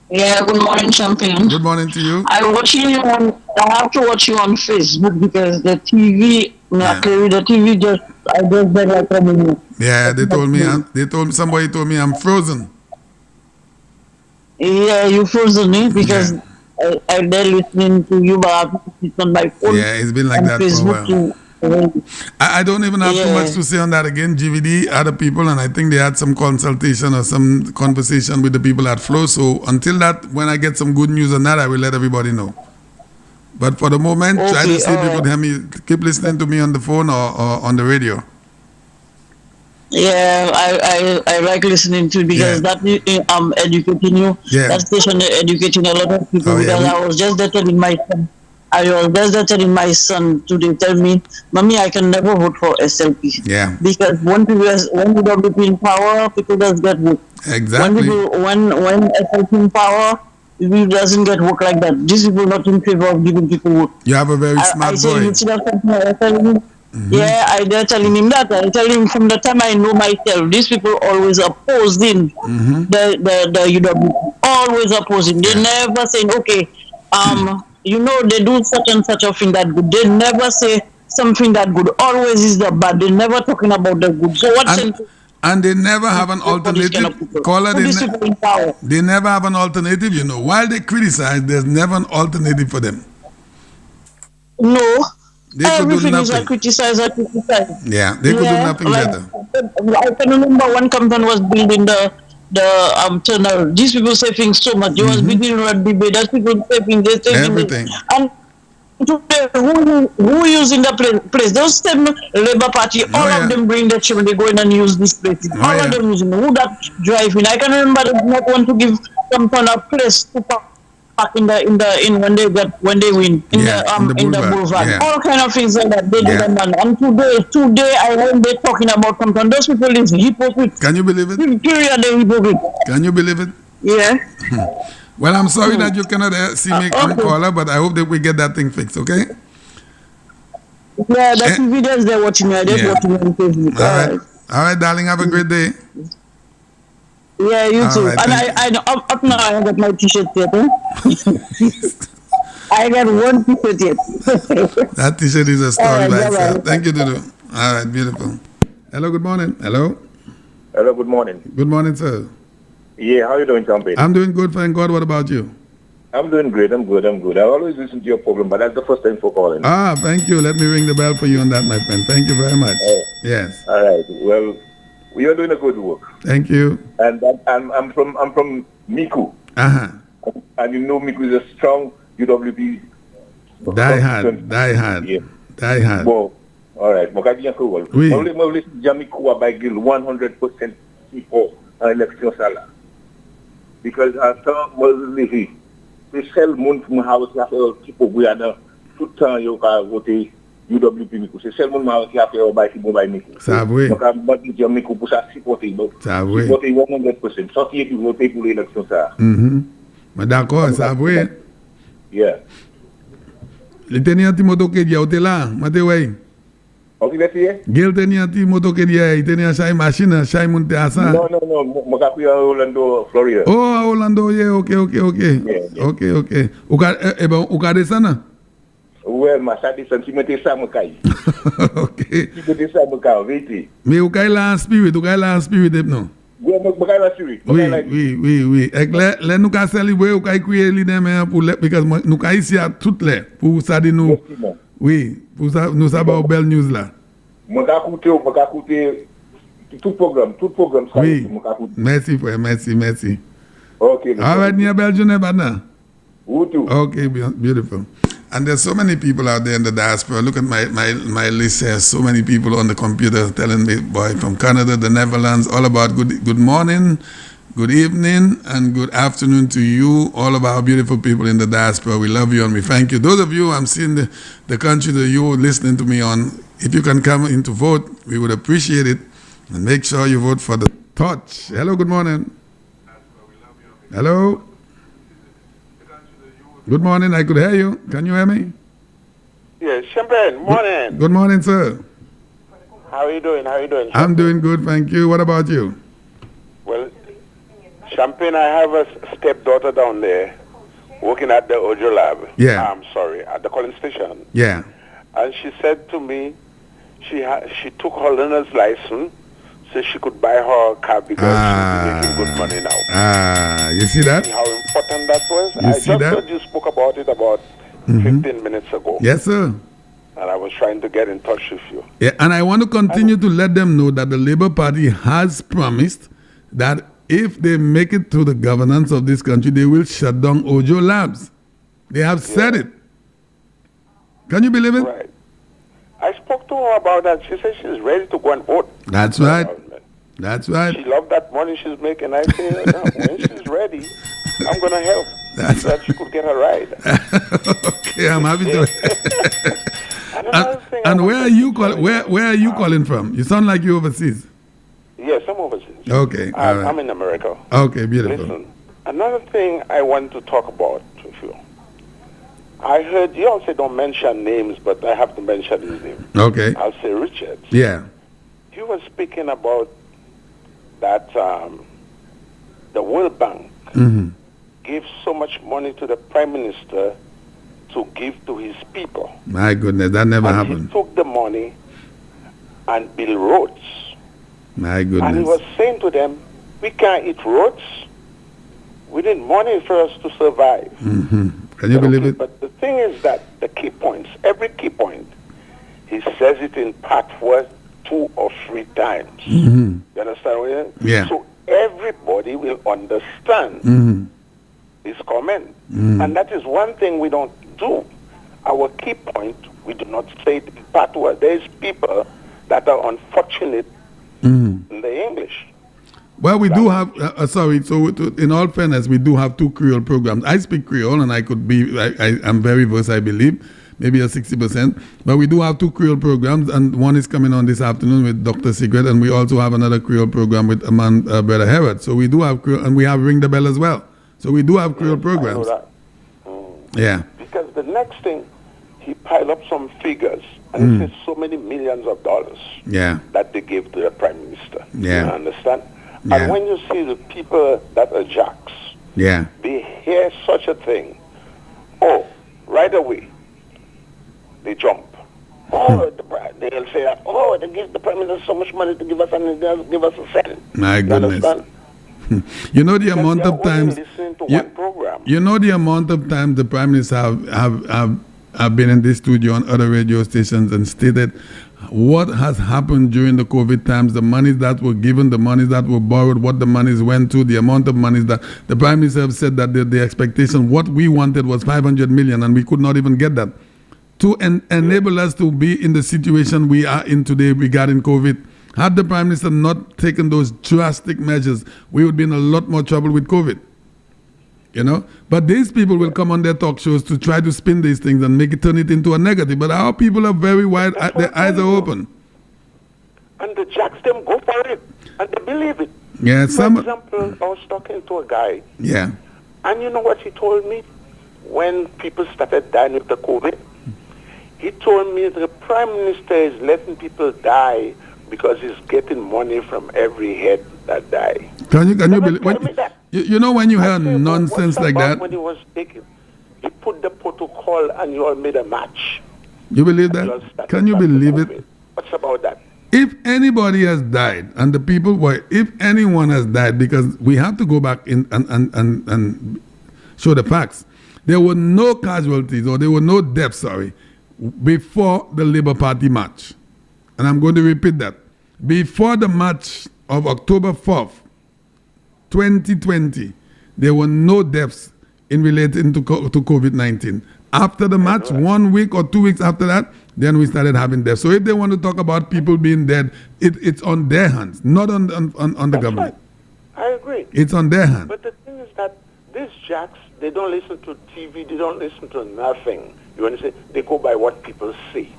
Speaker 8: Yeah, good morning, Champion.
Speaker 2: Good morning to you.
Speaker 8: I have to watch you on Facebook because the TV, the TV just, I just been like a minute.
Speaker 2: Yeah, somebody told me I'm frozen.
Speaker 8: Yeah, you frozen me because I'm there listening to you, but it's on my phone.
Speaker 2: Yeah, it's been like that
Speaker 8: Facebook
Speaker 2: for a while. I don't even have too much to say on that again. GVD, other people, and I think they had some consultation or some conversation with the people at Flow. So until that, when I get some good news on that, I will let everybody know. But for the moment, try to see if you could hear me. Keep listening to me on the phone or on the radio.
Speaker 8: Yeah, I like listening to it because that educating you.
Speaker 2: Yeah.
Speaker 8: That station educating a lot of people because I was just there telling my son. My son today, tell me, Mommy, I can never vote for SLP.
Speaker 2: Yeah.
Speaker 8: Because when WP in power, people does get vote.
Speaker 2: Exactly.
Speaker 8: When SLP in power, it doesn't get work like that. These people not in favor of giving people vote.
Speaker 2: You have a very smart boy.
Speaker 8: Yeah, I dare telling him that. I tell him from the time I know myself, these people always opposing the UW. Always opposing. They never saying, okay, you know, they do such and such a thing that good. They never say something that good. Always is the bad. They never talking about the good. So what's
Speaker 2: and they never have an alternative. They never have an alternative, you know. While they criticize, there's never an alternative for them.
Speaker 8: No.
Speaker 2: They
Speaker 8: everything is I criticize.
Speaker 2: Yeah, they could do nothing better.
Speaker 8: I can remember one company was building the tunnel. These people say things so much. They was building road debate. Those people say things. They say
Speaker 2: everything.
Speaker 8: And today, who using the place? Those same Labour Party, all of them bring the children. They go in and use this place. All of them using. Who that driving? I can remember they did not want to give some kind of place to park in when they win in the boulevard.
Speaker 2: Yeah.
Speaker 8: All kind of things like that. They do them, and today I heard they talking about something. Those people is hypocrite.
Speaker 2: Can you believe it?
Speaker 8: Period, they hypocrite.
Speaker 2: Can you believe it?
Speaker 8: Yeah.
Speaker 2: Well, I'm sorry that you cannot see me on caller, but I hope that we get that thing fixed. Okay?
Speaker 8: Yeah, that's the videos they're watching. I just watching on Facebook.
Speaker 2: All right, darling. Have a great day.
Speaker 8: Yeah, you too. Right, and I up now I got my t-shirt yet. I got one t-shirt yet.
Speaker 2: That t-shirt is a story by itself. Thank you, Dudu. All right, beautiful. Hello, good morning. Hello.
Speaker 16: Hello, good morning.
Speaker 2: Good morning, sir.
Speaker 16: Yeah, how are you doing, Champion?
Speaker 2: I'm doing good, thank God. What about you?
Speaker 16: I'm doing great. I'm good. I always listen to your program, but that's the first time for calling.
Speaker 2: Thank you. Let me ring the bell for you on that, my friend. Thank you very much. Yes.
Speaker 16: All right. Well, we are doing a good work.
Speaker 2: Thank you.
Speaker 16: And I'm from Miku. And you know Miku is a strong UWP.
Speaker 2: Die hard.
Speaker 16: Yeah.
Speaker 2: Die hard.
Speaker 16: Well, all right.
Speaker 2: Oui.
Speaker 16: Only Miku by Gil 100% people en election sala. Because after Moslevi, they sell money from house after people we are there. Tout temps you can vote UWP Miku. C'est seulement mal qui a fait au bail qui bon bail Miku.
Speaker 2: Ça vrai.
Speaker 16: Donc à battre dire Miku pour ça supporter donc.
Speaker 2: Ça vrai.
Speaker 16: Supporter 100%. Sortir et puis voter pour l'élection ça.
Speaker 2: Mais d'accord, ça vrai.
Speaker 16: Yeah.
Speaker 2: Le tenir Timoto que dia là, mate ouais.
Speaker 16: Okay, let's see.
Speaker 2: Gil tenia ti moto ke dia, tenia sai machine, sai munte asa.
Speaker 16: No, makakuya Orlando, Florida.
Speaker 2: Oh, Orlando, yeah, okay.
Speaker 16: Yeah.
Speaker 2: Okay. Uka de sana?
Speaker 16: Well, masadi sentimenti sama kai.
Speaker 2: Okay.
Speaker 16: Sentimenti sama kai, viti.
Speaker 2: Me uka la spirit no.
Speaker 16: Gwe makai la spirit.
Speaker 2: Oui. Ek le nou ka célébrer ou ka crier li demain pour because nou ka ici à toutes les pour ça de nous. Oui, pour ça nous ça ba belle news là.
Speaker 16: Maka koute tout programme.
Speaker 2: Oui. Merci frère, merci.
Speaker 16: Okay.
Speaker 2: All right, near Belgium bana.
Speaker 16: Okay,
Speaker 2: beautiful. And there's so many people out there in the diaspora. Look at my list here. So many people on the computer telling me, boy, from Canada, the Netherlands, all about good morning, good evening, and good afternoon to you, all of our beautiful people in the diaspora. We love you and we thank you. Those of you, I'm seeing the country that you're listening to me on, if you can come in to vote, we would appreciate it. And make sure you vote for the Touch. Hello, good morning. Hello. Good morning, I could hear you. Can you hear me?
Speaker 17: Yes, Champagne, morning.
Speaker 2: Good morning, sir.
Speaker 17: How are you doing?
Speaker 2: I'm doing good, thank you. What about you?
Speaker 17: Well, Champagne, I have a stepdaughter down there working at the Ojo Lab.
Speaker 2: Yeah.
Speaker 17: I'm sorry, at the calling station.
Speaker 2: Yeah.
Speaker 17: And she said to me, she took her learner's license so she could buy her a car because she's making good money now.
Speaker 2: You see that?
Speaker 17: See how important that was?
Speaker 2: You
Speaker 17: I
Speaker 2: see
Speaker 17: just
Speaker 2: that?
Speaker 17: heard you spoke about it about 15 minutes ago.
Speaker 2: Yes, sir.
Speaker 17: And I was trying to get in touch with you.
Speaker 2: Yeah, and I want to continue to let them know that the Labour Party has promised that if they make it to the governance of this country, they will shut down Ojo Labs. They have said it. Can you believe it?
Speaker 17: Right. I spoke to her about that. She said she's ready to go and vote.
Speaker 2: That's right. That's right.
Speaker 17: She loved that money she's making. I say, no, when she's ready, I'm going to help.
Speaker 2: That's
Speaker 17: so that she could get her ride.
Speaker 2: Okay, I'm happy to. And where are you calling from? You sound like you're overseas.
Speaker 17: Yes, I'm overseas.
Speaker 2: Okay, all right.
Speaker 17: I'm in America.
Speaker 2: Okay, beautiful.
Speaker 17: Listen, another thing I want to talk about with you. I heard you also don't mention names, but I have to mention his name.
Speaker 2: Okay.
Speaker 17: I'll say Richards.
Speaker 2: Yeah.
Speaker 17: He was speaking about that the World Bank gave so much money to the Prime Minister to give to his people.
Speaker 2: My goodness, that never happened.
Speaker 17: He took the money and built roads.
Speaker 2: My goodness.
Speaker 17: And he was saying to them, we can't eat roads. We need money for us to survive.
Speaker 2: Can you believe it?
Speaker 17: But the thing is that the key points, every key point, he says it in part 1, 2 or 3 times. You understand what I mean?
Speaker 2: Yeah.
Speaker 17: So everybody will understand his comment. And that is one thing we don't do. Our key point, we do not say it in part 1. There is people that are unfortunate in the English.
Speaker 2: Well, we do have, so in all fairness, we do have 2 Creole programs. I speak Creole and I could be, I'm very versed, I believe, maybe a 60%. But we do have 2 Creole programs, and one is coming on this afternoon with Dr. Sigrid, and we also have another Creole program with Brother Herod. So we do have Creole, and we have Ring the Bell as well. So we do have Creole programs.
Speaker 17: I know that.
Speaker 2: Yeah.
Speaker 17: Because the next thing, he piled up some figures, and he says so many millions of dollars that they gave to the Prime Minister.
Speaker 2: Yeah.
Speaker 17: You understand?
Speaker 2: Yeah.
Speaker 17: And when you see the people that are jacks, they hear such a thing, right away, they jump. They'll say that, they give the Prime Minister so much money to give us, and they'll give us a cent.
Speaker 2: My goodness. You know the amount of times, you know the amount of times the Prime Minister have been in this studio on other radio stations and stated what has happened during the COVID times, the monies that were given, the monies that were borrowed, what the monies went to, the amount of monies that the Prime Minister have said that the expectation, what we wanted was 500 million and we could not even get that. To enable us to be in the situation we are in today regarding COVID, had the Prime Minister not taken those drastic measures, we would be in a lot more trouble with COVID. You know, but these people will come on their talk shows to try to spin these things and turn it into a negative. But our people are very wide; their eyes are open.
Speaker 17: And the jacks them go for it, and they believe it.
Speaker 2: Yeah,
Speaker 17: For example, I was talking to a guy.
Speaker 2: Yeah.
Speaker 17: And you know what he told me when people started dying with the COVID? He told me the Prime Minister is letting people die because he's getting money from every head that die.
Speaker 2: Can you believe you know when you hear nonsense like that?
Speaker 17: When he was taken, he put the protocol and you all made a match.
Speaker 2: You believe that? Can you believe it?
Speaker 17: What's about that?
Speaker 2: If anybody has died, and the people were, if anyone has died, because we have to go back in and show the facts, there were no casualties or there were no deaths, before the Labour Party march. And I'm going to repeat that. Before the march of October 4th, 2020, there were no deaths in relating to COVID-19. After the march, 1 week or 2 weeks after that, then we started having deaths. So if they want to talk about people being dead, it's on their hands, not on the government.
Speaker 17: Right. I agree.
Speaker 2: It's on their hands.
Speaker 17: But the thing is that these jacks, they don't listen to TV, they don't listen to nothing. You understand? They go by what people see.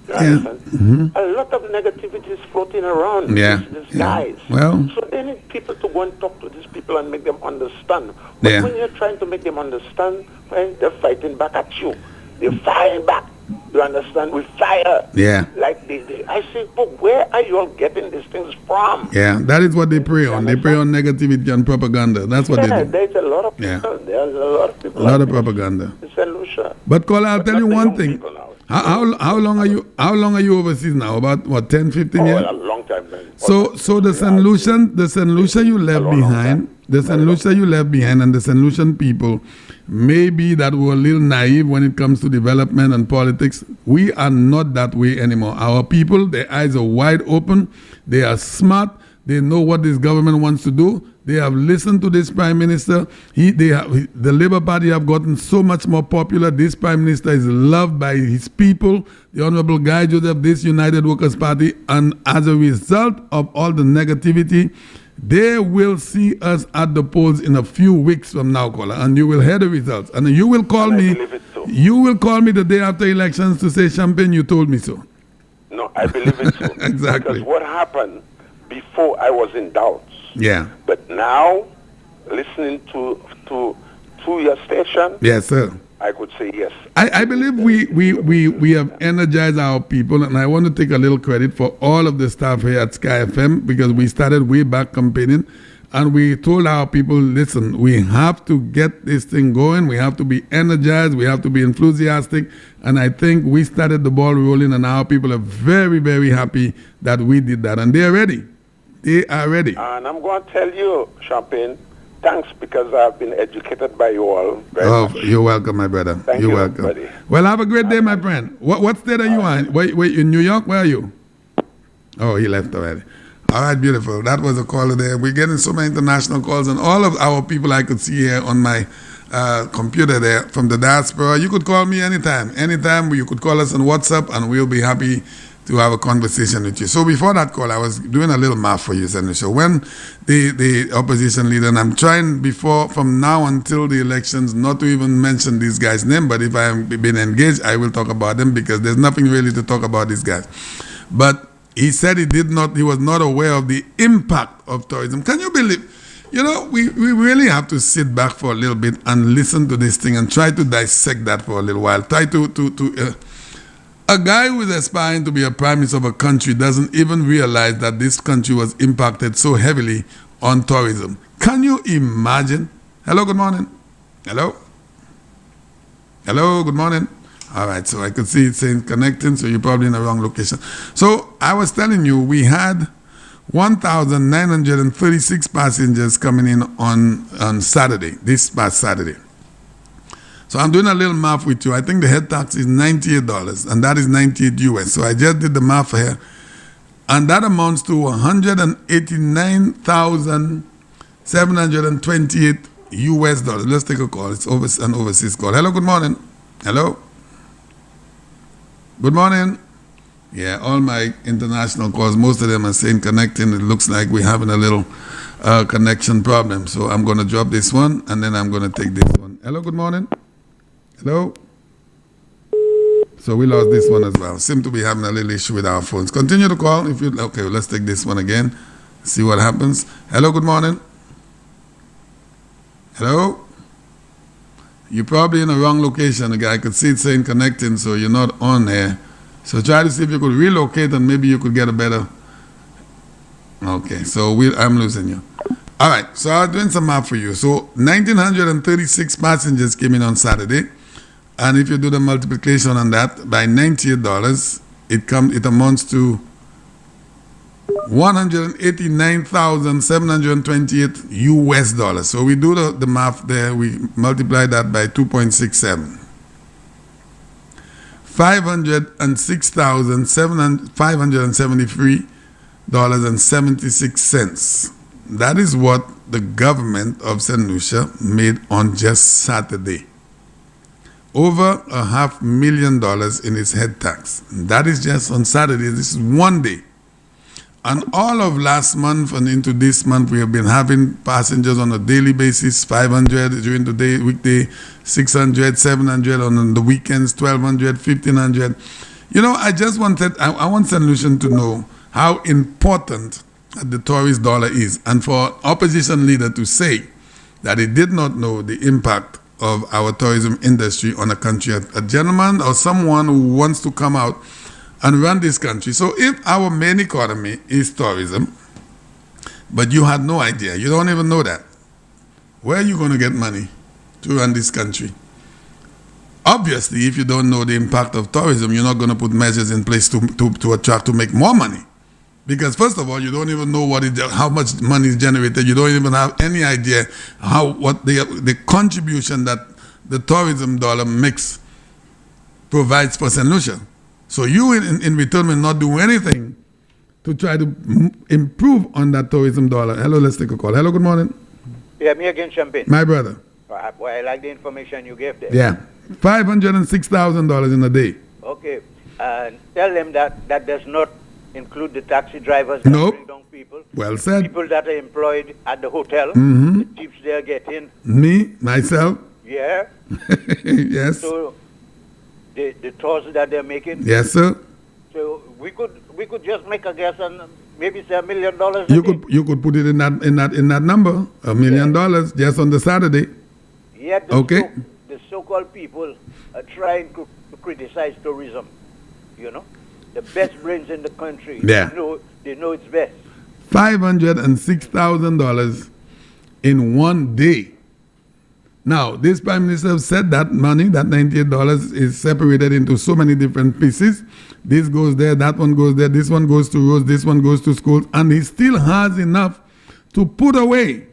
Speaker 17: You understand? A lot of negativity is floating around these guys.
Speaker 2: Well,
Speaker 17: so they need people to go and talk to these people and make them understand. But when you're trying to make them understand, well, they're fighting back at you. They're firing back. You understand? We fire.
Speaker 2: Yeah.
Speaker 17: Like I say, but where are you all getting these things from?
Speaker 2: Yeah, that is what they prey on. They prey on negativity and propaganda. That's what they do.
Speaker 17: There's a lot of people. There's a lot of people.
Speaker 2: A lot of propaganda.
Speaker 17: It's a Lucia.
Speaker 2: But Kola, I'll tell you one thing. How long are you overseas now? About what, 10, 15 years?
Speaker 17: A long time, man.
Speaker 2: So the St. Lucia you left behind, the St. Lucia you left behind, and the St. Lucian people, maybe that were a little naive when it comes to development and politics. We are not that way anymore. Our people, their eyes are wide open. They are smart. They know what this government wants to do. They have listened to this Prime Minister. The Labour Party have gotten so much more popular. This Prime Minister is loved by his people. The Honorable Guy Joseph, this United Workers' Party. And as a result of all the negativity, they will see us at the polls in a few weeks from now, Kola, and you will hear the results. And you will call me. You will call me the day after elections to say, Champagne, you told me so.
Speaker 17: No, I believe it too.
Speaker 2: Exactly.
Speaker 17: Because what happened before, I was in doubts.
Speaker 2: Yeah.
Speaker 17: But now, listening to your station,
Speaker 2: yes, sir,
Speaker 17: I could say yes.
Speaker 2: I believe we have energized our people, and I want to take a little credit for all of the staff here at Sky FM, because we started way back campaigning, and we told our people, listen, we have to get this thing going. We have to be energized. We have to be enthusiastic. And I think we started the ball rolling, and our people are very, very happy that we did that. And they're ready. They are ready.
Speaker 17: And I'm going to tell you, Champagne, thanks, because I've been educated by you all very much.
Speaker 2: You're welcome, my brother.
Speaker 17: Thank
Speaker 2: you're
Speaker 17: you,
Speaker 2: welcome.
Speaker 17: buddy.
Speaker 2: Well, have a great day, my friend. What state are you in? Wait, in New York? Where are you? Oh, he left already. All right, beautiful. That was a caller there. We're getting so many international calls, and all of our people I could see here on my computer there from the diaspora. You could call me anytime. Anytime you could call us on WhatsApp, and we'll be happy to have a conversation with you. So before that call, I was doing a little math for you, Senator. So when the opposition leader, and I'm trying from now until the elections not to even mention these guys' name, but if I have been engaged, I will talk about them, because there's nothing really to talk about these guys. But he said he was not aware of the impact of tourism. Can you believe? You know, we really have to sit back for a little bit and listen to this thing and try to dissect that for a little while. Try a guy who is aspiring to be a prime minister of a country doesn't even realize that this country was impacted so heavily on tourism. Can you imagine? Hello, good morning. Hello? Hello, good morning. All right, so I could see it saying connecting, so you're probably in the wrong location. So I was telling you, we had 1,936 passengers coming in on Saturday, this past Saturday. So I'm doing a little math with you. I think the head tax is $98, and that is 98 US. So I just did the math here. And that amounts to $189,728 US dollars. Let's take a call. It's an overseas call. Hello, good morning. Hello. Good morning. Yeah, all my international calls, most of them are saying connecting. It looks like we're having a little connection problem. So I'm going to drop this one, and then I'm going to take this one. Hello, good morning. Hello? So we lost this one as well. Seem to be having a little issue with our phones. Continue to call if you... Okay, well, let's take this one again. See what happens. Hello, good morning. Hello? You're probably in the wrong location. The guy could see it saying connecting, so you're not on there. So try to see if you could relocate and maybe you could get a better. Okay, so I'm losing you. All right, so I was doing some math for you. So 1,936 passengers came in on Saturday. And if you do the multiplication on that by $98, it amounts to $189,728 US dollars. So we do the math there. We multiply that by 2.67. $506,573.76. That is what the government of St. Lucia made on just Saturday. Over $500,000 in its head tax. That is just on Saturday. This is one day. And all of last month and into this month, we have been having passengers on a daily basis, 500 during the day, weekday, 600, 700 on the weekends, 1,200, 1,500. You know, I want St. Lucian to know how important the tourist dollar is. And for an opposition leader to say that he did not know the impact of our tourism industry on a country, a gentleman or someone who wants to come out and run this country. So if our main economy is tourism, but you had no idea, you don't even know that, where are you going to get money to run this country? Obviously, if you don't know the impact of tourism, you're not going to put measures in place to attract, to make more money. Because first of all, you don't even know how much money is generated. You don't even have any idea what the contribution that the tourism dollar mix provides for St. Lucia. So you, in return, will not do anything to try to improve on that tourism dollar. Hello, let's take a call. Hello, good morning.
Speaker 3: Yeah, me again, Champagne.
Speaker 2: My brother.
Speaker 3: Well, I like the information you gave there.
Speaker 2: Yeah, $506,000 in a day.
Speaker 3: Okay, and tell them that does not include the taxi drivers that bring down people.
Speaker 2: Well said.
Speaker 3: People that are employed at the hotel, the tips they're getting.
Speaker 2: Me, myself.
Speaker 3: Yeah.
Speaker 2: Yes.
Speaker 3: So the tours that they're making.
Speaker 2: Yes, sir.
Speaker 3: So we could just make a guess and maybe say $1 million.
Speaker 2: You could put it in that number, $1 million just on the Saturday.
Speaker 3: Yeah.
Speaker 2: Okay.
Speaker 3: The so-called people are trying to criticize tourism. You know, the best brains in the country.
Speaker 2: Yeah.
Speaker 3: They know it's best.
Speaker 2: $506,000 in one day. Now, this Prime Minister said that money, that $98, is separated into so many different pieces. This goes there, that one goes there, this one goes to roads, this one goes to schools, and he still has enough to put away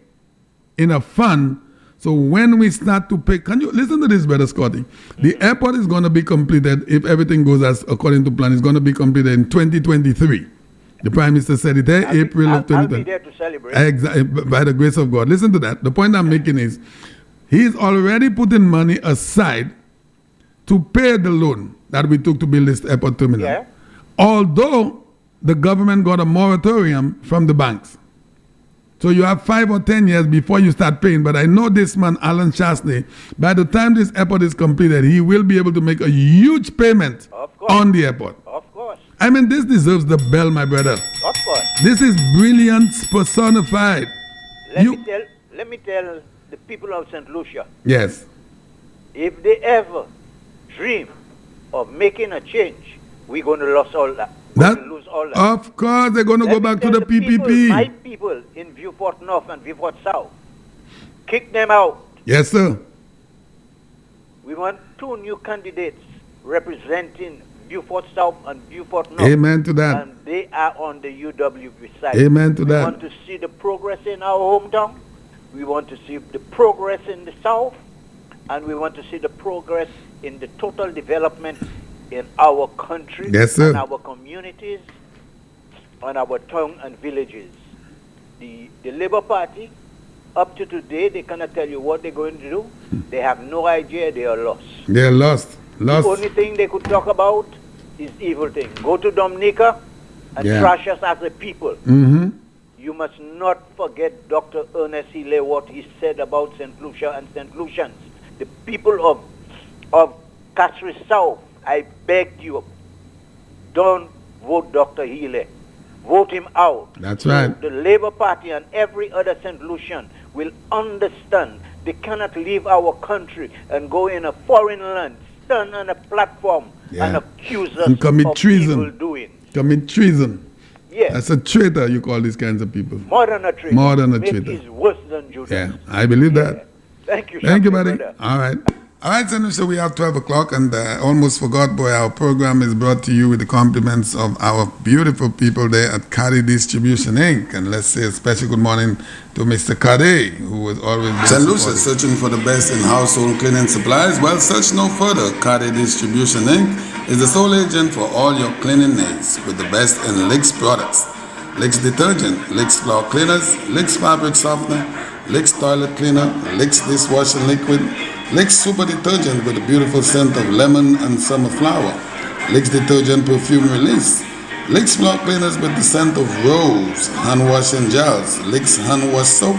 Speaker 2: in a fund. So when we start to pay, can you listen to this, Brother Scotty? The airport is going to be completed, if everything goes as according to plan, it's going to be completed in 2023. The Prime Minister said it there, April of 2023. I'll be
Speaker 3: there to celebrate.
Speaker 2: Exactly, by the grace of God. Listen to that. The point I'm making is, he's already putting money aside to pay the loan that we took to build this airport terminal.
Speaker 3: Yeah.
Speaker 2: Although the government got a moratorium from the banks. So you have 5 or 10 years before you start paying. But I know this man, Alan Chasney, by the time this airport is completed, he will be able to make a huge payment on the airport.
Speaker 3: Of course.
Speaker 2: I mean, this deserves the bell, my brother.
Speaker 3: Of course.
Speaker 2: This is brilliance personified.
Speaker 3: Let me tell the people of St. Lucia.
Speaker 2: Yes.
Speaker 3: If they ever dream of making a change, we're going to lose all that.
Speaker 2: Of course, they're going to go back to the PPP.
Speaker 3: My people in Viewport North and Viewport South, kick them out.
Speaker 2: Yes, sir.
Speaker 3: We want 2 new candidates representing Viewport South and Viewport North.
Speaker 2: Amen to that.
Speaker 3: And they are on the UWP side.
Speaker 2: Amen to that.
Speaker 3: We want to see the progress in our hometown. We want to see the progress in the South. And we want to see the progress in the total development in our country,
Speaker 2: yes, sir.
Speaker 3: and our communities, and our town and villages. The Labour Party, up to today, they cannot tell you what they're going to do. They have no idea. They are lost.
Speaker 2: They are lost.
Speaker 3: The only thing they could talk about is evil thing. Go to Dominica and trash us as a people.
Speaker 2: Mm-hmm.
Speaker 3: You must not forget Dr. Ernest Healy, what he said about St. Lucia and St. Lucians. The people of Castries South, I beg you, don't vote Dr. Healy. Vote him out.
Speaker 2: That's right.
Speaker 3: The Labour Party and every other St. Lucian will understand they cannot leave our country and go in a foreign land, stand on a platform and accuse us
Speaker 2: and commit
Speaker 3: of
Speaker 2: treason.
Speaker 3: evildoing.
Speaker 2: Commit treason.
Speaker 3: Yes.
Speaker 2: That's a traitor, you call these kinds of people.
Speaker 3: More than a traitor.
Speaker 2: More than a
Speaker 3: Maybe
Speaker 2: traitor.
Speaker 3: he's worse than Judas.
Speaker 2: Yeah, I believe that.
Speaker 3: Thank you.
Speaker 2: Thank you, buddy.
Speaker 3: Brother.
Speaker 2: All right. All right, so we have 12 o'clock, and almost forgot, boy, our program is brought to you with the compliments of our beautiful people there at Caddy Distribution, Inc. And let's say a special good morning to Mr. Caddy, who was always... St. Lucia, searching for the best in household cleaning supplies? Well, search no further. Caddy Distribution, Inc. is the sole agent for all your cleaning needs with the best in Licks products. Licks detergent, Licks floor cleaners, Licks fabric softener, Licks toilet cleaner, Licks dishwashing liquid, Licks super detergent with a beautiful scent of lemon and summer flower, Licks detergent perfume release, Licks floor cleaners with the scent of rose, hand washing gels, Licks hand wash soap,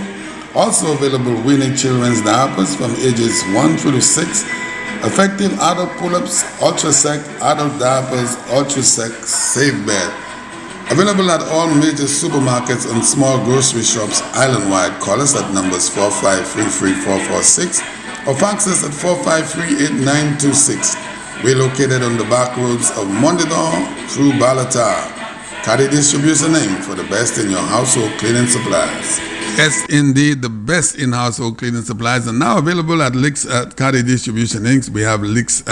Speaker 2: also available weaning children's diapers from ages 1 through 6, effective adult pull-ups, ultra-sec adult diapers, ultra-sec safe bed. Available at all major supermarkets and small grocery shops island-wide. Call us at numbers 4533446 or fax us at 4538926. We're located on the back roads of Mondidor through Balatar. Caddy Distribution Inc. for the best in your household cleaning supplies. Yes, indeed, the best in household cleaning supplies are now available at Licks at Caddy Distribution Inc. We have Licks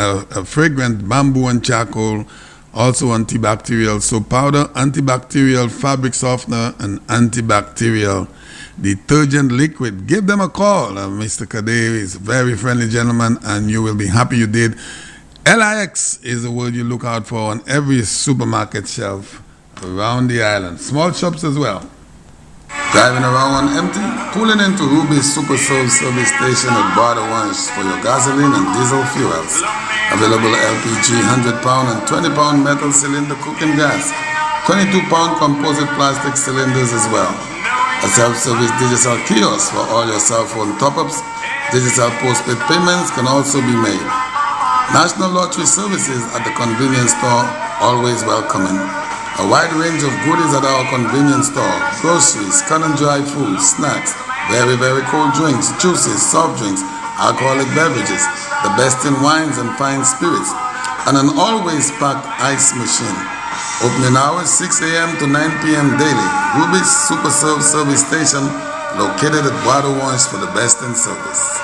Speaker 2: fragrant bamboo and charcoal, also antibacterial soap powder, antibacterial fabric softener, and antibacterial detergent liquid. Give them a call. Mr. Kadeh is a very friendly gentleman, and you will be happy you did. LIX is the word you look out for on every supermarket shelf around the island. Small shops as well. Driving around on empty? Pulling into Ruby's Super Soul service station at Border Ones for your gasoline and diesel fuels. Available LPG 100-pound and 20-pound metal cylinder cooking gas. 22-pound composite plastic cylinders as well. A self-service digital kiosk for all your cell phone top-ups. Digital postpaid payments can also be made. National Lottery services at the convenience store, always welcoming. A wide range of goodies at our convenience store. Groceries, canned and dry foods, snacks, very, very cold drinks, juices, soft drinks, alcoholic beverages, the best in wines and fine spirits, and an always packed ice machine. Opening hours 6 a.m. to 9 p.m. daily. Ruby's Super Serve service station located at Water Orange for the best in service.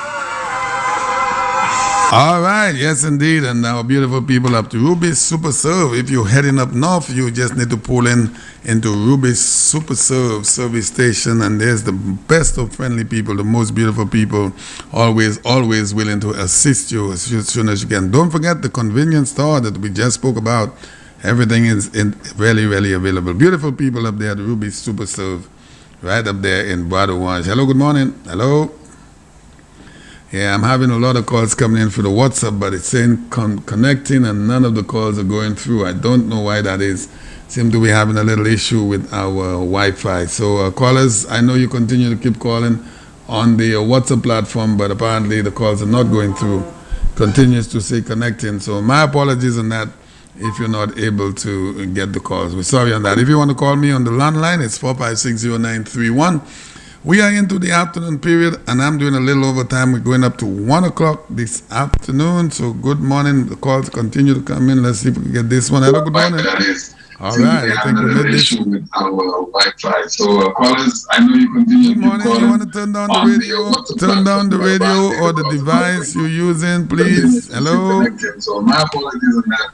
Speaker 2: All right, yes indeed, and our beautiful people up to Ruby's Super Serve. If you're heading up north, you just need to pull into Ruby's Super Serve service station, and there's the best of friendly people, the most beautiful people, always willing to assist you as soon as you can. Don't forget the convenience store that we just spoke about. Everything is really available. Beautiful people up there at Ruby's Super Serve, right up there in Border Orange. Hello, good morning. Hello. Yeah, I'm having a lot of calls coming in through the WhatsApp, but it's saying connecting and none of the calls are going through. I don't know why that is. Seem to be having a little issue with our Wi-Fi. So callers, I know you continue to keep calling on the WhatsApp platform, but apparently the calls are not going through. Continues to say connecting. So my apologies on that if you're not able to get the calls. We're sorry on that. If you want to call me on the landline, it's 4560931. We are into the afternoon period, and I'm doing a little overtime. We're going up to 1 o'clock this afternoon. So good morning. The calls continue to come in. Let's see if we can get this one. Hello, good morning. All right, I think we made this with our Wi-Fi. So callers, I know you continue. Good morning. You want to turn down the radio? Turn down the radio or the device you're using, please. Hello. So my apologies on that.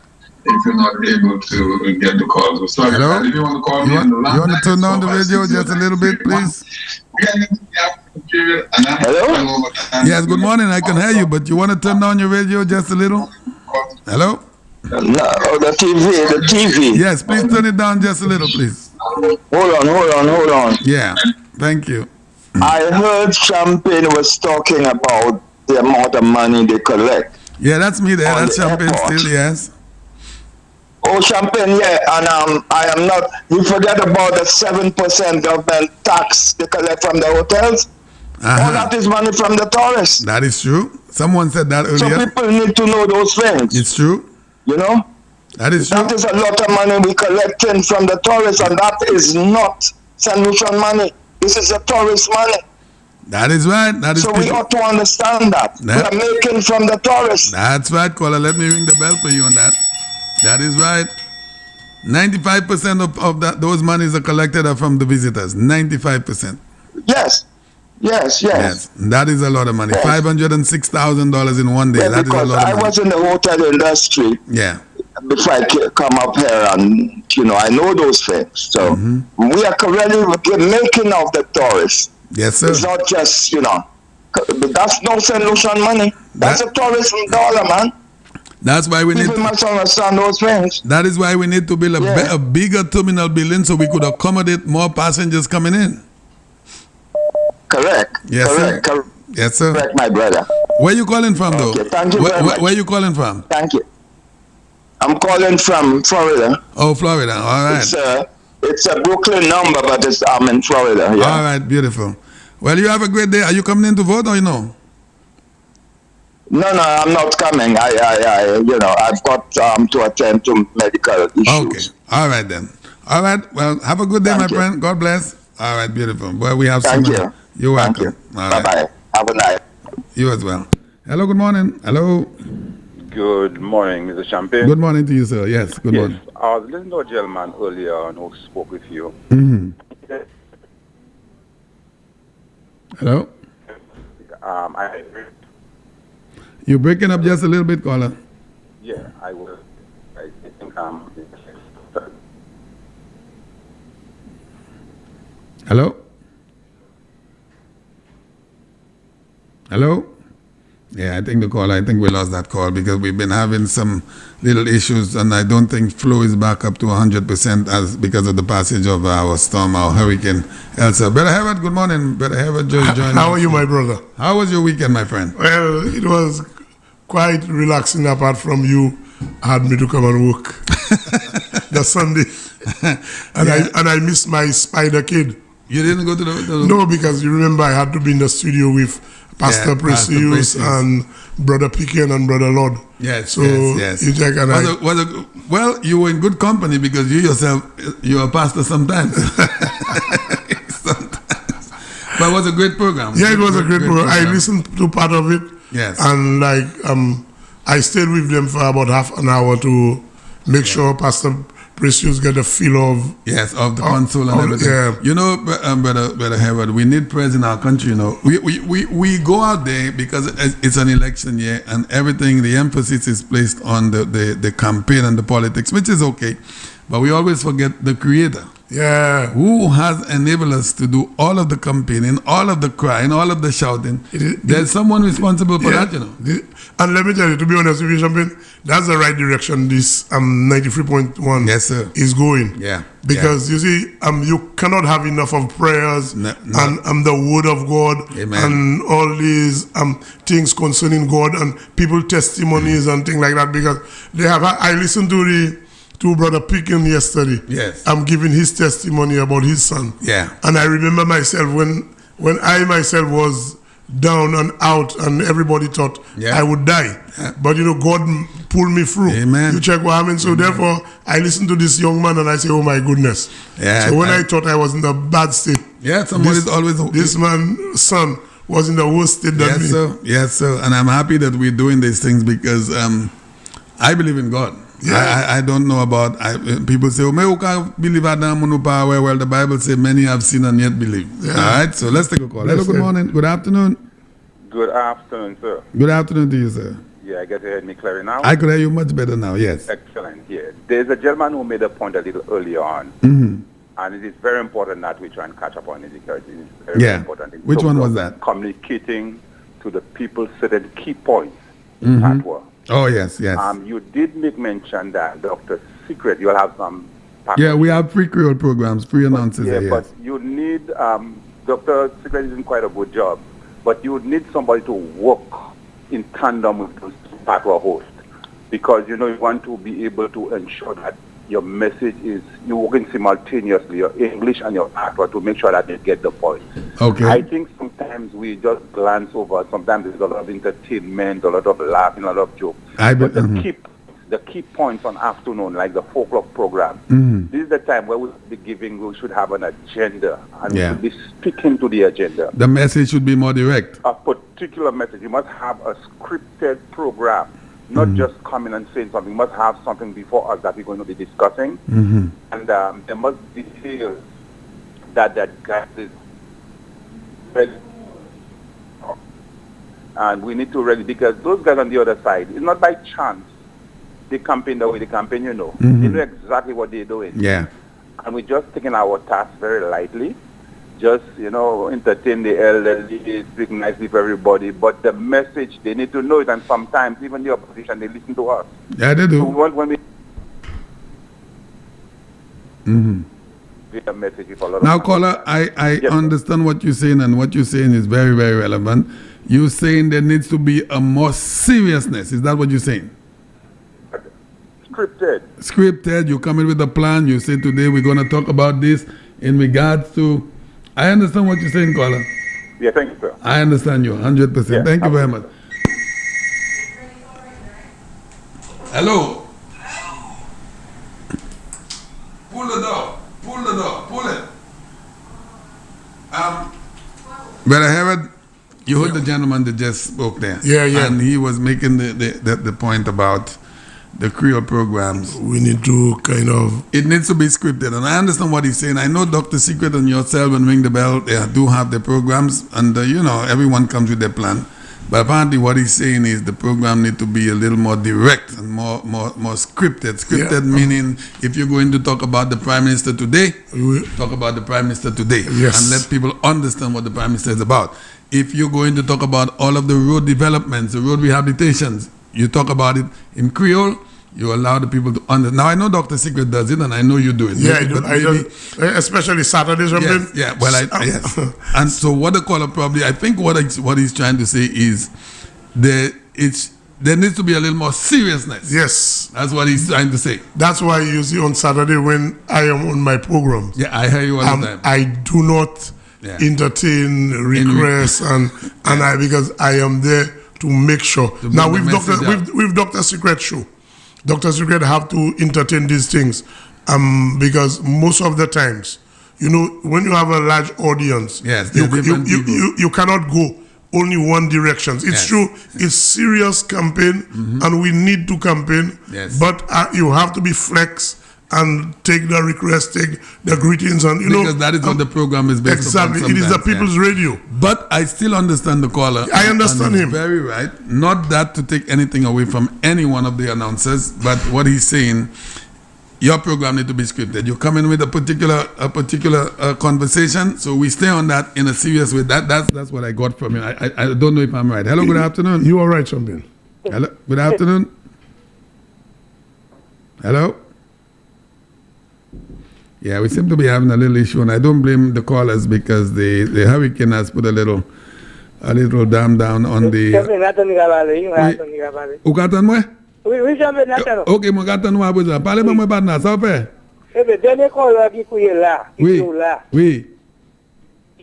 Speaker 2: If you're not able to get the calls. So sorry. Hello? If you want to call me on the line, you want to turn down the radio just a little bit, please? Hello? Yes, good morning. I can hear you, but you want to turn down your radio just a little? Hello?
Speaker 14: No, the TV.
Speaker 2: Yes, please turn it down just a little, please.
Speaker 14: Hold on.
Speaker 2: Yeah, thank you.
Speaker 14: I heard Champagne was talking about the amount of money they collect.
Speaker 2: Yeah, that's me there. That's Champagne still, yes.
Speaker 14: Oh, Champagne, yeah, and I am not. You forget about the 7% government tax they collect from the hotels. All that is money from the tourists.
Speaker 2: That is true. Someone said that earlier.
Speaker 14: So people need to know those things.
Speaker 2: It's true.
Speaker 14: You know?
Speaker 2: That is true.
Speaker 14: That is a lot of money we collecting from the tourists, and that is not St. Lucian money. This is the tourist money.
Speaker 2: That is right. That is
Speaker 14: so we ought to understand that. We are making from the tourists.
Speaker 2: That's right, caller. Let me ring the bell for you on that. That is right. 95% of those monies are collected are from the visitors. 95%.
Speaker 14: Yes.
Speaker 2: That is a lot of money.
Speaker 14: Yes.
Speaker 2: $506,000 in one day.
Speaker 14: Yeah,
Speaker 2: that is a lot of money.
Speaker 14: I was in the hotel industry.
Speaker 2: Yeah.
Speaker 14: Before I come up here, and I know those things. So we are really making of the tourists.
Speaker 2: Yes, sir.
Speaker 14: It's not just that's no St. Lucian money. That's a tourism dollar, man.
Speaker 2: That's why we
Speaker 14: People must understand those things.
Speaker 2: That is why we need to build a bigger terminal building so we could accommodate more passengers coming in.
Speaker 14: Correct.
Speaker 2: Yes, sir. Yes, sir.
Speaker 14: Correct, my brother.
Speaker 2: Where you calling from, though?
Speaker 14: Okay, thank you very much.
Speaker 2: Where you calling from?
Speaker 14: Thank you. I'm calling from Florida.
Speaker 2: Oh, Florida. All right.
Speaker 14: It's a Brooklyn number, but I'm in Florida. Yeah.
Speaker 2: All right, beautiful. Well, you have a great day. Are you coming in to vote or no?
Speaker 14: No, I'm not coming. I've got to attend to medical issues.
Speaker 2: Okay. All right then. All right. Well, have a good day, my friend. God bless. All right, beautiful. Well, we have some.
Speaker 14: Thank you.
Speaker 2: You're welcome.
Speaker 14: You.
Speaker 2: All
Speaker 14: right. Bye-bye. Have a night.
Speaker 2: You as well. Hello, good morning. Hello.
Speaker 18: Good morning, Mr. Champagne.
Speaker 2: Good morning to you, sir. Yes, good morning.
Speaker 18: I was listening to a gentleman earlier on who spoke with you.
Speaker 2: Mm-hmm. Hello? You're breaking up just a little bit, caller.
Speaker 18: Yeah, I will. I think
Speaker 2: Hello? Hello? Yeah, I think we lost that call because we've been having some little issues, and I don't think flow is back up to 100% because of the passage of our storm, our hurricane Elsa. Brother Herbert, good morning. Brother Herbert just joined.
Speaker 19: How are you, my brother?
Speaker 2: How was your weekend, my friend?
Speaker 19: Well, it was quite relaxing apart from you had me to come and work the Sunday. And I missed my spider kid.
Speaker 2: You didn't go to the...
Speaker 19: No, because you remember I had to be in the studio with Pastor Precious and Brother Picken and Brother Lord.
Speaker 2: Yes,
Speaker 19: so
Speaker 2: yes.
Speaker 19: You check and
Speaker 2: well, you were in good company because you yourself, you're a pastor sometimes. But it was a great program.
Speaker 19: Yeah, it was a great program. I listened to part of it.
Speaker 2: Yes.
Speaker 19: And I stayed with them for about half an hour to make sure Pastor Precious get a feel of
Speaker 2: the console and everything.
Speaker 19: Yeah.
Speaker 2: You know, Brother Hayward, we need praise in our country. You know, we go out there because it's an election year and everything. The emphasis is placed on the campaign and the politics, which is okay, but we always forget the Creator.
Speaker 19: Yeah.
Speaker 2: Who has enabled us to do all of the campaigning, all of the crying, all of the shouting? There's someone responsible for that, you know.
Speaker 19: And let me tell you, to be honest with you, Champagne, that's the right direction this 93.1 is going.
Speaker 2: Yeah.
Speaker 19: Because you see, you cannot have enough of prayers and the word of God.
Speaker 2: Amen.
Speaker 19: And all these things concerning God and people testimonies and things like that. Because I listened to Brother Picken yesterday.
Speaker 2: Yes.
Speaker 19: I'm giving his testimony about his son.
Speaker 2: Yeah.
Speaker 19: And I remember myself when I myself was down and out and everybody thought I would die. Yeah. But God pulled me through.
Speaker 2: Amen.
Speaker 19: You check what I mean? So therefore, I listened to this young man and I say, oh my goodness.
Speaker 2: Yeah.
Speaker 19: So when I thought I was in a bad state.
Speaker 2: Yeah, somebody's always...
Speaker 19: This man's son was in the worst state than me.
Speaker 2: Sir. Yes, sir. And I'm happy that we're doing these things because I believe in God. Yeah. I don't know about people say, who can't believe Adam power? Well, the Bible says many have seen and yet believe. Yeah. All right, so let's take a call. Hello, good morning. Good afternoon.
Speaker 18: Good afternoon, sir.
Speaker 2: Good afternoon to you, sir.
Speaker 18: Yeah, I get to hear me clearly now.
Speaker 2: I could hear you much better now, yes.
Speaker 18: Excellent, yeah. There's a gentleman who made a point a little earlier on, and it is very important that we try and catch up on it because it is very important.
Speaker 2: Which one was that?
Speaker 18: Communicating to the people certain key points in Patwa.
Speaker 2: Oh, yes.
Speaker 18: You did make mention that Dr. Secret, you'll have some...
Speaker 2: Yeah, we have free Creole programs, free announcers.
Speaker 18: Yeah, but you need... Dr. Secret is doing quite a good job, but you would need somebody to work in tandem with those Patwa hosts because, you want to be able to ensure that your message is... You're working simultaneously, your English and your Patwa, to make sure that they get the point.
Speaker 2: Okay.
Speaker 18: I think sometimes we just glance over. Sometimes there's a lot of entertainment, a lot of laughing, a lot of jokes. But the key points the key points on afternoon, like the 4 o'clock program. This is the time where we should have an agenda, and we should be speaking to the agenda.
Speaker 2: The message should be more direct.
Speaker 18: A particular message. You must have a scripted program, not just coming and saying something. You must have something before us that we're going to be discussing. And there must be details that guys is ready. And we need to really, because those guys on the other side, it's not by chance they campaign the way they campaign, you know. They know exactly what they're doing.
Speaker 2: Yeah.
Speaker 18: And we're just taking our task very lightly. Just, you know, entertain the elderly, speak nicely for everybody. But the message, they need to know it. And sometimes, even the opposition, they listen to us.
Speaker 2: Yeah, they do.
Speaker 18: So we want when we a message with a lot of
Speaker 2: now, caller, I understand what you're saying, and what you're saying is very, very relevant. You're saying there needs to be a more seriousness. Is that what you're saying? Scripted. You come in with a plan. You say today we're going to talk about this in regards to. I understand what you're saying, caller.
Speaker 18: Yeah, thank you, sir.
Speaker 2: I understand you 100%.
Speaker 18: Yeah,
Speaker 2: thank you very much. Hello. Pull the door. Pull the door. Pull it. Brother Herod, you heard the gentleman that just spoke there.
Speaker 19: Yeah.
Speaker 2: And he was making the point about the Creole programs.
Speaker 19: We need to kind of...
Speaker 2: It needs to be scripted. And I understand what he's saying. I know Dr. Secret and yourself and Ring the Bell, they do have their programs. And, you know, everyone comes with their plan. But apparently what he's saying is the program need to be a little more direct and more scripted. Scripted meaning if you're going to talk about the Prime Minister today, talk about the Prime Minister today.
Speaker 19: Yes.
Speaker 2: And let people understand what the Prime Minister is about. If you're going to talk about all of the road developments, the road rehabilitations, you talk about it in Creole, you allow the people to understand. Now, I know Dr. Secret does it, and I know you do it.
Speaker 19: Yeah, I do. Especially Saturdays.
Speaker 2: Yes, yeah, well, yes. And so what the caller probably, I think what he's trying to say is there needs to be a little more seriousness.
Speaker 19: Yes.
Speaker 2: That's what he's trying to say.
Speaker 19: That's why you see on Saturday when I am on my program.
Speaker 2: Yeah, I hear you all the time.
Speaker 19: I do not entertain requests because I am there to make sure. Now with Dr. Secret show, Dr. Secret have to entertain these things because most of the times, you know, when you have a large audience, you cannot go only one direction. It's true, it's serious campaign and we need to campaign, but you have to be flex and take the request, take the greetings, and
Speaker 2: because that is what the program is based on.
Speaker 19: Exactly, it is the people's radio.
Speaker 2: But I still understand the caller.
Speaker 19: I understand him.
Speaker 2: Very right. Not that to take anything away from any one of the announcers, but what he's saying, your program need to be scripted. You come in with a particular conversation, so we stay on that in a serious way. That's what I got from you. I don't know if I'm right. Hello, good afternoon.
Speaker 19: You are right, Champion.
Speaker 2: Hello, good afternoon. Hello. Yeah, we seem to be having a little issue, and I don't blame the callers because the hurricane has put a little dam down on the. Ok, moi gâteau noir besoin. Parlez-moi moi pas ça ça fait.
Speaker 9: Eh bien, dernier call qui couille là,
Speaker 2: oui. Oui.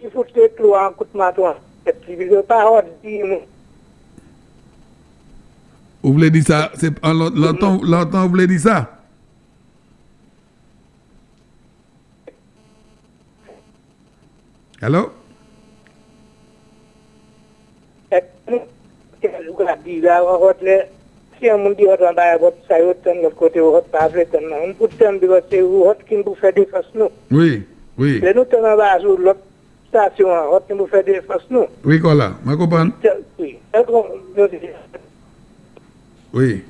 Speaker 9: Il faut que tu en coup de maton. Et puis je pas dire.
Speaker 2: Vous voulez dire ça, c'est longtemps vous voulez dire ça? Hello? Oui, oui. Oui, Kola, ma comprends? Oui.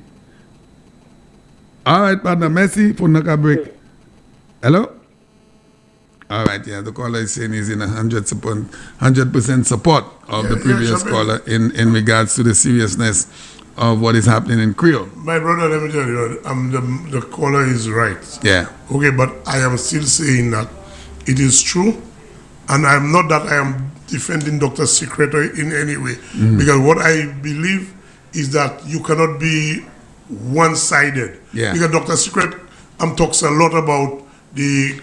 Speaker 2: All right, partner, merci for the break. Hello? All right, yeah, the caller is saying he's in 100% support of the previous caller in regards to the seriousness of what is happening in Creole.
Speaker 19: My brother, let me tell you, the caller is right.
Speaker 2: Yeah.
Speaker 19: Okay, but I am still saying that it is true, and I'm not that I am defending Dr. Secret in any way, because what I believe is that you cannot be one-sided.
Speaker 2: Yeah.
Speaker 19: Because Dr. Secret talks a lot about the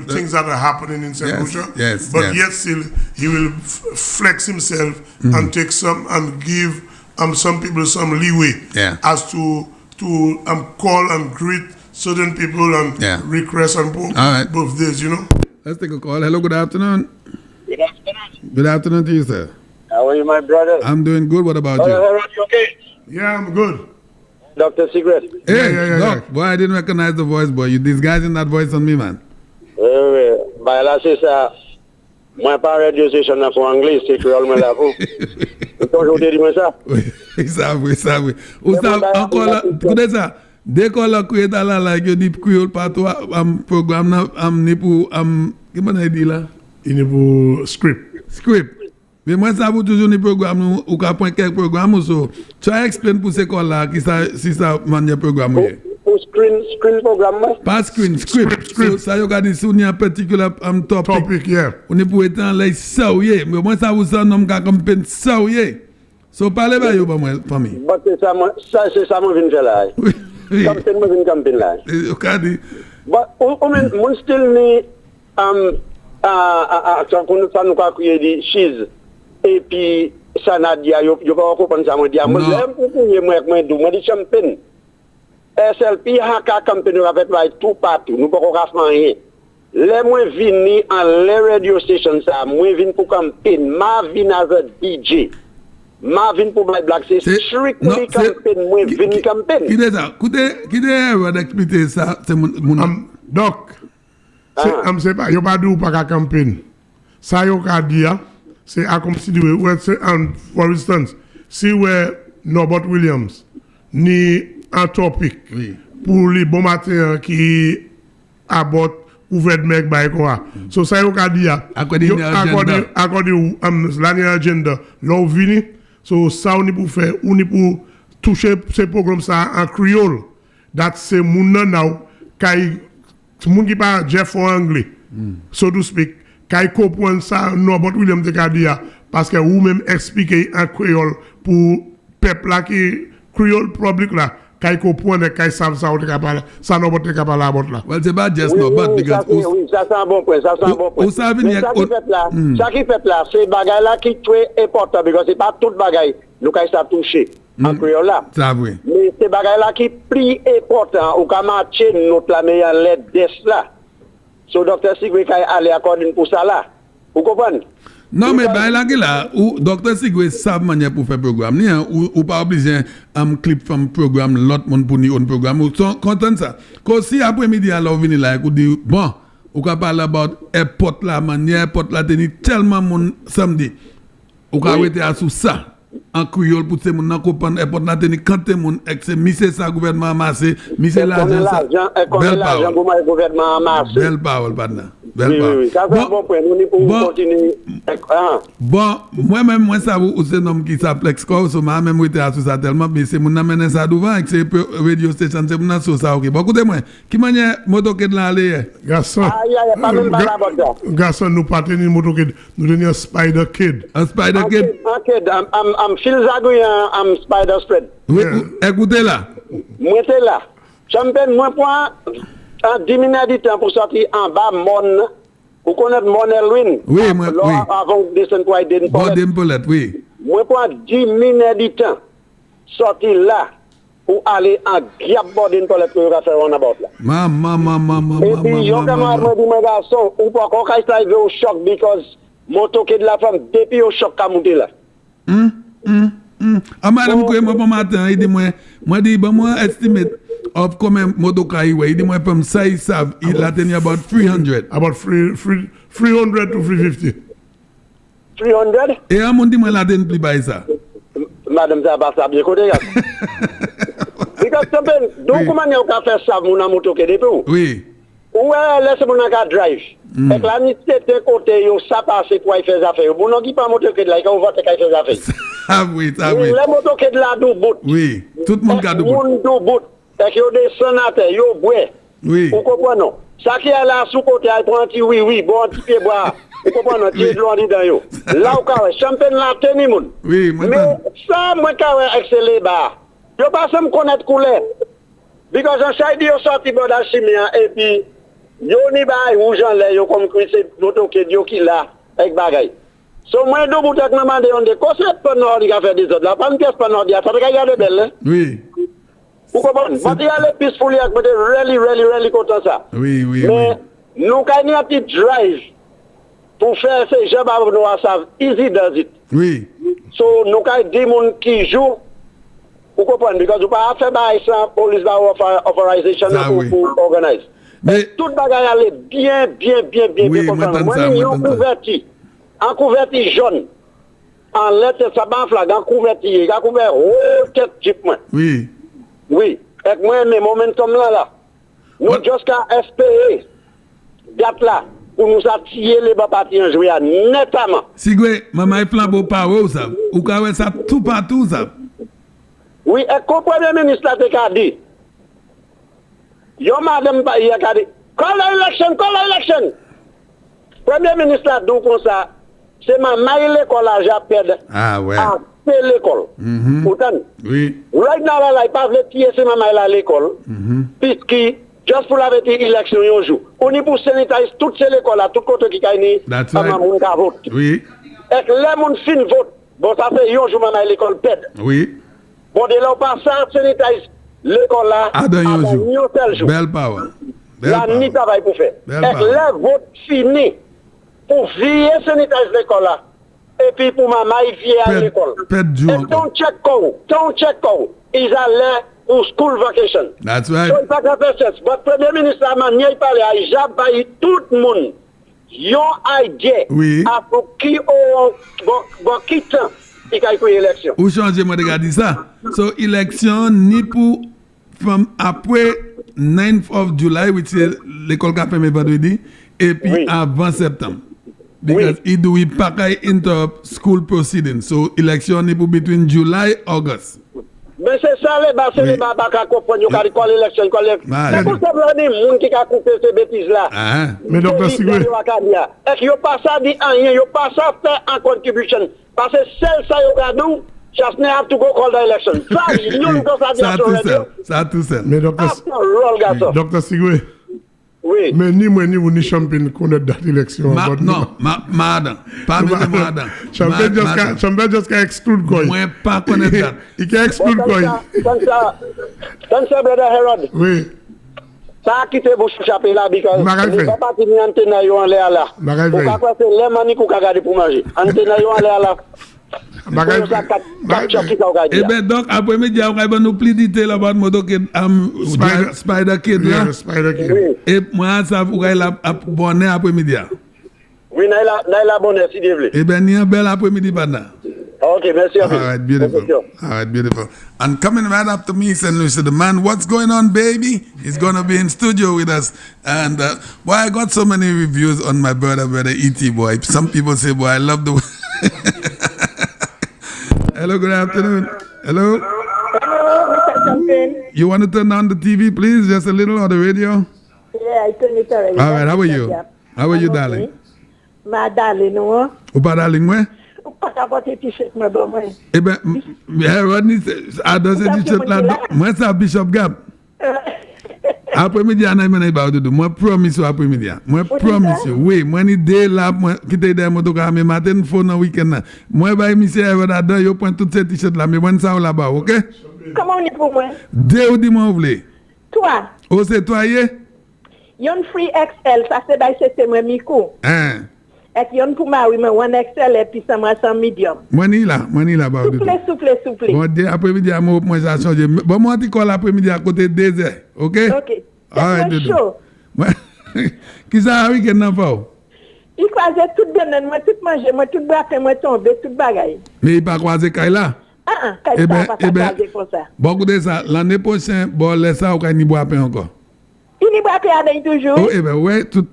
Speaker 19: things that are happening in St. Lucia.
Speaker 2: Yes.
Speaker 19: But yet still, he will flex himself and take some and give some people some leeway as to to call and greet certain people and request and birthdays, you know.
Speaker 2: Let's take a call. Hello, good afternoon.
Speaker 20: Good afternoon.
Speaker 2: Good afternoon to you, sir.
Speaker 20: How are you, my brother?
Speaker 2: I'm doing good. What about you?
Speaker 20: Are you okay?
Speaker 19: Yeah, I'm good.
Speaker 20: Dr. Secret.
Speaker 2: Hey, Doc, boy, I didn't recognize the voice, boy. You disguising that voice on me, man.
Speaker 20: By la c'est ça. Moi, pas radio station pour anglais, c'est créole, mais là, vous. Toujours dit ça.
Speaker 2: Oui, ça, oui, ça, oui. Ou ça, encore là, écoutez ça. Dès qu'on a créé dans la like, il y a créole partout, programme, ni pour, comment on a dit là?
Speaker 19: Il est pour script.
Speaker 2: Script. Mais moi, ça vous toujours des programmes, ou qu'à point quelques programmes, ou so. Tu as expliqué pour ces là si ça manière programme.
Speaker 20: Pour screen programme?
Speaker 2: Pas screen, script. So, ça, you got this on a particular topic.
Speaker 19: Yeah.
Speaker 2: On est pour être en l'air, ça, oui. Mais moi, ça vous sonne, on m'a campagne, ça, oui. So, parlez pas, yo, pour moi, famille.
Speaker 20: C'est ça, moi, je viens faire là.
Speaker 2: Oui.
Speaker 20: Campagne, moi, je viens campagne là.
Speaker 2: Ok, dit.
Speaker 20: Mon style, ni, ça nous a créé des cheese. Et puis, ça n'a dit, yo pas comprendre ça, moi, dit, moi, moi, dit champagne. SLP, haka campagne, va faire tout partout, nous pas faire rien. Les moi vini en les radio station ça, moi vini pour campagne, ma vini as a DJ. Ma vini pour black, c'est strictly campagne, moi vini campagne.
Speaker 2: Qui est ça? Qui est va d'expliquer ça, c'est mon
Speaker 19: Doc. C'est pas, yo pas dit ou pas campagne. Ça yo ka dire, c'est à considérer, for instance, si ouais Norbert Williams, ni un topic pour les bons matins qui abordent ouvert mec by quoi. So ça yo ka dire, according l'année agenda, l'on vini, so ça on est pour faire, on est pour toucher ce programme ça en créole. That c'est moun now kay moun qui pas Jeff en anglais. So to speak, kay comprendre ça Norbert Williams te ka dire parce que ou même expliquer en créole pour peuple là qui créole public là. Kay comprendre kay savent ça ou te capable ça non te capable la botte là.
Speaker 2: Well, c'est pas just no but because
Speaker 20: oui, ça c'est un bon point, ça c'est un bon point.
Speaker 2: Où ça venir
Speaker 20: ça qui fait là, c'est bagay là qui très important parce que c'est pas tout bagay nous kay ça toucher en créole là.
Speaker 2: Ça oui.
Speaker 20: Mais c'est bagay là qui plus important ou ka marcher notre la meilleure lettre des là. So docteur Sigwe kay aller accorder pour ça là. Vous comprenez?
Speaker 2: Non, mais là, ou Dr. Sigwe savent manière pour faire programme, ou pas obligé un clip from programme, l'autre monde pour ni un programme, ou sont content ça. Quand si après-midi, alors venir là, ou dit, bon, ou ka parler about airport là, manière airport là, teni tellement mon samedi, ou ka wete à sous ça. En créole pour ces moun nan comprendre airport là teni kanté moun ex mise ça gouvernement amassé mise l'argent ça belle parole
Speaker 20: gouvernement amassé
Speaker 2: belle parole partner belle parole
Speaker 20: oui ça c'est un bon point nous pour continuer
Speaker 2: bon moi-même moi ça ou c'est nom qui s'appelle Exco so moi même était à ça tellement mais c'est moun nan mener ça devant avec ces radio station c'est moun nan so ça OK bon écoutez moi qui manière motoquette là aller
Speaker 19: garçon
Speaker 20: pas même pas
Speaker 19: garçon nous pas tenir motoquette nous tenir spider kid
Speaker 2: un spider kid
Speaker 20: I'm Phil Zagouy, I'm Spider Spread.
Speaker 2: Oui, écoutez là.
Speaker 20: Moi, t'es là. Champagne, moi, point, en 10 minutes de temps pour sortir en bas, mon. Vous connaissez mon Elwin?
Speaker 2: Oui, moi, oui.
Speaker 20: Avant de descendre pour Aiden
Speaker 2: Paulette, oui.
Speaker 20: Moi, point 10 minutes de temps, sortir là, pour aller en Gap Borden Paulette pour faire un abord là.
Speaker 2: Maman.
Speaker 20: Et puis, je dis, mes garçons, ou pas encore quand il au choc, because mon toqué de la femme, depuis au choc, qu'a monté là.
Speaker 2: Madame ko moi matin il dit moi dit ben moi estimate of comme motokai way il dit moi from size savent il a tenu about 300
Speaker 19: about 300 to 350
Speaker 20: 300
Speaker 2: et à mon dit moi la tenu plus bas ça
Speaker 20: madame ça pas ça bien côté because something donc comment on peut faire ça mon moto que depuis
Speaker 2: oui
Speaker 20: ouais laisse mon ka drive et là ni c'était côté yo ça passe pour faire affaire bon non qui pas moto que là on va te faire affaire
Speaker 2: ah oui ça oui
Speaker 20: les moto que là do bout
Speaker 2: oui tout le monde a do bout
Speaker 20: do bout et que yo descend à terre yo bois
Speaker 2: oui
Speaker 20: vous comprenez ça qui est là sous côté il prend petit oui bon petit pied bois vous comprenez tu de l'eau dedans yo là au cas champagne là tenir moun
Speaker 2: oui
Speaker 20: mais ça moi ka exceller bas yo pas me connaître couleur because on side yo sorti bordal chimia et puis yo ni ba rouge en l'air yo comme c'est moto que yo qui là avec bagay so moi do bout ak demandé on de concept pas nord il a fait des autres là pas une pièce pas nord il a ça regarder belle
Speaker 2: oui
Speaker 20: Vous comprenez? Parce qu'il y a les peaceful, il y a really content ça.
Speaker 2: Oui.
Speaker 20: Mais nous avons un petit drive pour faire ces gens qui nous savent easy does it.
Speaker 2: Oui.
Speaker 20: So nous avons des gens qui jouent. Vous comprenez? Parce que vous ne pouvez pas faire ça, police authorization pour organiser. Mais tout le bagage allait bien. Moi, en couverti jaune, en lettre, ça va en flag, en couverti, il a couvert haute tête type.
Speaker 2: Oui.
Speaker 20: Oui. Et moi, mes momentum là. Nous, jusqu'à espérer, date là, pour nous attirer les bas partis en jouer nettement.
Speaker 2: Si vous maman est flambeau par où ça? Ou quand ça tout partout ça?
Speaker 20: Oui, et comme Premier ministre l'a dit, yo madame pa y a dit, call election. Premier ministre l'a dit comme ça, c'est ma maille l'école à j'appelle.
Speaker 2: Ah ouais.
Speaker 20: À l'école. Pourtant,
Speaker 2: oui.
Speaker 20: Right now, là, il pas veut tirer c'est ma maille à l'école. Puisque, juste pour la élection, un jour, on y pour sanitiser toutes ces écoles là, tout côté qui gagne,
Speaker 2: ça m'a
Speaker 20: moun ka vote.
Speaker 2: Oui.
Speaker 20: Et que les moun fin vote, bon, ça fait un jour, ma maille l'école pède.
Speaker 2: Oui.
Speaker 20: Bon, de là, on passe à sanitiser l'école là, à un tel jour.
Speaker 2: Belle power.
Speaker 20: Il y a ni travail pour faire. Et les votes finis pour virer sanitiser l'école là. Et puis pour maman, il vient à l'école. Et ton check code, ils allaient pour school vacation.
Speaker 2: That's right.
Speaker 20: So, pas votre premier ministre a manié, il parlait, il a baillé tout le monde. Yon idée.
Speaker 2: Oui.
Speaker 20: À pour qui on quitte. Il y a une élection.
Speaker 2: Ou changer, moi, de regarder ça. So, élection, ni pour, après 9th of July, which is l'école qui a fait mes vendredis, et puis avant septembre. Because it do pas interrupt school proceedings. So, élection, ni pour between July and August.
Speaker 20: Mais c'est ça, les bas, qui comprennent, ils ont l'élection, c'est pour ça que les gens qui ont coupé ces bêtises-là.
Speaker 19: Mais docteur Sigwe.
Speaker 20: Et qu'ils n'ont pas ça dit rien, ils n'ont pas ça fait en contribution. Parce que celle ça, ils ont just have to go call the election.
Speaker 2: Ça, tout ça.
Speaker 19: Mais docteur Sigwe.
Speaker 20: Oui.
Speaker 19: Mais ni moi ni vous ni champagne connaître date élection.
Speaker 2: Non, madame. Pas madame.
Speaker 19: Champagne just exclude quoi.
Speaker 2: Moi pas connaître date.
Speaker 19: Il can exclude quoi.
Speaker 20: Comme ça, brother Herod.
Speaker 19: Oui.
Speaker 20: Ça a quitté bouche chapé là, because les papas qui n'y antenne en l'air là. Pourquoi quoi c'est les manis qu'on a gardé pour manger. Antenne en l'air là.
Speaker 2: Eh bien, donc, après-midi, on va nous plus de détails about moto que Spider Kid là.
Speaker 19: Spider Kid.
Speaker 2: Et moi, ça vous avez la bonne après-midi.
Speaker 20: Oui, la bonne, si vous voulez.
Speaker 2: Eh bien, il y a un bel après-midi pendant.
Speaker 20: Okay, merci.
Speaker 2: All right, beautiful. All right, beautiful. And coming right up to me, St. Lucia, the man, what's going on, baby? He's going to be in studio with us. And, boy, I got so many reviews on my brother E.T., boy. Some people say, boy, I love the... Hello, good afternoon. Hello?
Speaker 11: Hello, Mr. Champagne.
Speaker 2: You want to turn on the TV, please? Just a little, or the radio?
Speaker 11: Yeah, I turn it already.
Speaker 2: All right, how are you? How are you, darling?
Speaker 11: My darling, no?
Speaker 2: Upa darling, where?
Speaker 11: Upa kapote t-shirt, my boy.
Speaker 2: Eh ben, Rodney, I don't say t-shirt là. Moi, c'est Bishop Gap. Après-midi, on a une about to do. Moi, promise you après-midi. Moi, promise you. Oui, moi, ni day là, moi, qui t'ai dit, moi, donc, mais matin, phone en week-end là. Moi, bah, monsieur, Rodney, yo point toutes ces t-shirts là, mais moi, ça là-bas, ok?
Speaker 11: Comment on est pour moi?
Speaker 2: Deux ou dis-moi, vous voulez?
Speaker 11: Toi.
Speaker 2: Oh, c'est toi, yé?
Speaker 11: Yon free XL, ça c'est moi, Miko.
Speaker 2: Hein?
Speaker 11: Et yon pour moi, oui, mais one XL et puis ça moi, sans medium.
Speaker 2: Moi, ni là, bah,
Speaker 11: Souple.
Speaker 2: Bon, après-midi, moi, ça change. Bon, moi, tu colles après-midi à côté de 2 heures, ok?
Speaker 11: Ok.
Speaker 2: C'est chaud. Qui ça, week-end, non, pas?
Speaker 11: Il croisait tout donner, moi, tout manger, moi, tout braquer, moi, tomber, tout bagaille.
Speaker 2: Mais il pas croisé Kaila?
Speaker 11: Kaila pas croisé comme ça.
Speaker 2: Bon, écoutez ça, l'année prochaine, bon, laisse ça, ou qu'il n'y boit pas encore?
Speaker 11: Il n'y boit pas toujours?
Speaker 2: Oh, eh ben, ouais, tout...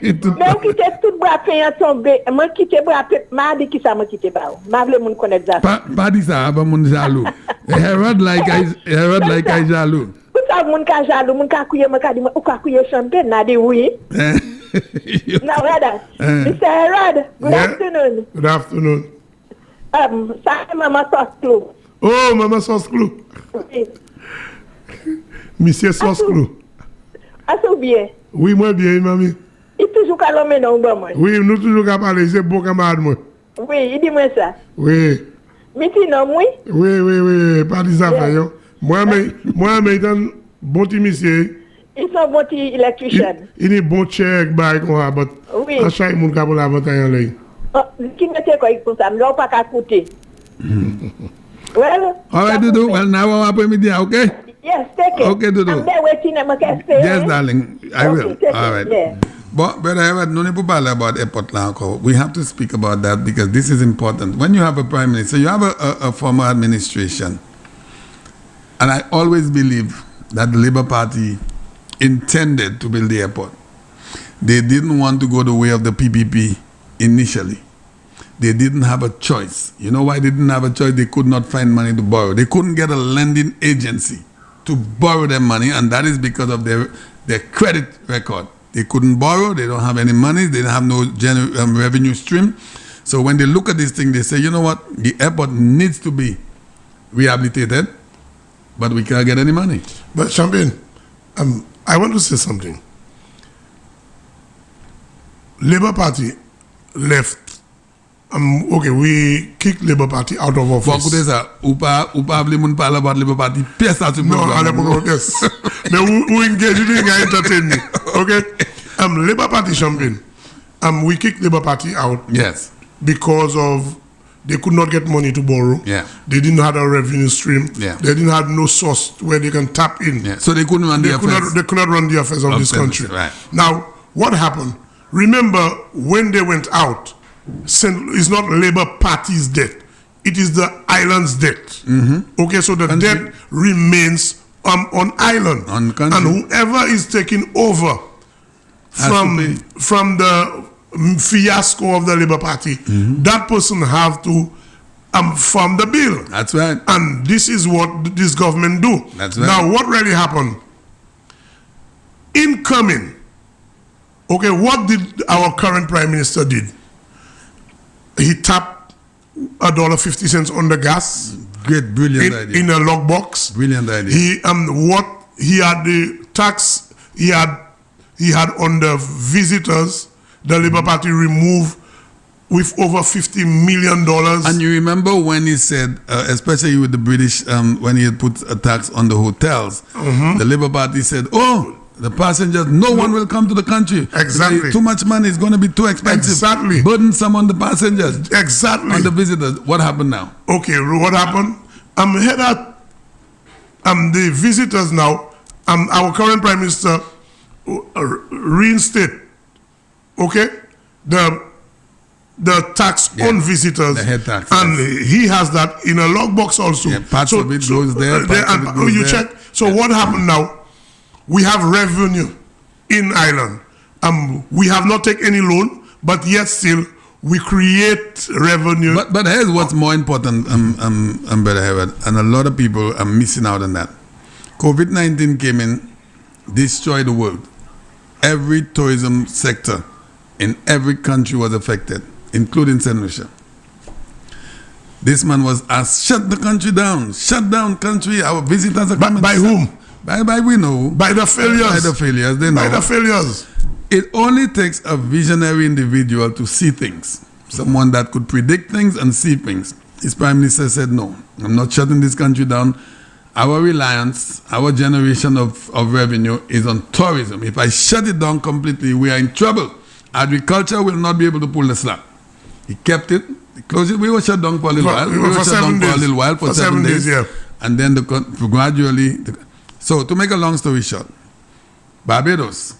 Speaker 11: Mais on quitte tout bois payant tomber. Moi quitte bois m'a dit qui ça m'a quitté pas. M'a voulu moun connaître ça.
Speaker 2: Pas dit ça avant mon jaloux. Herod like I jaloux.
Speaker 11: Tout ça moun ka jaloux, moun ka couiller m'a dit ou ka couiller champagne n'a dit oui. Now rather. Mr. Herod, good afternoon.
Speaker 19: Good afternoon.
Speaker 11: Ça c'est maman sauce clou.
Speaker 19: Oh, maman sauce clou.
Speaker 11: Oui.
Speaker 19: Monsieur sauce clou.
Speaker 11: Assez bien.
Speaker 19: Oui, moi bien, mamie.
Speaker 11: Il toujours qu'à l'homme non bon moi.
Speaker 19: Oui, nous toujours qu'à parler, c'est bon camarade moi.
Speaker 11: Oui, il dit moi ça.
Speaker 19: Oui.
Speaker 11: Mais tu non oui?
Speaker 19: Oui, pas des affaires. Moi, dan boti monsieur.
Speaker 7: It's a boti electrician.
Speaker 19: Il est bon check by quoi, but
Speaker 7: oui.
Speaker 19: À chaque monde capable avantage là.
Speaker 7: Qui me te quoi pour ça, me pas qu'à coûter. Well.
Speaker 2: All right, Dudu. Well, now I'm up with okay?
Speaker 7: Yes, take it.
Speaker 2: Okay, Dudu.
Speaker 7: I'm there waiting at my cafe.
Speaker 2: Yes, darling. I will.
Speaker 7: Okay,
Speaker 2: all right.
Speaker 7: Yeah.
Speaker 2: But no need to parle about airport now. We have to speak about that because this is important. When you have a prime minister, you have a former administration. And I always believe that the Labour Party intended to build the airport. They didn't want to go the way of the PPP initially. They didn't have a choice. You know why they didn't have a choice? They could not find money to borrow. They couldn't get a lending agency to borrow their money, and that is because of their credit record. They couldn't borrow, they don't have any money, they don't have no revenue stream. So when they look at this thing, they say, you know what, the airport needs to be rehabilitated, but we can't get any money.
Speaker 19: But Champagne, I want to say something. Labour Party left. Okay, we kicked Labour Party out of office. No, yes. Who engage in entertain me. Okay? Labour Party Champagne. We kicked Labour Party out.
Speaker 2: Yes.
Speaker 19: Because of they could not get money to borrow.
Speaker 2: Yeah.
Speaker 19: They didn't have a revenue stream.
Speaker 2: Yeah.
Speaker 19: They didn't have no source where they can tap in.
Speaker 2: Yeah. So they couldn't run the affairs.
Speaker 19: They could not run the affairs of this country.
Speaker 2: Right.
Speaker 19: Now, what happened? Remember when they went out, it's not Labour Party's debt. It is the island's debt. Okay, so the debt remains on island.
Speaker 2: On country.
Speaker 19: And whoever is taking over from the fiasco of the Labour Party, that person have to fund the bill.
Speaker 2: That's right.
Speaker 19: And this is what this government do.
Speaker 2: That's right.
Speaker 19: Now, what really happened? Incoming. Okay, what did our current Prime Minister did? He tapped $1.50 on the gas.
Speaker 2: Great, brilliant idea.
Speaker 19: In a lockbox.
Speaker 2: Brilliant idea.
Speaker 19: He had the tax he had on the visitors. The Labour Party removed with over $50 million.
Speaker 2: And you remember when he said, especially with the British, when he had put a tax on the hotels, the Labour Party said, oh, the passengers, no one will come to the country.
Speaker 19: Exactly.
Speaker 2: Too much money, it's going to be too expensive.
Speaker 19: Exactly.
Speaker 2: Burdensome on the passengers.
Speaker 19: Exactly.
Speaker 2: On the visitors. What happened now?
Speaker 19: Okay, what happened? Here at the visitors now, our current Prime Minister reinstate, okay, the tax on visitors.
Speaker 2: The head tax.
Speaker 19: And he has that in a logbox also.
Speaker 2: Yeah, parts of it goes there,
Speaker 19: check. So what happened now? We have revenue in Ireland. We have not taken any loan, but yet still we create revenue.
Speaker 2: But here's what's more important, Brother Hayward, and a lot of people are missing out on that. COVID-19 came in, destroyed the world. Every tourism sector in every country was affected, including St. Lucia. This man was asked, shut the country down, shut down country, our visitors are coming.
Speaker 19: By whom?
Speaker 2: By we know.
Speaker 19: By the failures.
Speaker 2: By the failures, they know.
Speaker 19: By the failures.
Speaker 2: It only takes a visionary individual to see things. Someone that could predict things and see things. His Prime Minister said, no, I'm not shutting this country down. Our reliance, our generation of revenue is on tourism. If I shut it down completely, we are in trouble. Agriculture will not be able to pull the slack. He kept it. He closed it. We were shut down for a little while. We were shut down for a little while, for 7 days.
Speaker 19: Yeah.
Speaker 2: And then gradually... So, to make a long story short, Barbados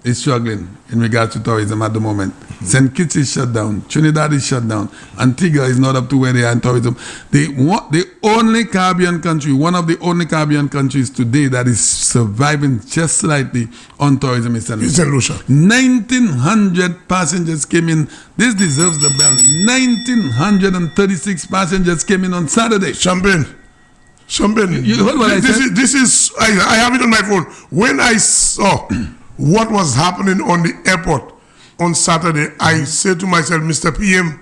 Speaker 2: is struggling in regards to tourism at the moment. St. Kitts is shut down. Trinidad is shut down. Antigua is not up to where they are in tourism. The only Caribbean country, one of the only Caribbean countries today that is surviving just slightly on tourism is St. Lucia. 1,900 passengers came in. This deserves the bell. 1,936 passengers came in on Saturday.
Speaker 19: Champagne. This is I have it on my phone. When I saw what was happening on the airport on Saturday, I said to myself, Mr. PM,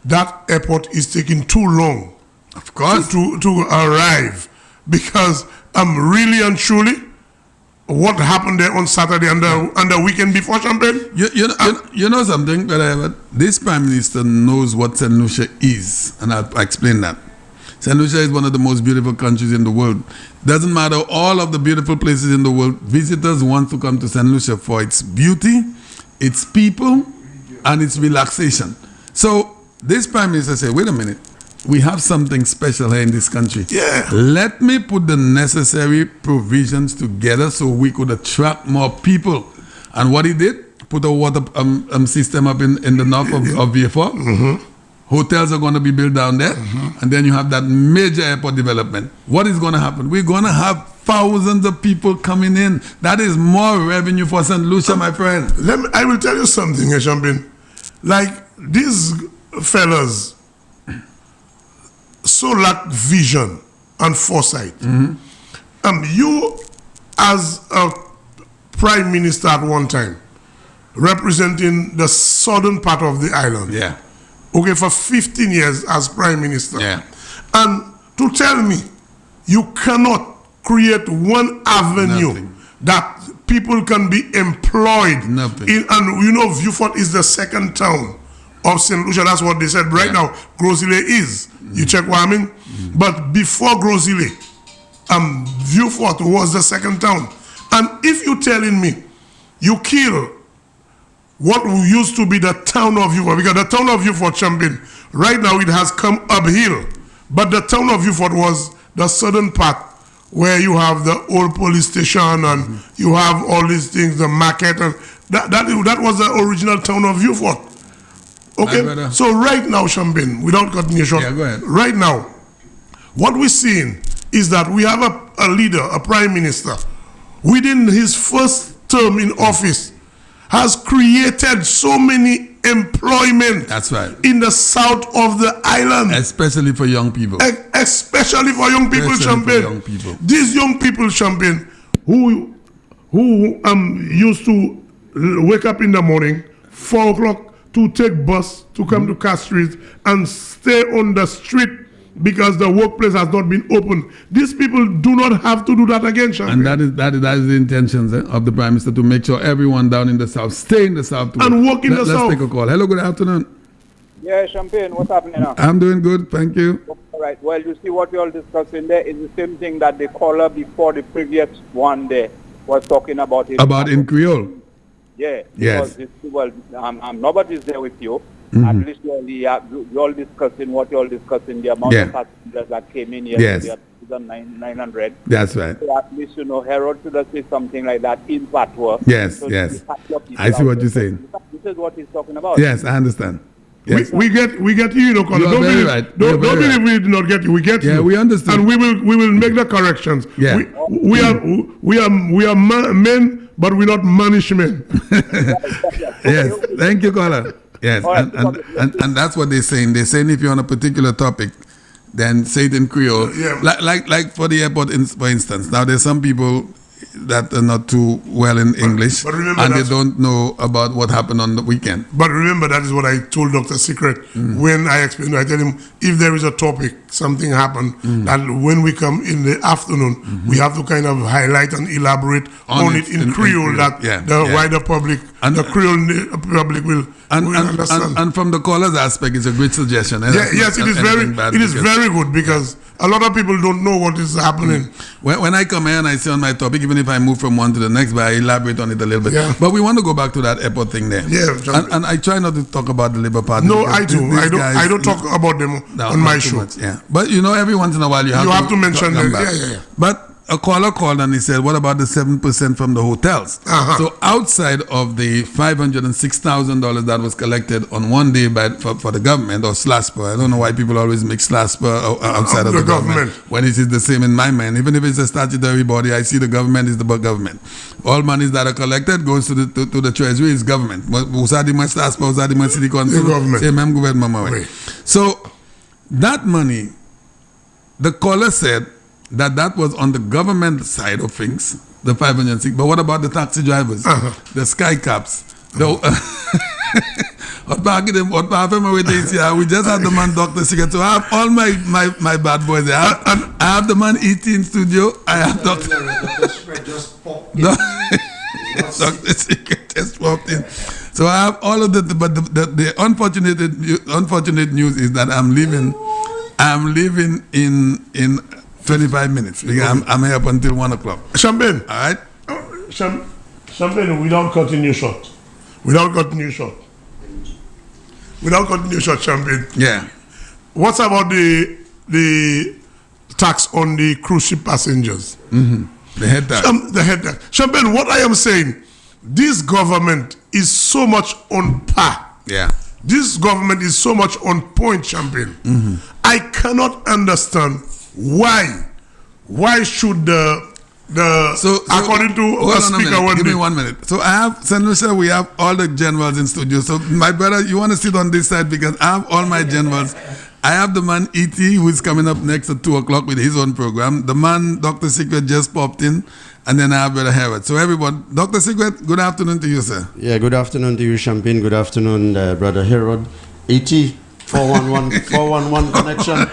Speaker 19: that airport is taking too long,
Speaker 2: of course,
Speaker 19: to arrive, because really and truly, what happened there on Saturday and the weekend before, Champagne?
Speaker 2: You know something, but this Prime Minister knows what St. Lucia is, and I'll explain that. St. Lucia is one of the most beautiful countries in the world. Doesn't matter all of the beautiful places in the world, visitors want to come to St. Lucia for its beauty, its people, and its relaxation. So this Prime Minister said, wait a minute, we have something special here in this country.
Speaker 19: Yeah.
Speaker 2: Let me put the necessary provisions together so we could attract more people. And what he did, put a water system up in the north of VF4.
Speaker 19: Mm-hmm.
Speaker 2: Hotels are going to be built down there. Mm-hmm. And then you have that major airport development. What is going to happen? We're going to have thousands of people coming in. That is more revenue for St. Lucia, my friend.
Speaker 19: I will tell you something, Champagne. Like, these fellas so lack vision and foresight.
Speaker 2: Mm-hmm.
Speaker 19: You, as a prime minister at one time, representing the southern part of the island.
Speaker 2: Yeah.
Speaker 19: Okay, for 15 years as prime minister.
Speaker 2: Yeah.
Speaker 19: And to tell me you cannot create one avenue that people can be employed in, and you know, Vieux-Fort is the second town of St. Lucia. That's what they said. Right now, Gros-Îlet is. You check what I mean? But before Gros-Îlet, Vieux-Fort was the second town. And if you're telling me you kill what used to be the town of Vieux-Fort, because the town of Vieux-Fort, Champagne, right now it has come uphill. But the town of Vieux-Fort was the southern part where you have the old police station and you have all these things, the market, and that was the original town of Vieux-Fort. Okay, so right now, Champagne, without cutting you short,
Speaker 2: go ahead.
Speaker 19: Right now, what we're seeing is that we have a leader, a prime minister, within his first term in office, has created so many employment.
Speaker 2: That's right.
Speaker 19: In the south of the island.
Speaker 2: Especially for young people.
Speaker 19: Especially for young people, Champagne.
Speaker 2: Young people.
Speaker 19: These young people, Champagne, who used to wake up in the morning, 4 o'clock, to take bus to come to Castries and stay on the street because the workplace has not been open. These people do not have to do that again, Champagne.
Speaker 2: And that is the intentions of the Prime Minister, to make sure everyone down in the south stay in the south
Speaker 19: and work in the south.
Speaker 2: Let's take a call. Hello, good afternoon.
Speaker 21: Yeah, Champagne, what's happening now?
Speaker 2: I'm doing good, thank you.
Speaker 21: All right, well, you see what we're all discussing there is the same thing that the caller before the previous one there was talking about.
Speaker 2: About in Creole?
Speaker 21: Yeah.
Speaker 2: Yes.
Speaker 21: Well, nobody's there with you. At least you're all discussing what you're all discussing, the amount of passengers that came in yesterday, 900.
Speaker 2: That's right.
Speaker 21: So at least, Harold should have said something like that in Patois.
Speaker 2: Yes,
Speaker 21: so
Speaker 2: yes. I see what you're saying.
Speaker 21: This is what he's talking about.
Speaker 2: Yes, I understand. Yes.
Speaker 19: We get you, Colin.
Speaker 2: Don't
Speaker 19: believe we did not get you. We get you.
Speaker 2: Yeah, we understand.
Speaker 19: And we will make the corrections.
Speaker 2: Yeah.
Speaker 19: We are men, but we're not management.
Speaker 2: Yes. Thank you, caller. Yes. And that's what they're saying. They're saying if you're on a particular topic, then say it in Creole.
Speaker 19: Yeah.
Speaker 2: Like for the airport, for instance. Now there's some people that are not too well in English, and they don't know about what happened on the weekend.
Speaker 19: But remember, that is what I told Dr. Secret when I explained. I tell him, if there is a topic, something happened, that when we come in the afternoon, we have to kind of highlight and elaborate on it in Creole, that the wider public, the Creole public will understand.
Speaker 2: And from the caller's aspect, it's a great suggestion.
Speaker 19: Yes, it is very good, because a lot of people don't know what is happening.
Speaker 2: When I come here and I say on my topic, even if I move from one to the next, but I elaborate on it a little bit. Yeah. But we want to go back to that airport thing there.
Speaker 19: Yeah,
Speaker 2: and I try not to talk about the Labour Party.
Speaker 19: No, I do. I don't talk about them on my show.
Speaker 2: Much, yeah. But every once in a while you have to
Speaker 19: mention them.
Speaker 2: Yeah. But a caller called and he said, what about the 7% from the hotels? So outside of the $506,000 that was collected on one day for the government, or SLASPA, I don't know why people always make SLASPA outside of the government when it is the same in my mind. Even if it's a statutory body, I see the government is the government. All monies that are collected goes to the treasury, is government. Usadi ma SLASPA, usadi ma city council, c'est même gouvernement. So that money, the caller said that was on the government side of things, the 506. But what about the taxi drivers, the sky caps? We just had the man Dr. Secret. So I have all my bad boys there. I have the man eating studio. I have Dr. Dr. Secret just walked in. So I have all of that. But the unfortunate news is that I'm leaving I'm leaving in 25 minutes because I'm here up until 1 o'clock.
Speaker 19: Champagne.
Speaker 2: All right.
Speaker 19: Champagne, without cutting you short. Without cutting you short, Champagne.
Speaker 2: Yeah.
Speaker 19: What about the tax on the cruise ship passengers?
Speaker 2: Mm-hmm. The head tax.
Speaker 19: The head tax. Champagne, what I am saying, this government is so much on par.
Speaker 2: Yeah.
Speaker 19: This government is so much on point, Champagne.
Speaker 2: Mm-hmm.
Speaker 19: I cannot understand why should the according to a speaker
Speaker 2: give me 1 minute. So I have St. Lucia, we have all the generals in studio. So my brother, you want to sit on this side because I have all my generals. I have the man E.T. who is coming up next at 2 o'clock with his own program. The man Dr. Secret just popped in, and then I have Brother Herod. So everyone, Dr. Secret, good afternoon to you, sir.
Speaker 1: Yeah, good afternoon to you, Champagne. Good afternoon, Brother Herod. E.T. 411 connection.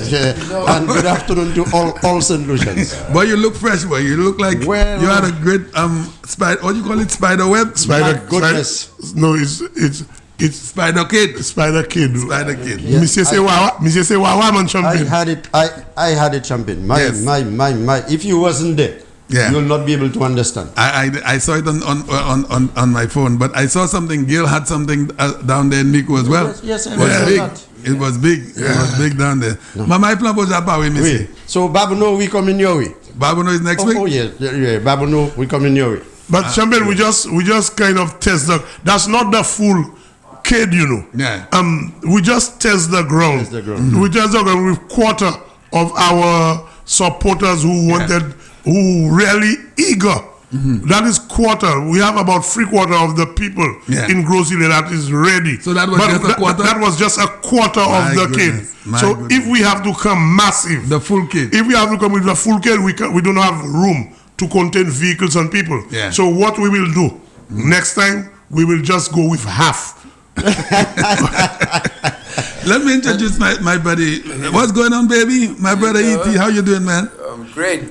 Speaker 1: Yeah. And good afternoon to all St. Lucians.
Speaker 2: Boy, you look fresh, boy. You look like you had a great spider. What do you call it? Spider web?
Speaker 19: Spider. No, it's
Speaker 2: Spider Kid.
Speaker 19: Spider Kid.
Speaker 2: Spider Kid.
Speaker 19: Yes. Monsieur say wawa man Champagne.
Speaker 1: I had it, Champagne. My. If you wasn't there, you'll not be able to understand.
Speaker 2: I saw it on my phone, but I saw something. Gil had something down there in Nico as well.
Speaker 1: Yes,
Speaker 2: it was big. It was big. Yeah. It was big down there. But my plan was up we miss.
Speaker 1: So Babuno, we coming your way.
Speaker 2: Babuno is next week.
Speaker 1: Oh yeah. Babuno, we coming your way.
Speaker 19: But Champagne, we just kind of test that's not the full kid, you know.
Speaker 2: Yeah.
Speaker 19: We just test the ground. We test the ground with quarter of our supporters who wanted, who really eager. Mm-hmm. That is quarter. We have about 3/4 of the people in Grosile that is ready.
Speaker 2: So that was just a quarter?
Speaker 19: That was just a quarter of the kid. So if we have to come massive,
Speaker 2: the full kid.
Speaker 19: If we have to come with the full kid, we don't have room to contain vehicles and people.
Speaker 2: Yeah.
Speaker 19: So what we will do, next time, we will just go with half.
Speaker 2: Let me introduce my buddy. What's going on, baby? My brother E.T. How you doing, man?
Speaker 22: Great.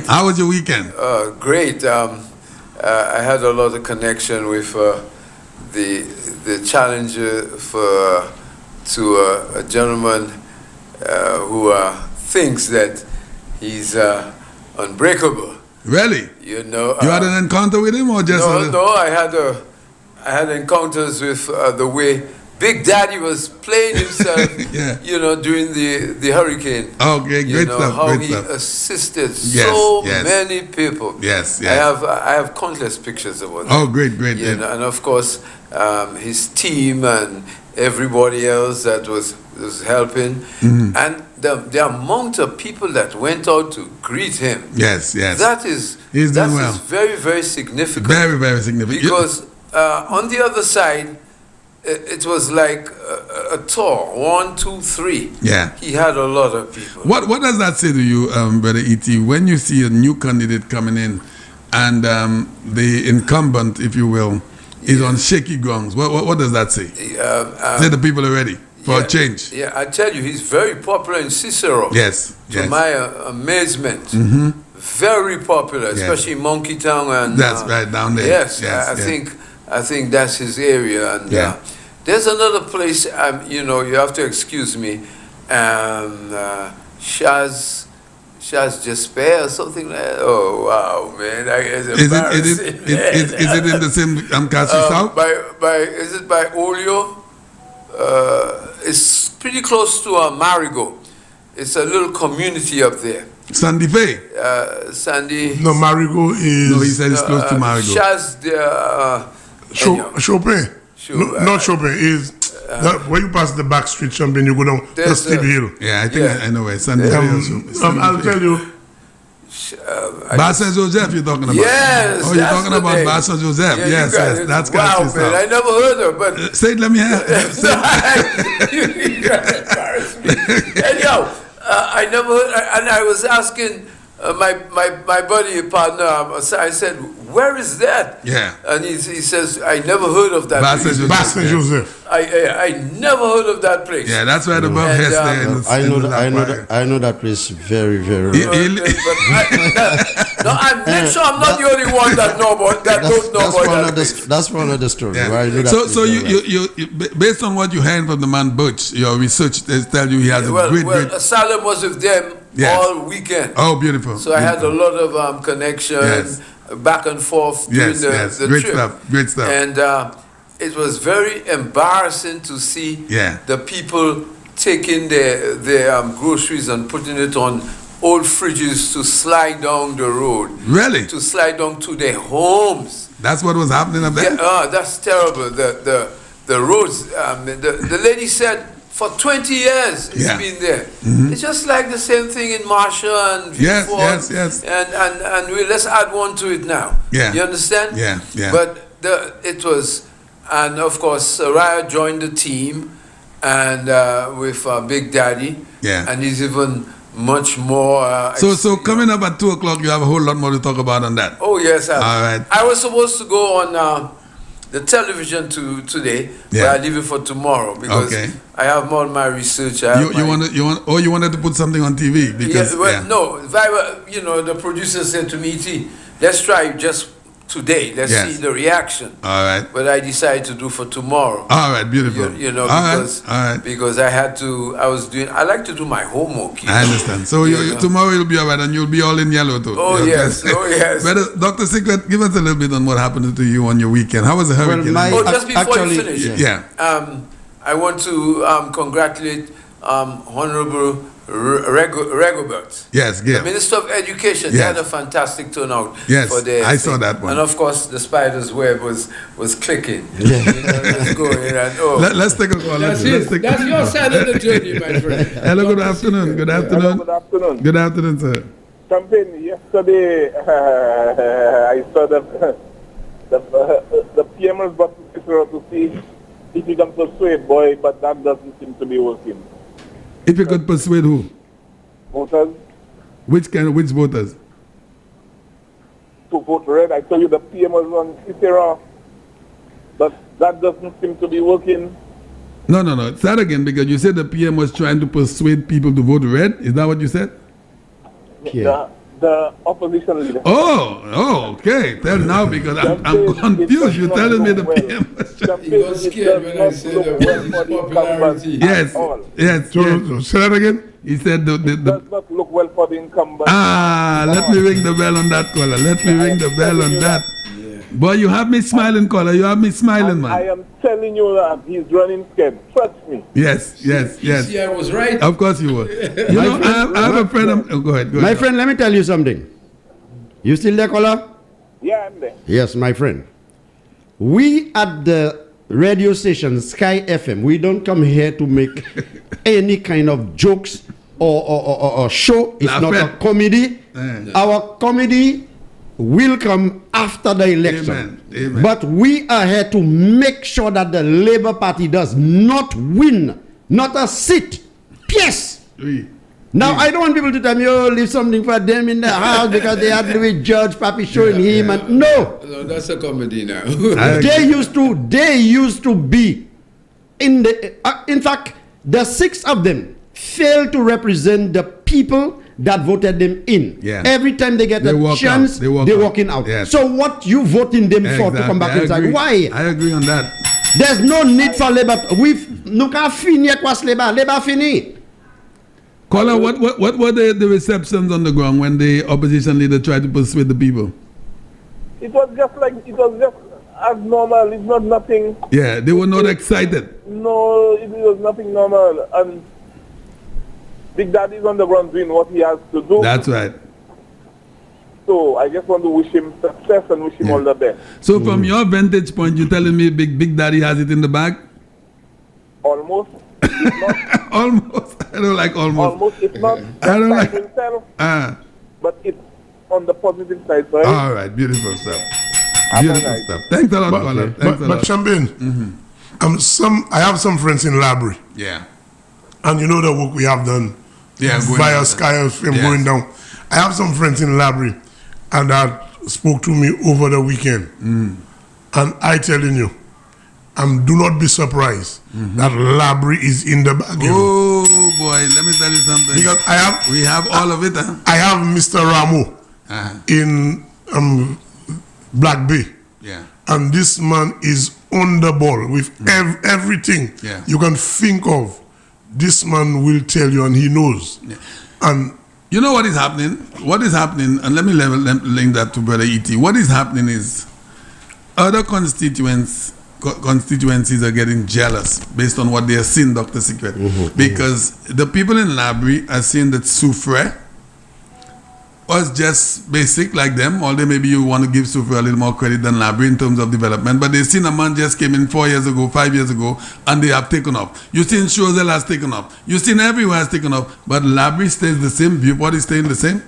Speaker 2: How was your weekend?
Speaker 22: Great. I had a lot of connection with the challenger to a gentleman who thinks that he's unbreakable.
Speaker 2: Really?
Speaker 22: You know.
Speaker 2: You had an encounter with him, or just?
Speaker 22: No. I had encounters with the way Big Daddy was playing himself, you know, during the hurricane.
Speaker 2: Okay, great stuff.
Speaker 22: How
Speaker 2: great
Speaker 22: he
Speaker 2: stuff.
Speaker 22: assisted so many people.
Speaker 2: Yes.
Speaker 22: I have countless pictures about that.
Speaker 2: Oh, great.
Speaker 22: You know, and of course, his team and everybody else that was helping, and the amount of people that went out to greet him.
Speaker 2: Yes.
Speaker 22: That is very, very significant.
Speaker 2: Very, very significant.
Speaker 22: Because on the other side, it was like a tour, 1, 2, 3.
Speaker 2: Yeah.
Speaker 22: He had a lot of people.
Speaker 2: What does that say to you, Brother E.T., when you see a new candidate coming in and the incumbent, if you will, is on shaky grounds? What does that say? Say the people are ready for a change.
Speaker 22: Yeah, I tell you, he's very popular in Cicero.
Speaker 2: Yes.
Speaker 22: To my amazement.
Speaker 2: Mm-hmm.
Speaker 22: Very popular, especially Monkey Town and
Speaker 2: that's right down there.
Speaker 22: Yes, I think that's his area. And there's another place. You know, you have to excuse me. Shaz Jasper or something like that. Oh wow, man! Is
Speaker 2: it in the same Castle South?
Speaker 22: Is it by Olio? It's pretty close to Marigo. It's a little community up there.
Speaker 2: Sandy Bay?
Speaker 22: Sandy.
Speaker 19: No, Marigo is.
Speaker 2: No, he said it's close to Marigo.
Speaker 22: Shaz
Speaker 19: Chopin. Not Chopin. Is when you pass the back street, Champagne, you go down the steep hill.
Speaker 2: Yeah, I think I know where Sandy Bay is.
Speaker 19: I'll tell you.
Speaker 2: Bassa Joseph, you're talking about?
Speaker 22: Yes.
Speaker 2: Oh, you're talking about Bassa Joseph?
Speaker 22: Yeah,
Speaker 2: yes. That's
Speaker 22: wow, man, I never heard her, but
Speaker 2: say it. Let me hear.
Speaker 22: You embarrass me. Anyhow, I never heard, and I was asking my buddy, partner. I said, where is that?
Speaker 2: Yeah.
Speaker 22: And he says, I never heard of that place.
Speaker 19: Bassin Joseph.
Speaker 22: I never heard of that place.
Speaker 2: Yeah, that's where the Bob Hess there.
Speaker 1: I know that place very, very well.
Speaker 22: I'm sure I'm not the only one that don't know about that place.
Speaker 1: That's one of the story.
Speaker 2: Yeah.
Speaker 1: I know that
Speaker 2: So you based on what you heard from the man Butch, your research tell you he has a great.
Speaker 22: Salem was with them all weekend.
Speaker 2: Oh, beautiful.
Speaker 22: So I had a lot of connections back and forth during the
Speaker 2: great
Speaker 22: trip.
Speaker 2: Great stuff.
Speaker 22: And it was very embarrassing to see the people taking their groceries and putting it on old fridges to slide down the road.
Speaker 2: Really?
Speaker 22: To slide down to their homes.
Speaker 2: That's what was happening up there?
Speaker 22: Yeah, that's terrible. The roads, the lady said, for 20 years it's been there. It's just like the same thing in Marshall and
Speaker 2: Yes.
Speaker 22: And let's add one to it now.
Speaker 2: Yeah.
Speaker 22: You understand?
Speaker 2: Yeah.
Speaker 22: But it was, and of course, Raya joined the team and with Big Daddy.
Speaker 2: Yeah.
Speaker 22: And he's even much more.
Speaker 2: So coming up at 2 o'clock, you have a whole lot more to talk about on that.
Speaker 22: Oh, yes.
Speaker 2: All right.
Speaker 22: I was supposed to go on the television today, but I leave it for tomorrow because I have more of my research.
Speaker 2: You wanted to put something on TV because
Speaker 22: no, the producer said to me, let's try just today. Let's see the reaction.
Speaker 2: All right.
Speaker 22: But I decided to do for tomorrow.
Speaker 2: All right, beautiful.
Speaker 22: Because I like to do my homework.
Speaker 2: I understand. So tomorrow you'll be all right and you'll be all in yellow too.
Speaker 22: Oh, yes.
Speaker 2: But Dr. Secret, give us a little bit on what happened to you on your weekend. How was the hurricane?
Speaker 22: Just before you finish. I want to congratulate Honorable Regobert.
Speaker 2: Yes,
Speaker 22: the Minister of Education. They had a fantastic turnout.
Speaker 2: Yes,
Speaker 22: for their
Speaker 2: I saw that one.
Speaker 22: And of course, the spider's web was clicking. Let's go in and
Speaker 2: let's take a call.
Speaker 22: That's your side of the journey, my friend.
Speaker 2: Hello, good afternoon. Good afternoon.
Speaker 15: Hello, good afternoon.
Speaker 2: Good afternoon, sir.
Speaker 15: Champagne, yesterday I saw the PM was about to see if he can persuade boy, but that doesn't seem to be working.
Speaker 2: If you could persuade who?
Speaker 15: Voters.
Speaker 2: Which voters?
Speaker 15: To vote red. I tell you the PM was on Cicero, but that doesn't seem to be working.
Speaker 2: No. It's that again because you said the PM was trying to persuade people to vote red. Is that what you said?
Speaker 15: Yeah. The opposition leader.
Speaker 2: Oh, okay. Tell now because I'm confused. You're telling me the PM was trying.
Speaker 22: He got scared when I said the popularity.
Speaker 2: Yes. So say that again. He said
Speaker 15: it does not look well for the incumbent.
Speaker 2: Let me ring the bell on that, caller. Let me ring the bell on that. Boy, you have me smiling, caller. You have me smiling, man.
Speaker 15: I am telling you that he's running scared. Trust me.
Speaker 2: Yes.
Speaker 22: See, I was right.
Speaker 2: Of course you were. I have a friend. Go ahead.
Speaker 1: My friend, let me tell you something. You still there, caller?
Speaker 15: Yeah, I'm there.
Speaker 1: Yes, my friend. We at the radio station Sky FM, we don't come here to make any kind of jokes or show. It's not a comedy. Our comedy will come after the election.
Speaker 2: Amen.
Speaker 1: But we are here to make sure that the Labour Party does not win, not a seat. Yes. Now, I don't want people to tell me, leave something for them in the house because they had Louis Judge, Papi showing him. And no,
Speaker 22: that's a comedy now.
Speaker 1: They used to be in the. In fact, the 6 of them failed to represent the people that voted them in.
Speaker 2: Yeah.
Speaker 1: Every time they get a chance, they're walking out.
Speaker 2: Yes.
Speaker 1: So what you voting them for to come back inside? Why?
Speaker 2: I agree on that.
Speaker 1: There's no need for Labour. We've not fini quoi Labour. Labour fini.
Speaker 2: Caller, what were the receptions on the ground when the opposition leader tried to persuade the people?
Speaker 15: It was just as normal. It's not nothing.
Speaker 2: Yeah, they were not excited.
Speaker 15: No, it was nothing normal. And Big Daddy's on the ground doing what he has to do.
Speaker 2: That's right.
Speaker 15: So I just want to wish him success and wish him all the best.
Speaker 2: So from your vantage point, you're telling me Big Daddy has it in the bag?
Speaker 15: Almost.
Speaker 2: Almost. I don't like almost.
Speaker 15: Almost. If not,
Speaker 2: I don't like
Speaker 15: himself. But it's on the positive side, right?
Speaker 2: All right. Beautiful stuff. Beautiful stuff. Thanks a lot, caller.
Speaker 19: But Champagne, I have some friends in Labrie.
Speaker 2: Yeah.
Speaker 19: And you know the work we have done via Sky FM going down. I have some friends in Labrie, and that spoke to me over the weekend, and I telling you, do not be surprised that Labry is in the bag.
Speaker 2: Oh boy, let me tell you something.
Speaker 19: Because
Speaker 2: we have all of it. Huh?
Speaker 19: I have Mr. Ramo in Black Bay.
Speaker 2: Yeah.
Speaker 19: And this man is on the ball with everything you can think of. This man will tell you, and he knows.
Speaker 2: Yeah.
Speaker 19: And
Speaker 2: you know what is happening? What is happening, and let me link that to Brother E.T. What is happening is other constituencies are getting jealous based on what they are seeing, Dr. Secret. Because the people in Labry are seeing that Soufre was just basic like them, although maybe you want to give Soufre a little more credit than Labry in terms of development, but they've seen a man just came in 4 years ago, 5 years ago, and they have taken off. You've seen Chozel has taken off. You've seen everywhere has taken off, but Labry stays the same, Viewport is staying the same.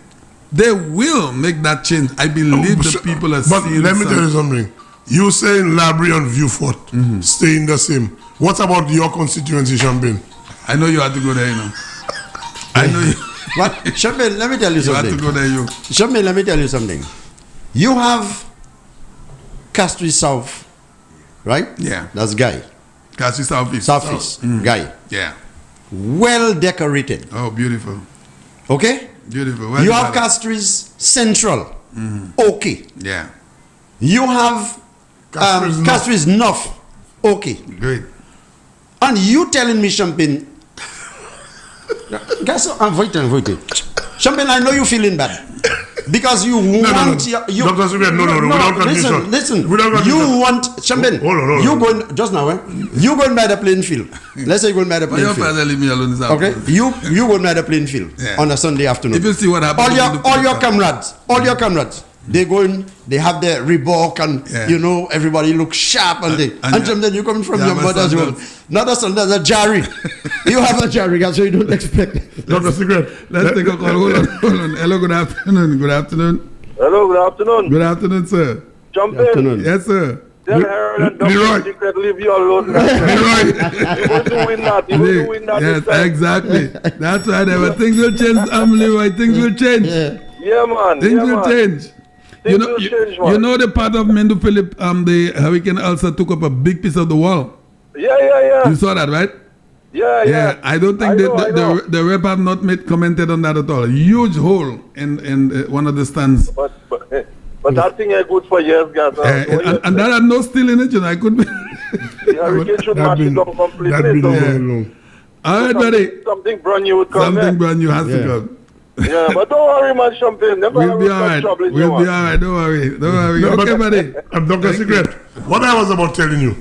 Speaker 2: They will make that change. I believe the people are seeing.
Speaker 19: But let me tell you something. You saying Labry and Viewport staying the same. What about your constituency, Champagne?
Speaker 2: I know you have to go there, you know. I know you.
Speaker 1: But Champagne, let me tell you something.
Speaker 2: You have to go there, you.
Speaker 1: Champagne, let me tell you something. You have Castries South, right?
Speaker 2: Yeah.
Speaker 1: That's Guy.
Speaker 2: Castries Southeast.
Speaker 1: Southeast, Guy.
Speaker 2: Yeah.
Speaker 1: Well decorated.
Speaker 2: Oh, beautiful.
Speaker 1: Okay?
Speaker 2: Beautiful.
Speaker 1: You have Castries Central. Okay.
Speaker 2: Yeah.
Speaker 1: You have Castries North. Okay.
Speaker 2: Great.
Speaker 1: And you telling me, Champagne, guys, I'm waiting. Champagne, I know you feeling bad. Because you want...
Speaker 19: Dr. Secret, no, without condition.
Speaker 1: Listen. You want... Champagne, you going... Just now, you going by the playing field. Let's say you going by the playing field.
Speaker 2: Leave me alone this
Speaker 1: okay? You going by the playing field on a Sunday afternoon.
Speaker 2: If you see what happens...
Speaker 1: All your comrades, they go in, they have their Reebok and, you know, everybody looks sharp and then you come from your mother's home. Not a son, that's a Jari. You have a Jari, so you don't expect it.
Speaker 19: Dr. Secret,
Speaker 2: let's take a call. Hold on. Hello, good afternoon. Good afternoon.
Speaker 4: Hello, good afternoon.
Speaker 2: Good afternoon, sir.
Speaker 4: Jump in.
Speaker 2: Yes, sir.
Speaker 4: Tell Harold and Dr. Secret, leave you alone. You're going to win that. You're going to win that.
Speaker 2: Yes, exactly. That's right. Things will change, Leroy. Things will change.
Speaker 4: Yeah, man.
Speaker 2: Things will change. You know the part of Mendo Philip, the hurricane also took up a big piece of the wall.
Speaker 4: Yeah.
Speaker 2: You saw that, right?
Speaker 4: Yeah.
Speaker 2: I don't think the rep have not commented on that at all. A huge hole in one of the stands.
Speaker 4: But that thing is good for years, guys.
Speaker 2: And that had no steel in it, you know. I could be.
Speaker 4: The hurricane should mash it down completely.
Speaker 2: All right, buddy.
Speaker 4: Something brand new would come.
Speaker 2: Something brand new has to come.
Speaker 4: Yeah, but don't worry, man, Champagne.
Speaker 2: We'll be all right. We'll be all right. Don't worry. Okay, buddy.
Speaker 19: Dr. Secret, what I was about telling you,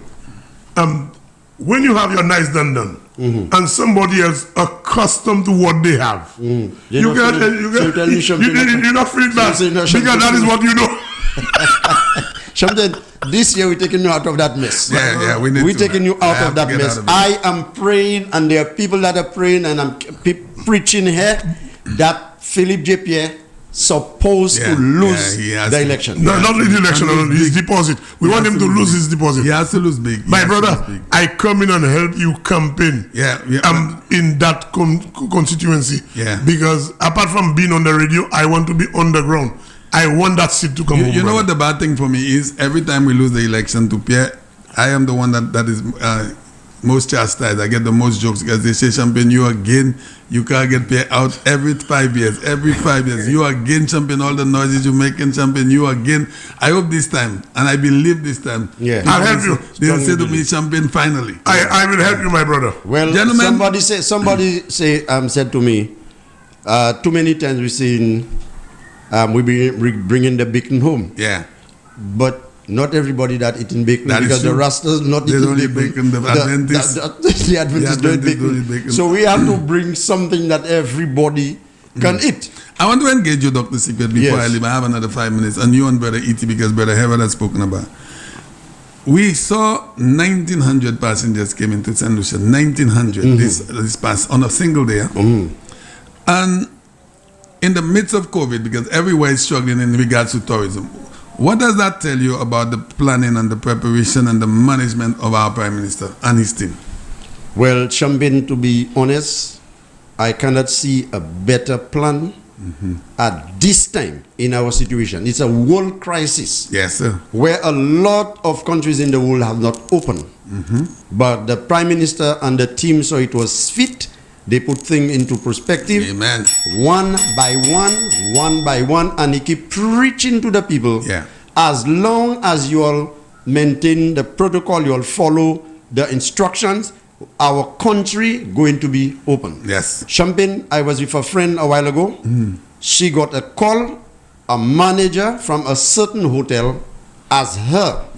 Speaker 19: when you have your nice done, and somebody else accustomed to what they have, you're not feeling bad because that is what you know.
Speaker 1: Something this year we're taking you out of that mess.
Speaker 2: We're
Speaker 1: taking you out of that mess. I am praying, and there are people that are praying, and I'm preaching here that Philippe J. Pierre supposed to lose the election.
Speaker 19: No, not the election, his deposit. We want him to lose his deposit.
Speaker 2: He has to lose big.
Speaker 19: My brother, I come in and help you campaign. I'm in that constituency. Because apart from being on the radio, I want to be on the ground. I want that seat to come home.
Speaker 2: You know what the bad thing for me is? Every time we lose the election to Pierre, I am the one that is most chastised. I get the most jokes because they say, Champagne, you can't get Pierre out every 5 years. Every 5 years. You again, Champagne, all the noises you make in Champagne, you again. I hope this time, and I believe this time.
Speaker 19: I'll help you.
Speaker 2: They'll say to me, Champagne, finally.
Speaker 19: I will help you, my brother.
Speaker 1: Well, gentlemen, somebody said to me, too many times we've seen we bringing the bacon home. But not everybody that eating bacon, because the Rastas not eating bacon.
Speaker 2: The Adventists
Speaker 1: don't eat bacon. So we have to bring something that everybody can eat.
Speaker 2: I want to engage you, Dr. Secret, before I leave. I have another 5 minutes. And you and Brother E.T., because Brother Heaven has spoken about. We saw 1,900 passengers came into St. Lucia. 1,900 this past on a single day. And in the midst of COVID, because everywhere is struggling in regards to tourism, what does that tell you about the planning and the preparation and the management of our Prime Minister and his team?
Speaker 1: Well, Champagne, to be honest, I cannot see a better plan at this time in our situation. It's a world crisis.
Speaker 2: Yes, sir.
Speaker 1: Where a lot of countries in the world have not opened. But the Prime Minister and the team saw it was fit. They put things into perspective.
Speaker 2: Amen.
Speaker 1: One by one, and he keep preaching to the people.
Speaker 2: Yeah.
Speaker 1: As long as you all maintain the protocol, you all follow the instructions, our country going to be open.
Speaker 2: Yes.
Speaker 1: Champagne, I was with a friend a while ago. She got a call, a manager from a certain hotel asked her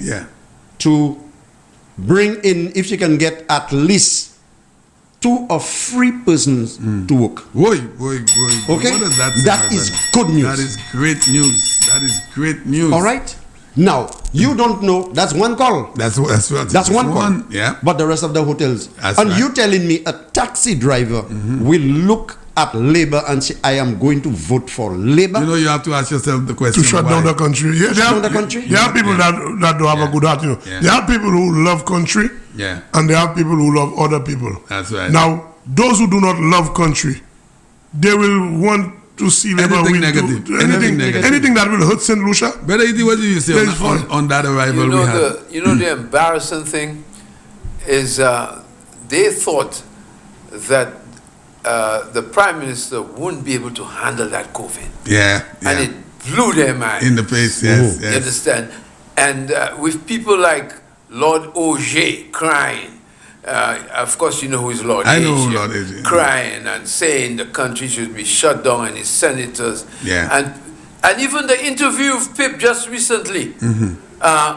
Speaker 1: to bring in, if she can get at least 2 or 3 persons to work.
Speaker 2: Boy.
Speaker 1: Okay?
Speaker 2: What does that say,
Speaker 1: That is good news.
Speaker 2: That is great news. That is great news.
Speaker 1: All right? Now, you don't know, that's one call.
Speaker 2: That's
Speaker 1: one call.
Speaker 2: Yeah.
Speaker 1: But the rest of the hotels.
Speaker 2: That's
Speaker 1: and
Speaker 2: right.
Speaker 1: you telling me a taxi driver will look at Labour and say, I am going to vote for Labour?
Speaker 2: You know, you have to ask yourself the question.
Speaker 19: To shut down the country. Yeah,
Speaker 1: shut down the country?
Speaker 19: There are people that don't have a good heart, you know. There are people who love country, and there are people who love other people.
Speaker 2: That's right.
Speaker 19: Now, those who do not love country, they will want to see Labour
Speaker 2: anything
Speaker 19: win
Speaker 2: negative.
Speaker 19: Anything that will hurt St. Lucia.
Speaker 2: Brother Edi, what do you say on that arrival we had?
Speaker 22: You know the embarrassing thing is they thought that the Prime Minister wouldn't be able to handle that COVID.
Speaker 2: Yeah.
Speaker 22: And it blew their mind.
Speaker 2: In the face, yes.
Speaker 22: You understand? And with people like Lord Auger crying, of course you know who is Lord
Speaker 2: I know
Speaker 22: Auger,
Speaker 2: who Lord Auger.
Speaker 22: crying and saying the country should be shut down and his senators.
Speaker 2: Yeah.
Speaker 22: And even the interview of Pip just recently,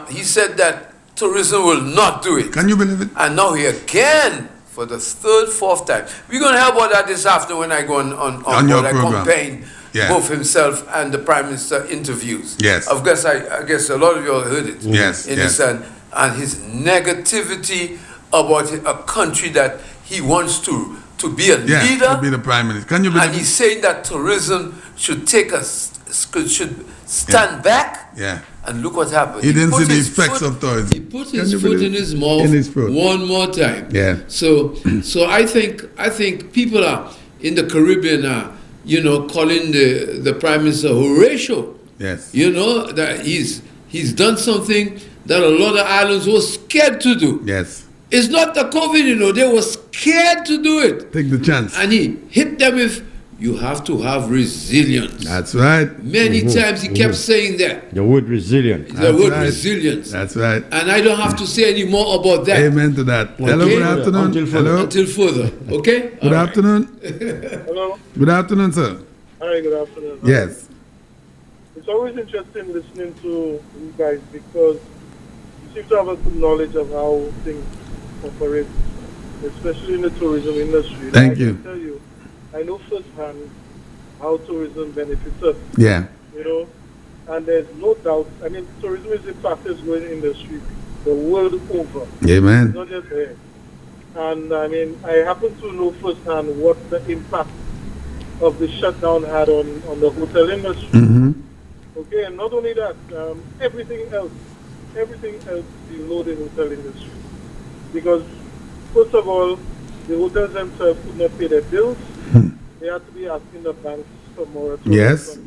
Speaker 22: he said that tourism will not do it.
Speaker 2: Can you believe it?
Speaker 22: And now he again, for the 3rd, 4th time. We're going to have about that this afternoon when I go on
Speaker 2: your
Speaker 22: board. I
Speaker 2: program.
Speaker 22: campaign both himself and the Prime Minister interviews.
Speaker 2: Yes.
Speaker 22: Of course, I guess a lot of you all heard it.
Speaker 2: Yes,
Speaker 22: In the sense, and his negativity about a country that he wants to be a leader.
Speaker 2: To be the Prime Minister. Can you believe
Speaker 22: and he's saying that tourism should should stand back.
Speaker 2: Yeah.
Speaker 22: And look what happened.
Speaker 2: He didn't see the effects of tourism.
Speaker 22: He put his foot in his mouth one more time.
Speaker 2: Yeah.
Speaker 22: So I think people are in the Caribbean are, calling the Prime Minister Horatio.
Speaker 2: Yes.
Speaker 22: That he's done something that a lot of islands were scared to do.
Speaker 2: Yes.
Speaker 22: It's not the COVID, they were scared to do it.
Speaker 2: Take the chance.
Speaker 22: And he hit them with, you have to have resilience.
Speaker 2: That's right.
Speaker 22: Many times he kept saying that.
Speaker 1: The word resilience.
Speaker 22: Resilience.
Speaker 2: That's right.
Speaker 22: And I don't have to say any more about that.
Speaker 2: Amen to that.
Speaker 22: Okay?
Speaker 2: Hello, good afternoon.
Speaker 22: Until further. Okay?
Speaker 2: Good afternoon.
Speaker 15: Hello.
Speaker 2: Good afternoon, sir.
Speaker 15: Hi, good afternoon.
Speaker 2: Yes.
Speaker 15: It's always interesting listening to you guys because you seem to have a good knowledge of how things operate, especially in the tourism industry.
Speaker 2: Thank you.
Speaker 15: I can tell you, I know firsthand how tourism benefits us.
Speaker 2: Yeah.
Speaker 15: And there's no doubt, tourism is the fastest growing industry the world over.
Speaker 2: Amen.
Speaker 15: It's not just there. And I happen to know firsthand what the impact of the shutdown had on the hotel industry. Okay, and not only that, everything else below the hotel industry. Because, first of all, the hotels themselves could not pay their bills. They had to be asking the banks for more.
Speaker 2: Yes.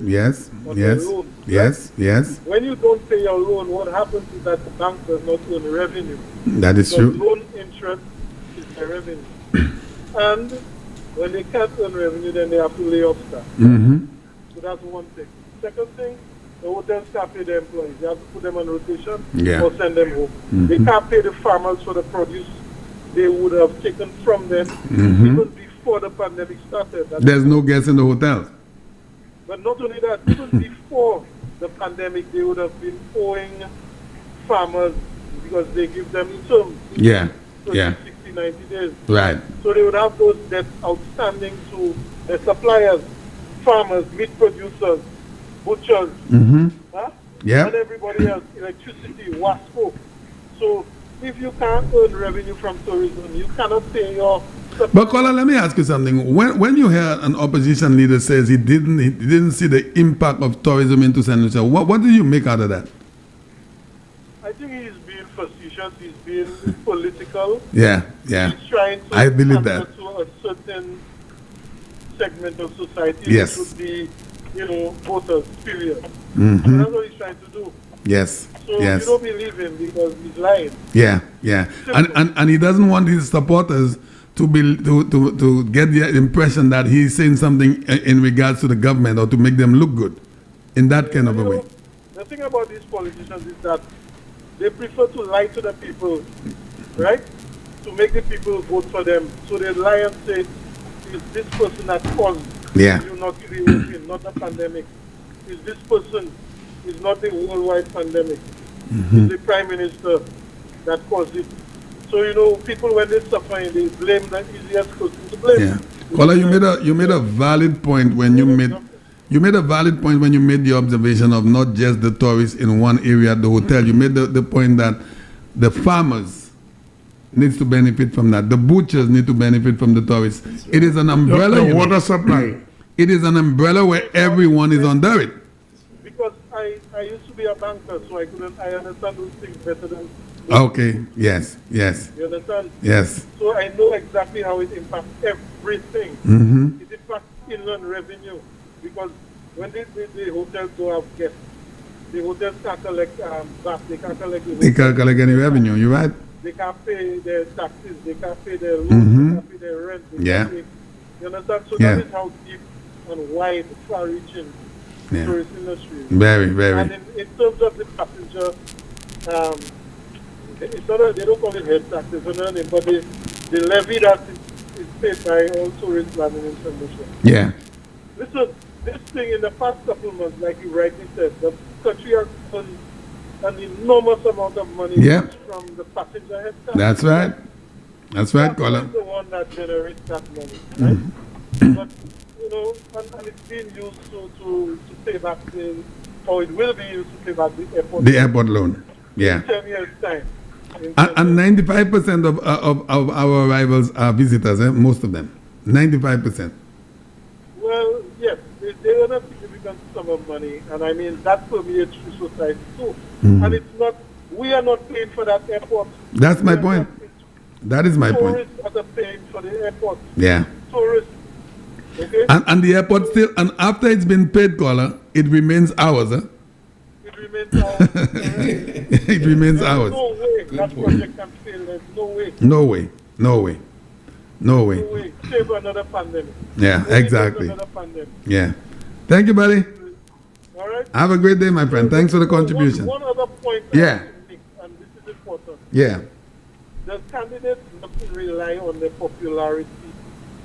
Speaker 15: When you don't pay your loan, what happens is that the bank does not earn revenue.
Speaker 2: That is true.
Speaker 15: Loan interest is their revenue. And when they can't earn revenue, then they have to lay off staff. So that's one thing. Second thing, the hotels can't pay their employees. They have to put them on rotation or send them home. They can't pay the farmers for the produce they would have taken from them even before the pandemic started.
Speaker 2: There's no guests in the hotels.
Speaker 15: But not only that, even before the pandemic, they would have been owing farmers because they give them terms. 60, 90 days.
Speaker 2: Right.
Speaker 15: So they would have those debts outstanding to their suppliers, farmers, meat producers, butchers, and everybody else, electricity, WASCO. So if you can't earn revenue from tourism, you cannot pay your...
Speaker 2: But Kola, let me ask you something. When you hear an opposition leader says he didn't see the impact of tourism into St. Lucia, what do you make out of that?
Speaker 15: I think he's being facetious. He's being political.
Speaker 2: Yeah.
Speaker 15: He's trying to
Speaker 2: I believe that.
Speaker 15: To a certain segment of society,
Speaker 2: yes.
Speaker 15: which would be
Speaker 9: voters, period.
Speaker 2: Mm-hmm.
Speaker 9: So that's what he's trying to do.
Speaker 2: Yes.
Speaker 9: So
Speaker 2: yes.
Speaker 9: you don't believe him because he's lying.
Speaker 2: Yeah. And he doesn't want his supporters to get the impression that he's saying something in regards to the government or to make them look good in that kind of a way.
Speaker 9: The thing about these politicians is that they prefer to lie to the people, right? To make the people vote for them. So they lie and say, is this person that caused you not to be working, not a pandemic? Is this person is not a worldwide pandemic? It's the Prime Minister that caused it. So, people when they suffer, they blame the easiest person to blame.
Speaker 2: Yeah. Kola, you made a valid point when you made the observation of not just the tourists in one area at the hotel. You made the point that the farmers needs to benefit from that. The butchers need to benefit from the tourists. It is an umbrella.
Speaker 19: The water supply.
Speaker 2: It is an umbrella where everyone is under it.
Speaker 9: Because I used to be a banker, so I understand those things better than.
Speaker 2: Okay. Yes.
Speaker 9: You understand?
Speaker 2: Yes.
Speaker 9: So I know exactly how it impacts everything.
Speaker 2: Mm-hmm.
Speaker 9: It impacts inland revenue because when the hotels don't have guests, the hotels can't collect VAT. They can't collect.
Speaker 2: They can't collect any revenue. You're right.
Speaker 9: They can't pay their taxes. They can't pay their loans. They can't pay their rent. You understand? So that is how deep and wide, far-reaching the tourist industry is.
Speaker 2: Very.
Speaker 9: And in terms of the passenger, it's not they don't call it head taxes or nothing, but the levy that is paid by all tourist landing information.
Speaker 2: Yeah.
Speaker 9: Listen, this thing in the past couple of months, like you rightly said, the country has earned an enormous amount of money from the passenger head tax.
Speaker 2: That's right, Kola.
Speaker 9: The one that generates that money, right? But and it's being used to pay back or it will be used to pay back the airport.
Speaker 2: The airport loan. Yeah.
Speaker 9: In 10 years' time.
Speaker 2: And 95% of our arrivals are visitors, most of them. 95%.
Speaker 9: Well, yes, they earn a significant sum of money, and I mean that permeates through society too. And it's not, we are not paying for that airport.
Speaker 2: That's my point. That is my point.
Speaker 9: Tourists are paying for the airport.
Speaker 2: Yeah.
Speaker 9: Tourists. Okay?
Speaker 2: And the airport still, and after it's been paid, Kola, it remains ours, huh?
Speaker 9: It remains ours.
Speaker 2: It remains ours.
Speaker 9: No way that project can fail. There's no way.
Speaker 2: No way.
Speaker 9: No way. Save another pandemic.
Speaker 2: Yeah, exactly.
Speaker 9: Another pandemic.
Speaker 2: Yeah. Thank you, buddy.
Speaker 9: All right.
Speaker 2: Have a great day, my friend. Thanks for the contribution.
Speaker 9: One other point.
Speaker 2: Yeah.
Speaker 9: And this is important.
Speaker 2: Yeah.
Speaker 9: The candidates must rely on their popularity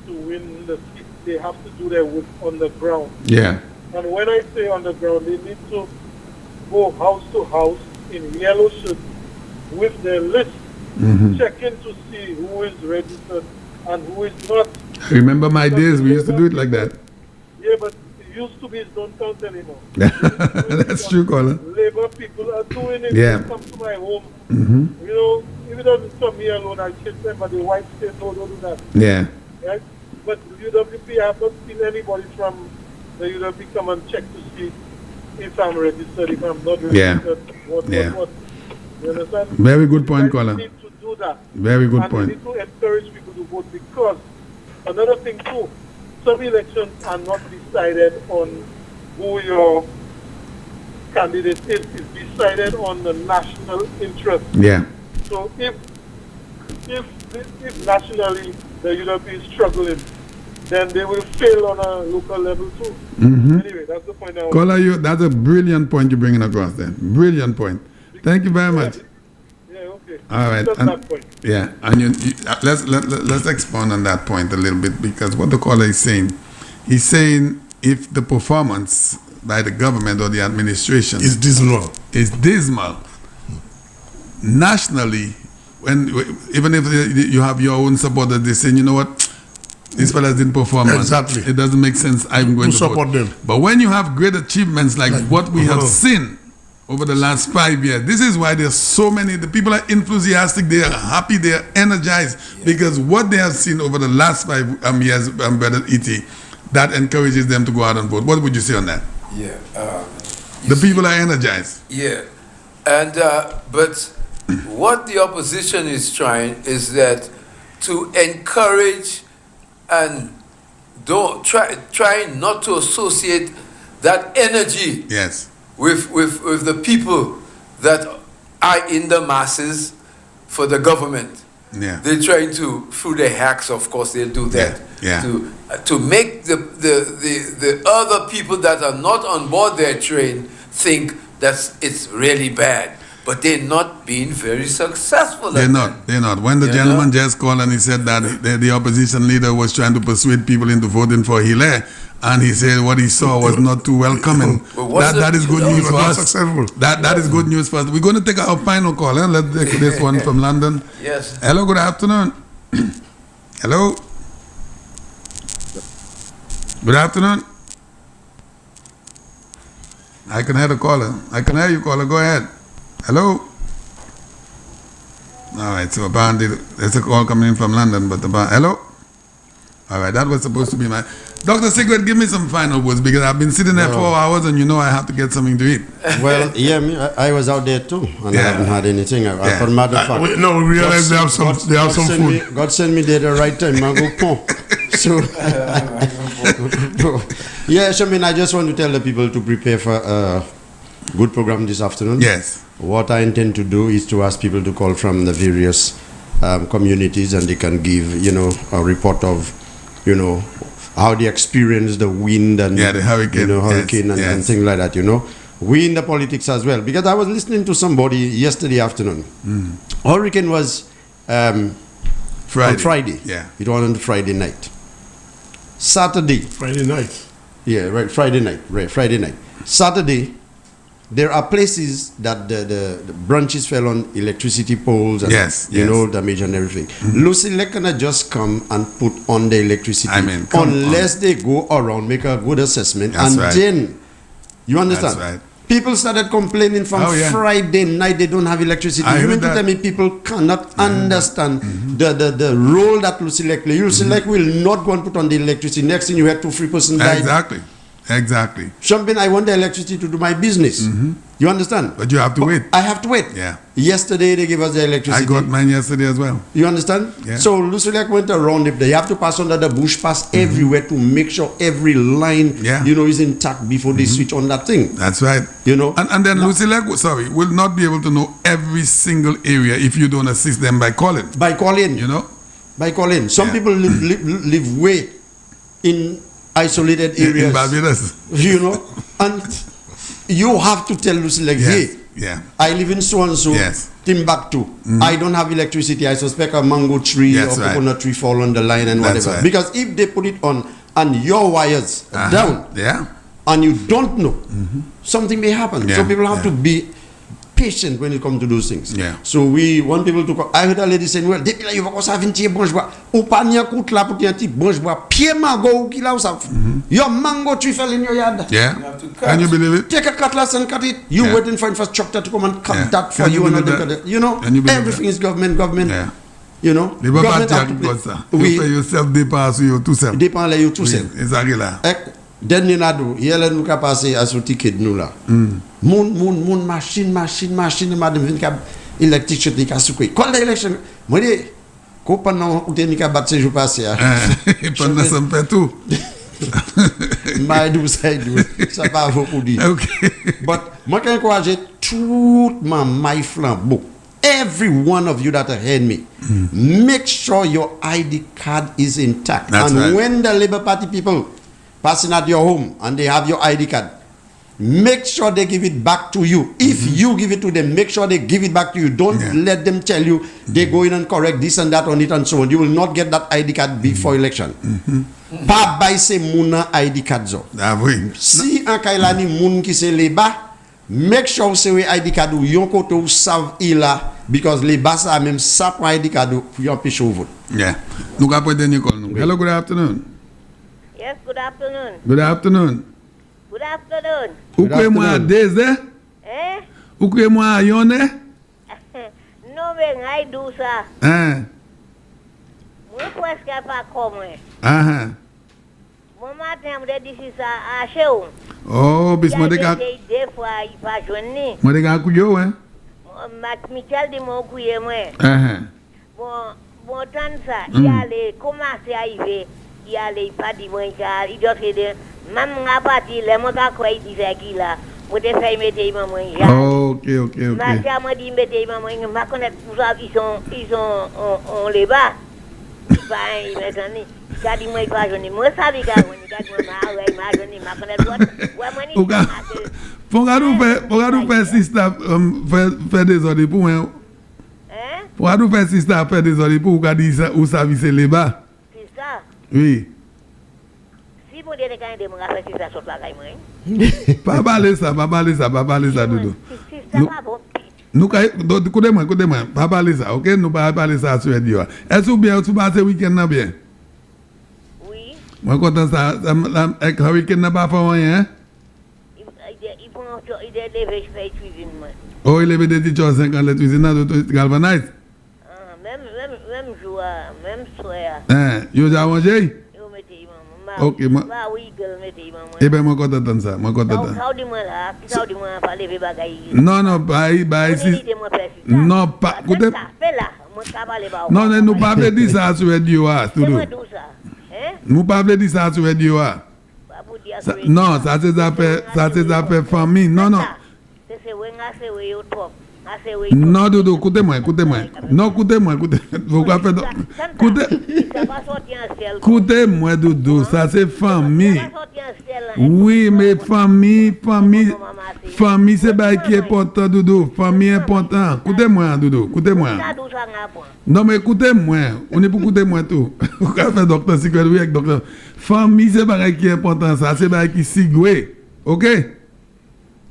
Speaker 9: to win the seat. They have to do their work on the ground.
Speaker 2: Yeah.
Speaker 9: And when I say on the ground, they need to go house to house in yellow shirts with their list, checking to see who is registered and who is not.
Speaker 2: I remember my days, we used to do it like that.
Speaker 9: Yeah, but it used to be, it don't count anymore.
Speaker 2: That's true, Colin.
Speaker 9: Labor people are doing it.
Speaker 2: Yeah.
Speaker 9: They come to my home. If it doesn't come me alone, I check them, but the white state don't do that.
Speaker 2: Yeah.
Speaker 9: Right? But UWP, I have not seen anybody from the UWP come and check to see if I'm registered, if I'm not registered, what. You understand?
Speaker 2: Very good point, Colin.
Speaker 9: We need to do that.
Speaker 2: Very good point.
Speaker 9: We need to encourage people to vote because another thing too, some elections are not decided on who your candidate is. It's decided on the national interest.
Speaker 2: Yeah.
Speaker 9: So if nationally the UWP is struggling, then they will fail on a local level too. Anyway, that's the point I want.
Speaker 2: Kola, that's a brilliant point you're bringing across there. Brilliant point. Thank you very much.
Speaker 9: Yeah, okay.
Speaker 2: All right.
Speaker 9: Just that point.
Speaker 2: Yeah, and let's expand on that point a little bit because what the caller is saying, he's saying if the performance by the government or the administration
Speaker 19: is dismal,
Speaker 2: nationally, even if you have your own supporters, they say, you know what, these fellas didn't perform.
Speaker 19: Exactly.
Speaker 2: It doesn't make sense. I'm going to
Speaker 19: support them.
Speaker 2: But when you have great achievements like what we have seen over the last 5 years, this is why there's so many. The people are enthusiastic. They are happy. They are energized because what they have seen over the last 5 years, Brother E.T., that encourages them to go out and vote. What would you say on that?
Speaker 22: Yeah.
Speaker 2: The people are energized.
Speaker 22: Yeah. And but what the opposition is trying is that to encourage and don't try not to associate that energy with the people that are in the masses for the government.
Speaker 2: Yeah.
Speaker 22: They're trying to, through their hacks, of course, they'll do that.
Speaker 2: Yeah.
Speaker 22: To make the other people that are not on board their train think that it's really bad. But they're not being very successful.
Speaker 2: They're not. When the gentleman just called and he said that the opposition leader was trying to persuade people into voting for Hilaire, and he said what he saw was not too welcoming. That is good news for us. That is good news for us. We're going to take our final call. Let's take this one from London.
Speaker 22: Yes.
Speaker 2: Hello, good afternoon. Hello. Good afternoon. I can hear the caller. I can hear you, caller. Go ahead. Hello? All right, so apparently there's a call coming in from London, but hello? All right, that was supposed to be my... Dr. Sigrid, give me some final words, because I've been sitting there 4 hours and I have to get something to eat.
Speaker 1: Well, yeah, I was out there too, and I haven't had anything. For matter of fact,
Speaker 19: we realize they have some food.
Speaker 1: God sent me there the right time, mango pon. So, yes, I just want to tell the people to prepare for a good program this afternoon.
Speaker 2: Yes.
Speaker 1: What I intend to do is to ask people to call from the various communities, and they can give, a report of, how they experience the wind and
Speaker 2: the hurricane,
Speaker 1: and things like that. We in the politics as well, because I was listening to somebody yesterday afternoon. Hurricane was on Friday.
Speaker 2: Yeah,
Speaker 1: it was on Friday night. Saturday.
Speaker 19: Friday night.
Speaker 1: Yeah, right. Friday night. Right. Friday night. Saturday. There are places that the branches fell on electricity poles and damage and everything. Lucy Lekana just come and put on the electricity unless they go around, make a good assessment, then you understand.
Speaker 2: That's right.
Speaker 1: People started complaining from Friday night they don't have electricity. You mean to tell me people cannot understand the role that Lucy Lek plays? Lucy Lek will not go and put on the electricity. Next thing you had 2-3 person died.
Speaker 2: Exactly.
Speaker 1: Champagne, I want the electricity to do my business. You understand?
Speaker 2: But you have to wait.
Speaker 1: I have to wait.
Speaker 2: Yeah.
Speaker 1: Yesterday they gave us the electricity.
Speaker 2: I got mine yesterday as well.
Speaker 1: You understand?
Speaker 2: Yeah.
Speaker 1: So Lusulek went around it. They have to pass under the bush pass everywhere to make sure every line, is intact before they switch on that thing.
Speaker 2: That's right. And then Lusulek, will not be able to know every single area if you don't assist them by calling.
Speaker 1: By calling. By calling. Some people live way in isolated areas,
Speaker 2: in Barbados.
Speaker 1: And you have to tell Lucy hey, I live in so and so, Timbuktu. I don't have electricity. I suspect a mango tree or coconut tree fall on the line and whatever.
Speaker 2: Right.
Speaker 1: Because if they put it on and your wires are down, and you don't know, something may happen. So people have to be patient when it comes to those things. So we want people to call. I heard a lady saying, well, depuis là, il va commencer à venir branche bois. Ou pas n'y a coûte là pour tirer branche bois. Pied mango ou qui là ou ça. Your mango tree fell in your yard.
Speaker 2: Yeah. Can you believe it?
Speaker 1: Take a cutlass and cut it. You waiting for infrastructure to come and cut that for you and all that. Everything is government.
Speaker 2: Yeah.
Speaker 1: Government have to play.
Speaker 2: Oui. You yourself dépense you tout seul.
Speaker 1: Dépense les you tout seul.
Speaker 2: Exactement là.
Speaker 1: Dernier nado, hier nous ka passer à ce ticket nous là. Moun machine madame vient ka électricité ka soukoué. Quand l'élection, moi dis ko pendant ou teni ka battre jour passé.
Speaker 2: Pendant ça me fait tout.
Speaker 1: Ça va beaucoup dire.
Speaker 2: Okay.
Speaker 1: But moi can encourager tout my flambeau. Every one of you that are hearing me, make sure your ID card is intact.
Speaker 2: That's
Speaker 1: and
Speaker 2: right.
Speaker 1: when the Labour Party people passing at your home and they have your ID card, make sure they give it back to you. If you give it to them, make sure they give it back to you. Don't let them tell you they go in and correct this and that on it and so on. You will not get that ID card before election. Pas by se mouna ID card zo. Si an kailani moun ki se leba, make sure se we ID card ou yon koto ou sav ila, because leba sa même sa pour ID card ou yon piche ou vote.
Speaker 2: Yeah. Nou ka pwede ni call nou. Hello, good afternoon.
Speaker 5: Yes, good afternoon.
Speaker 2: Good afternoon.
Speaker 5: Good afternoon.
Speaker 2: Ou kwe mwa deze? Ou kwe mwa yone?
Speaker 5: No me ngay do sa. Mwen preske pa komwe. Mwen matin mwen disi sa ache ou.
Speaker 2: Oh, bis mwen de ka...
Speaker 5: Des fois il pa jwenni.
Speaker 2: Mwen de ka kuyo,
Speaker 5: Mat Michel di mwen kuye mwen. Bon tan sa, il allait commencer à arriver. Il allait pas dire moi il doit faire Même à partir les mots à quoi il disait qu'il a, vous devez faire mettre maman.
Speaker 2: Ok.
Speaker 5: Ma fille m'a dit mettre maman, je ne connais pas ils sont on les bat. Bah ils mettent en nez. Quand ils m'ont pas jeune, moi ça vient quand ils quand moi ouais ma jeune, ma connais pas. Ouais moi ni.
Speaker 2: Pour faire système faire des ordres pour moi. Pour faire système faire des ordres pour dire ça ou ça vise les bas.
Speaker 5: C'est ça.
Speaker 2: Oui.
Speaker 5: Si vous dites quand ils me faire ça sorte la caille
Speaker 2: Pas
Speaker 5: moi.
Speaker 2: parler ça Doudou.
Speaker 5: Si ça pas bon.
Speaker 2: Nous écoutez-moi, pas parler ça, OK? Nous pas parler ça sur radio. Est-ce que bien tu passes week-end là bien?
Speaker 5: Oui.
Speaker 2: Moi content ça avec le week-end n'a pas fait rien.
Speaker 5: Il est levé faire cuisine moi.
Speaker 2: Oh, il est levé de 50 la cuisine de galvanize.
Speaker 5: Même jour, même soir.
Speaker 2: Yo déjà mangé? Ok, moi. Eh ben, moi content ça, moi content. Non, bye, si. Non, pas, écoutez. Non, nous pas dire ça sur radio, tout. Nous pas dire ça sur radio. Non, ça c'est affaire famille. Non. Non, Doudou, écoutez-moi. Non, écoutez-moi. Écoutez-moi, Doudou, ça c'est famille. Oui, mais famille, c'est pas qui est important, Doudou. Famille est important. Écoutez-moi, Doudou, écoutez-moi. Non, mais écoutez-moi. On est pour écouter-moi tout. Vous avez fait docteur Secret, oui, avec docteur. Famille, c'est pas qui est important, ça, c'est pas qui sigoué. OK?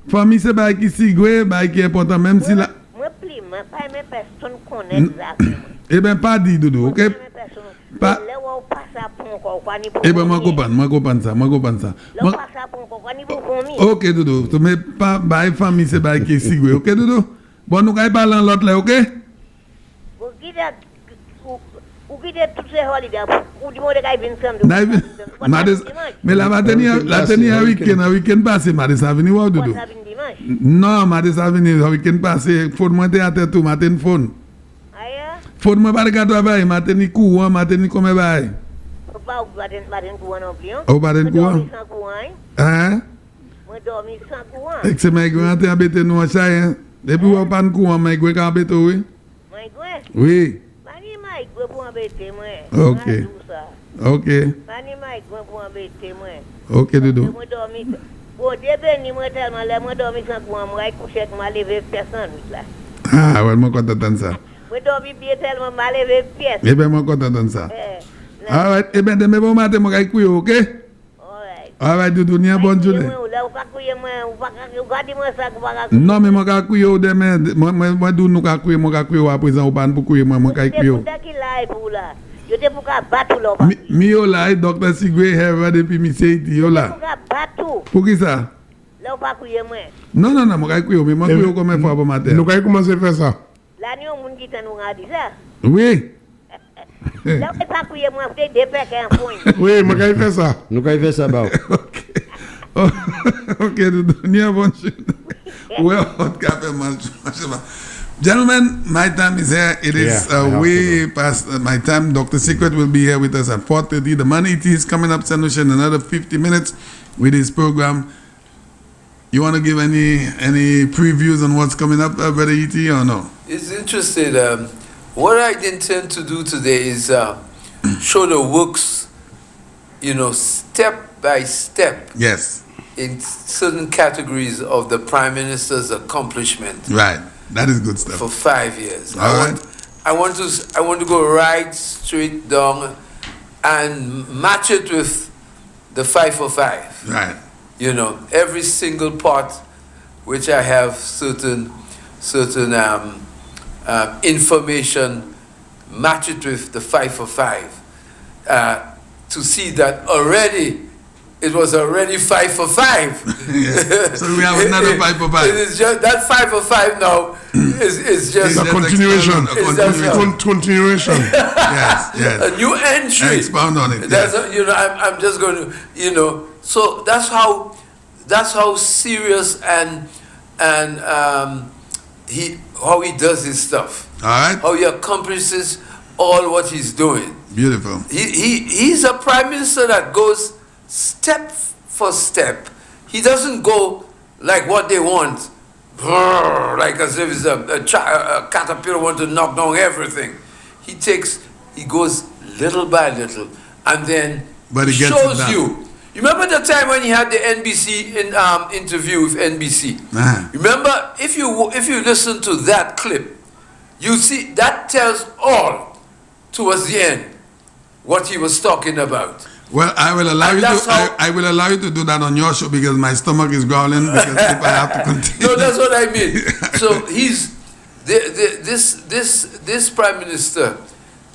Speaker 2: Famille, c'est pas qui sigoué, pas qui est important, même si la.
Speaker 5: Moi, pas mes personnes connaissent exactement.
Speaker 2: Eh bien, pas dit, Doudou, OK? Pas. Eh bien, moi, comprends ça. OK, Doudou. Mais pas, famille, c'est pas qui sigoué, OK, Doudou? Bon, nous allons parler en l'autre là, OK? Mais la tenir week-end passé, Madé ça venu voir Doudou. Non, Madé ça venu week-end passé, faut monter à tête tout matin phone. Faut moi pas regarder travail, matin ni courant, matin ni comme bail. Oh, baden courant. Hein?
Speaker 5: Moi dormi sans courant.
Speaker 2: Et c'est mes grands embêté nous en chat hein. Depuis on pas de courant, mes grands embêté oui. Oui. Ok. Ok, Doudou. Ah, ouais, moi content de ça. Eh bien, moi content de ça. Ah ouais, eh bien, demain bon matin, moi vais couiller, ok? Ah ouais, Doudou, ni un bon journée. Non, mais moi vais couiller demain. Moi, Doudou, nous vais couiller, moi vais couiller à présent, ou pas pour couiller, moi vais couiller. Mi yo là, docteur Sigwe, depuis mi seiti, yo là. Pour qui ça? Non, moi vais couiller, mais moi couiller combien de fois pour matin?
Speaker 19: Nous allons commencer à faire ça.
Speaker 2: Oui.
Speaker 19: Oui, moi vais faire ça.
Speaker 1: Nous allons faire ça, bah.
Speaker 2: Ok, Doudou, ni un bon journée. Well, what happened, gentlemen, my time is here. It is way past my time. Dr. Secret will be here with us at 4:30. The Money ET is coming up, St. Lucia, in another 50 minutes with his program. You want to give any previews on what's coming up, Brother ET, or no?
Speaker 22: It's interesting. What I intend to do today is show the works, step by step.
Speaker 2: Yes.
Speaker 22: In certain categories of the Prime Minister's accomplishment.
Speaker 2: Right. That is good stuff.
Speaker 22: For 5 years.
Speaker 2: I
Speaker 22: want to go right straight down and match it with the 5 for 5.
Speaker 2: Right.
Speaker 22: Every single part which I have certain information, match it with the 5 for 5. To see that it was already 5 for 5.
Speaker 2: Yes. So we have another 5 for 5.
Speaker 22: It is just that 5 for 5 now is just
Speaker 19: a continuation. Continuation.
Speaker 22: Yes. A new entry.
Speaker 2: Expound on it.
Speaker 22: I'm just going to, so that's how serious and how he does his stuff.
Speaker 2: All right.
Speaker 22: How he accomplishes all what he's doing.
Speaker 2: Beautiful.
Speaker 22: He's a prime minister that goes step first step, he doesn't go like what they want, like as if it's a caterpillar want to knock down everything. He goes little by little, and then
Speaker 2: but he
Speaker 22: shows you. You remember the time when he had the NBC interview with NBC? Remember, if you listen to that clip, you see that tells all towards the end what he was talking about.
Speaker 2: Well, I will allow you to. I will allow you to do that on your show because my stomach is growling because if I have to continue.
Speaker 22: No, that's what I mean. So this prime minister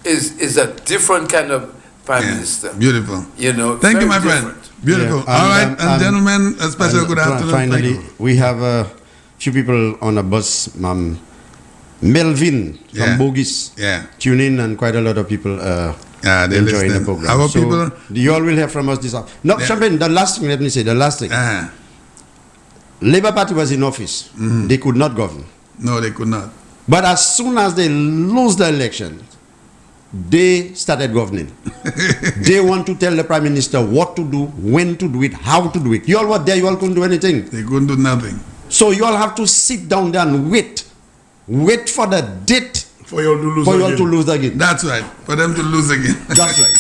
Speaker 22: is a different kind of prime minister.
Speaker 2: Beautiful.
Speaker 22: You know.
Speaker 2: Thank you, my friend. Beautiful.
Speaker 1: Yeah,
Speaker 2: all right, and gentlemen, a special good afternoon.
Speaker 1: Finally, we have a few people on a bus. Melvin from Bogies tune in, and quite a lot of people enjoying the program.
Speaker 2: Our
Speaker 1: so
Speaker 2: people,
Speaker 1: you all will hear from us this afternoon. No, Champagne, the last thing, let me say, the last thing. Labour Party was in office. They could not govern.
Speaker 2: No, they could not.
Speaker 1: But as soon as they lose the election, they started governing. They want to tell the Prime Minister what to do, when to do it, how to do it. You all were there, you all couldn't do anything.
Speaker 2: They couldn't do nothing.
Speaker 1: So you all have to sit down there and wait for the date
Speaker 19: for you all to lose again.
Speaker 2: That's right, for them to lose again.
Speaker 1: That's right.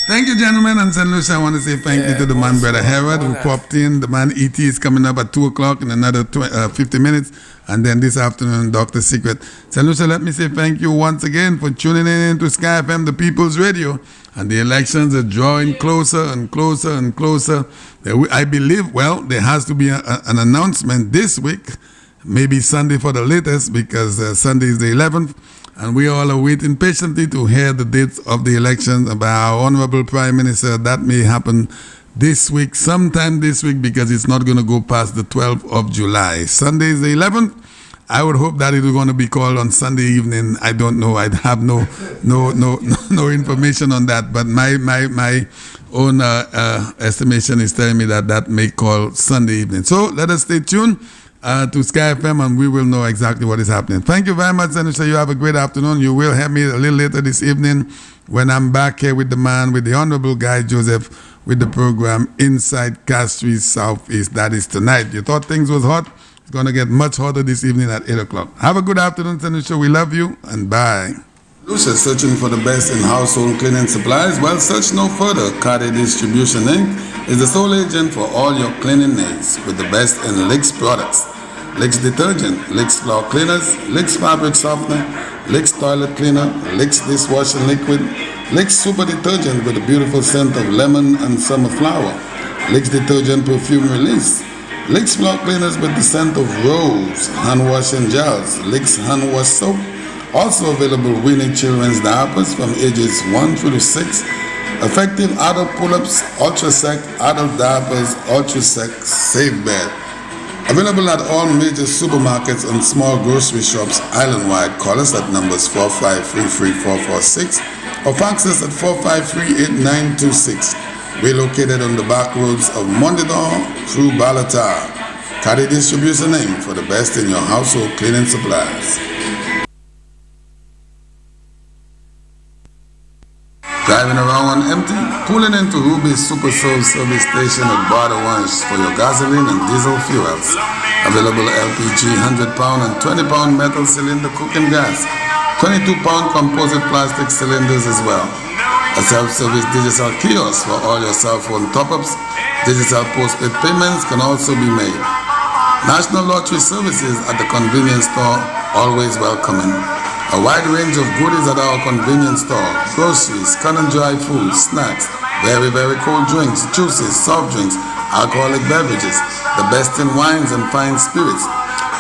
Speaker 2: Thank you, gentlemen. And St. Lucia, I want to say thank you to the man, Brother Herod, who popped in. The man, E.T., is coming up at 2 o'clock in another 50 minutes. And then this afternoon, Dr. Secret. St. Lucia, let me say thank you once again for tuning in to Sky FM, the People's Radio. And the elections are drawing closer and closer and closer. I believe, well, there has to be an announcement this week, maybe Sunday for the latest, because Sunday is the 11th. And we all are waiting patiently to hear the dates of the elections by our Honorable Prime Minister. That may happen this week, sometime this week, because it's not going to go past the 12th of July. Sunday is the 11th. I would hope that it is going to be called on Sunday evening. I don't know. I have no information on that. But my own estimation is telling me that may call Sunday evening. So let us stay tuned to Sky FM, and we will know exactly what is happening. Thank you very much, Senator. You have a great afternoon. You will hear me a little later this evening when I'm back here with the man, with the Honorable Guy Joseph, with the program Inside Castries Southeast. That is tonight. You thought things was hot? It's going to get much hotter this evening at 8 o'clock. Have a good afternoon, Senator. We love you, and bye. Lucia, searching for the best in household cleaning supplies? Well, search no further. Cardi Distribution Inc. is the sole agent for all your cleaning needs with the best in Licks products. Licks detergent, Licks floor cleaners, Licks fabric softener, Licks toilet cleaner, Licks dishwashing liquid, Licks super detergent with a beautiful scent of lemon and summer flower, Licks detergent perfume release, Licks floor cleaners with the scent of rose, hand washing gels, Licks hand wash soap. Also available weaning children's diapers from ages 1 through 6, effective adult pull-ups, ultra-sec adult diapers, ultra-sec safe bed. Available at all major supermarkets and small grocery shops island-wide. Call us at numbers 4533-446 or fax us at 453-8926. We're located on the back roads of Mondidor through Balatar. Cardi Distribution Inc. for the best in your household cleaning supplies. Driving around on empty? Pulling into Ruby's Super Soul Service Station at Border Orange for your gasoline and diesel fuels. Available LPG 100-pound and 20-pound metal cylinder cooking gas. 22-pound composite plastic cylinders as well. A self-service digital kiosk for all your cell phone top-ups. Digital postpaid payments can also be made. National Lottery Services at the convenience store, always welcoming. A wide range of goodies at our convenience store. Groceries, canned and dry foods, snacks, very, very cold drinks, juices, soft drinks, alcoholic beverages, the best in wines and fine spirits,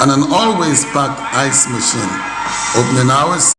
Speaker 2: and an always packed ice machine. Opening hours